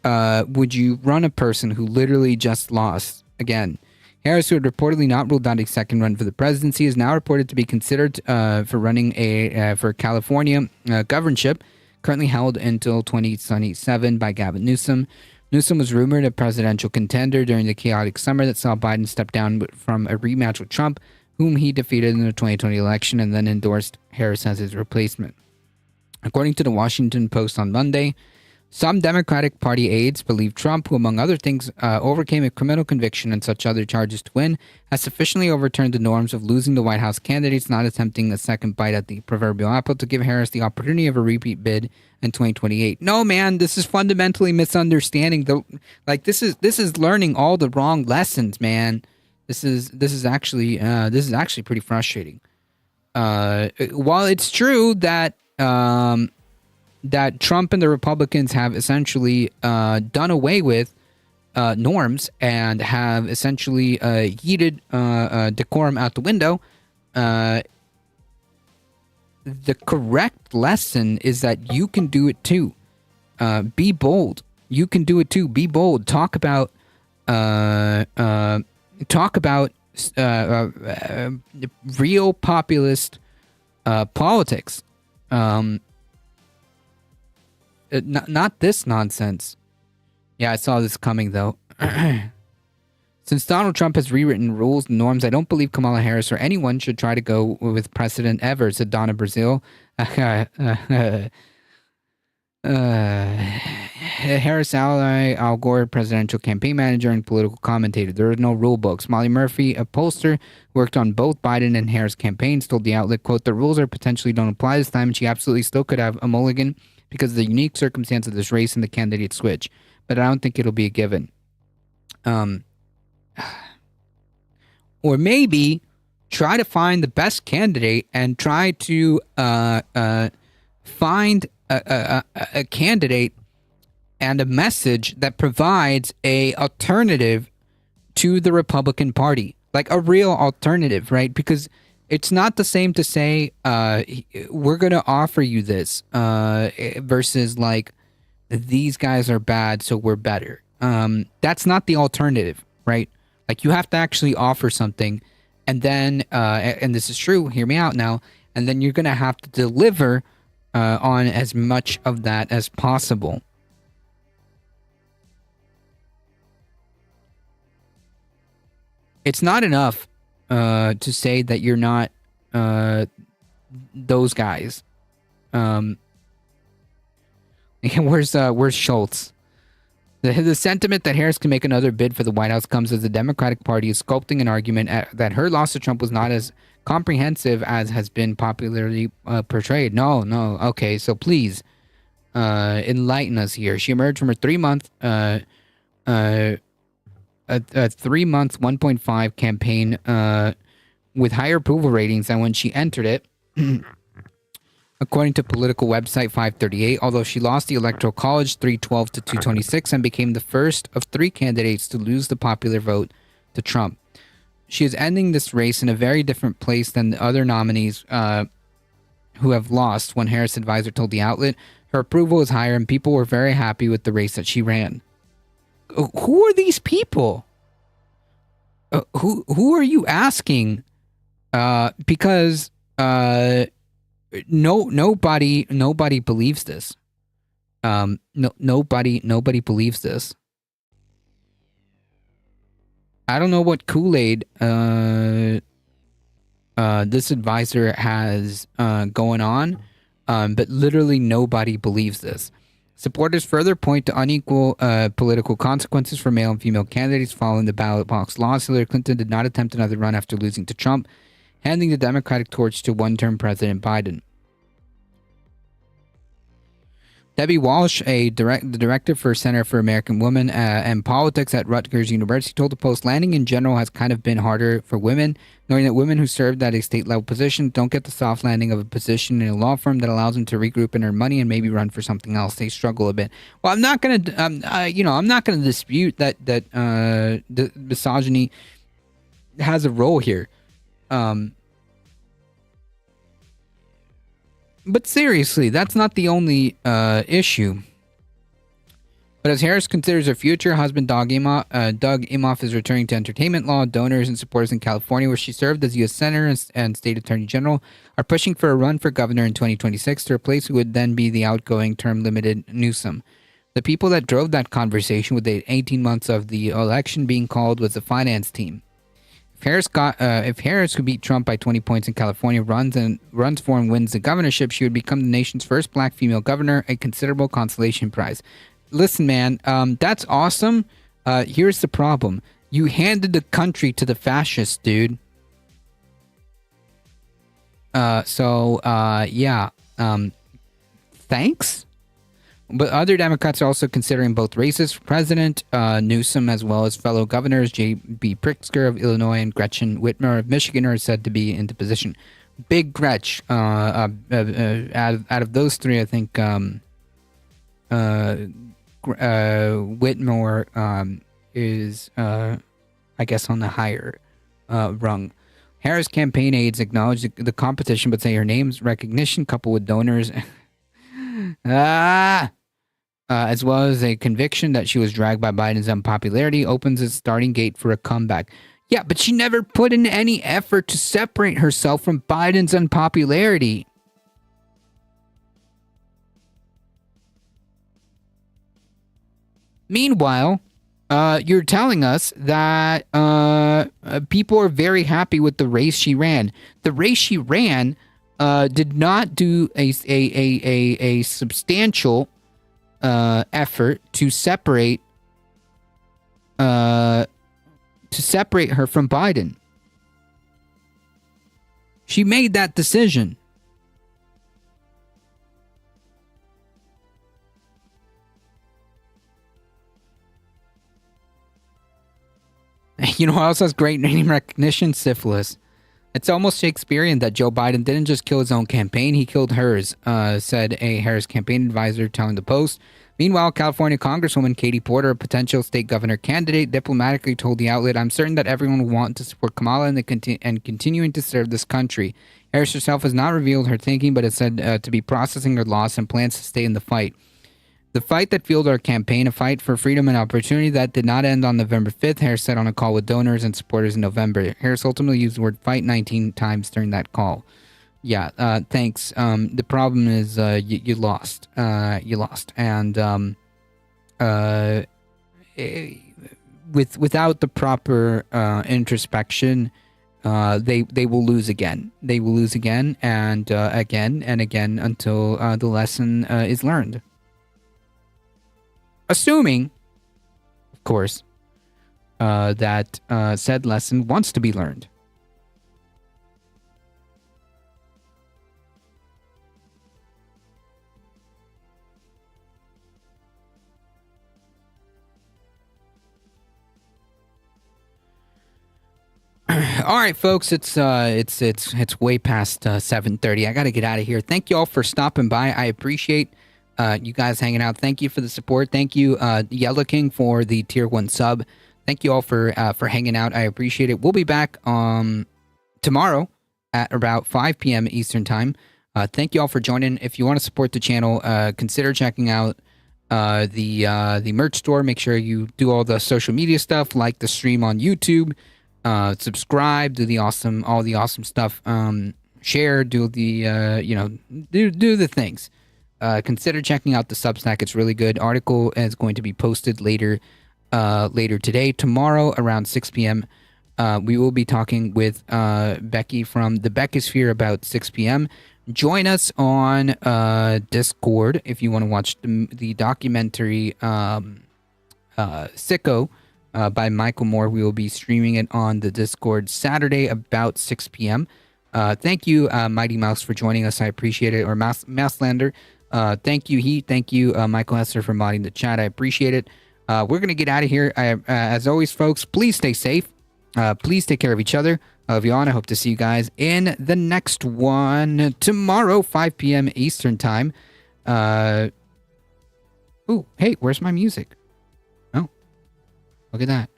would you run a person who literally just lost again? Harris, who had reportedly not ruled out a second run for the presidency, is now reported to be considered for running for California governorship, currently held until 2027 by Gavin Newsom. Newsom was rumored a presidential contender during the chaotic summer that saw Biden step down from a rematch with Trump, whom he defeated in the 2020 election, and then endorsed Harris as his replacement. According to the Washington Post on Monday, some Democratic Party aides believe Trump, who among other things overcame a criminal conviction and such other charges to win, has sufficiently overturned the norms of losing the White House candidates, not attempting a second bite at the proverbial apple, to give Harris the opportunity of a repeat bid in 2028. No, man, this is fundamentally misunderstanding. This is learning all the wrong lessons, man. This is actually pretty frustrating. While it's true that that Trump and the Republicans have essentially done away with norms and have essentially yeeted decorum out the window, the correct lesson is that you can do it too. Be bold. You can do it too. Be bold. Talk about real populist politics. Not this nonsense. Yeah, I saw this coming, though. Since Donald Trump has rewritten rules and norms, I don't believe Kamala Harris or anyone should try to go with precedent ever, said Donna Brazile. Harris ally, Al Gore, presidential campaign manager and political commentator. There are no rule books. Molly Murphy, a pollster, worked on both Biden and Harris campaigns, told the outlet, quote, the rules are potentially don't apply this time, and she absolutely still could have a mulligan because of the unique circumstance of this race and the candidate switch. But I don't think it'll be a given. Or maybe try to find the best candidate and try to find a candidate and a message that provides a alternative to the Republican Party. Like a real alternative, right? Because it's not the same to say, we're going to offer you this versus like, these guys are bad, so we're better. That's not the alternative, right? Like you have to actually offer something and then, and this is true, hear me out now, and then you're going to have to deliver on as much of that as possible. It's not enough to say that you're not those guys. Where's Schultz? The sentiment that Harris can make another bid for the White House comes as the Democratic Party is sculpting an argument that her loss to Trump was not as comprehensive as has been popularly portrayed. No. Okay, so please enlighten us here. She emerged from her 3-month 1.5 campaign with higher approval ratings than when she entered it. According to political website 538, although she lost the Electoral College 312 to 226 and became the first of 3 candidates to lose the popular vote to Trump. she is ending this race in a very different place than the other nominees who have lost. One Harris advisor told the outlet her approval is higher and people were very happy with the race that she ran. Who are these people? Who are you asking? Because nobody believes this. Nobody believes this. I don't know what Kool-Aid this advisor has going on, but literally nobody believes this. Supporters further point to unequal political consequences for male and female candidates following the ballot box loss. Hillary Clinton did not attempt another run after losing to Trump, handing the Democratic torch to one-term President Biden. Debbie Walsh, the director for Center for American Women and Politics at Rutgers University, told the Post, landing in general has kind of been harder for women, knowing that women who served at a state-level position don't get the soft landing of a position in a law firm that allows them to regroup and earn money and maybe run for something else. They struggle a bit. Well, I'm not going to, I'm not going to dispute that the misogyny has a role here. But seriously, that's not the only issue. But as Harris considers her future, husband Doug Imhoff is returning to entertainment law. Donors and supporters in California, where she served as U.S. Senator and State Attorney General, are pushing for a run for governor in 2026 to replace who would then be the outgoing term-limited Newsom. The people that drove that conversation with the 18 months of the election being called was the finance team. If Harris, who beat Trump by 20 points in California, runs for and wins the governorship, she would become the nation's first black female governor, a considerable consolation prize. Listen, man, that's awesome. Here's the problem. You handed the country to the fascists, dude. Thanks. But other Democrats are also considering both races for president. Newsom, as well as fellow governors J.B. Pritzker of Illinois and Gretchen Whitmer of Michigan, are said to be into position. Big Gretch. Out of those three, I think Whitmer is, I guess, on the higher rung. Harris campaign aides acknowledge the competition, but say her name's recognition, coupled with donors, as well as a conviction that she was dragged by Biden's unpopularity, opens its starting gate for a comeback. Yeah, but she never put in any effort to separate herself from Biden's unpopularity. Meanwhile, you're telling us that people are very happy with the race she ran. The race she ran did not do a substantial effort to separate her from Biden. She made that decision. You know what else has great name recognition? Syphilis. It's almost Shakespearean that Joe Biden didn't just kill his own campaign, he killed hers, said a Harris campaign advisor telling the Post. Meanwhile, California Congresswoman Katie Porter, a potential state governor candidate, diplomatically told the outlet, "I'm certain that everyone will want to support Kamala and continuing to serve this country." Harris herself has not revealed her thinking, but is said to be processing her loss and plans to stay in the fight. The fight that fueled our campaign, a fight for freedom and opportunity that did not end on November 5th, Harris said on a call with donors and supporters in November. Harris ultimately used the word fight 19 times during that call. Yeah, thanks. The problem is you lost. You lost. And without the proper introspection, they will lose again. They will lose again and again until the lesson is learned. Assuming, of course, that said lesson wants to be learned. All right, folks, it's way past 7:30. I got to get out of here. Thank you all for stopping by. I appreciate you guys hanging out. Thank you for the support. Thank you, Yellow King, for the tier 1 sub. Thank you all for hanging out. I appreciate it. We'll be back tomorrow at about 5 p.m. Eastern time. Thank you all for joining. If you want to support the channel, consider checking out the merch store. Make sure you do all the social media stuff, like the stream on YouTube, subscribe, do all the awesome stuff. Share, do the do the things. Consider checking out the Substack. It's really good. Article is going to be posted later today. Tomorrow around 6 p.m. We will be talking with Becky from the Beckisphere about 6 p.m. Join us on Discord if you want to watch the documentary Sicko by Michael Moore. We will be streaming it on the Discord Saturday about 6 p.m. Thank you, Mighty Mouse, for joining us. I appreciate it. Or Mouselander. Thank you, Heat. Thank you, Michael Hester, for modding the chat. I appreciate it. We're going to get out of here. As always, folks, please stay safe. Please take care of each other. I love you all, and I hope to see you guys in the next one tomorrow, 5 p.m. Eastern time. Ooh, hey, where's my music? Oh, look at that.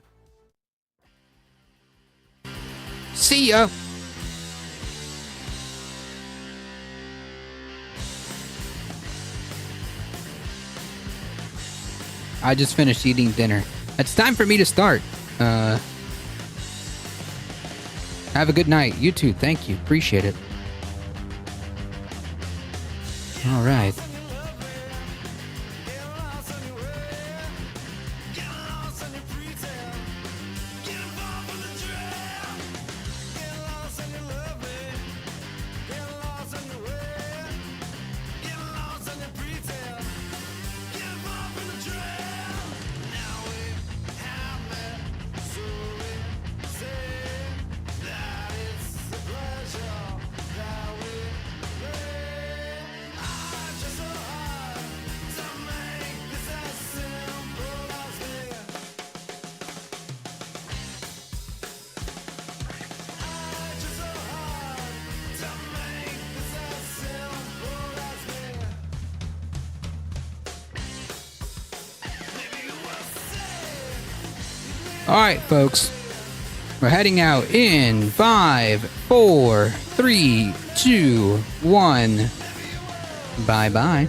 See ya. I just finished eating dinner. It's time for me to start. Have a good night. You too. Thank you. Appreciate it. All right. All right, folks. We're heading out in 5, 4, 3, 2, 1. Bye-bye.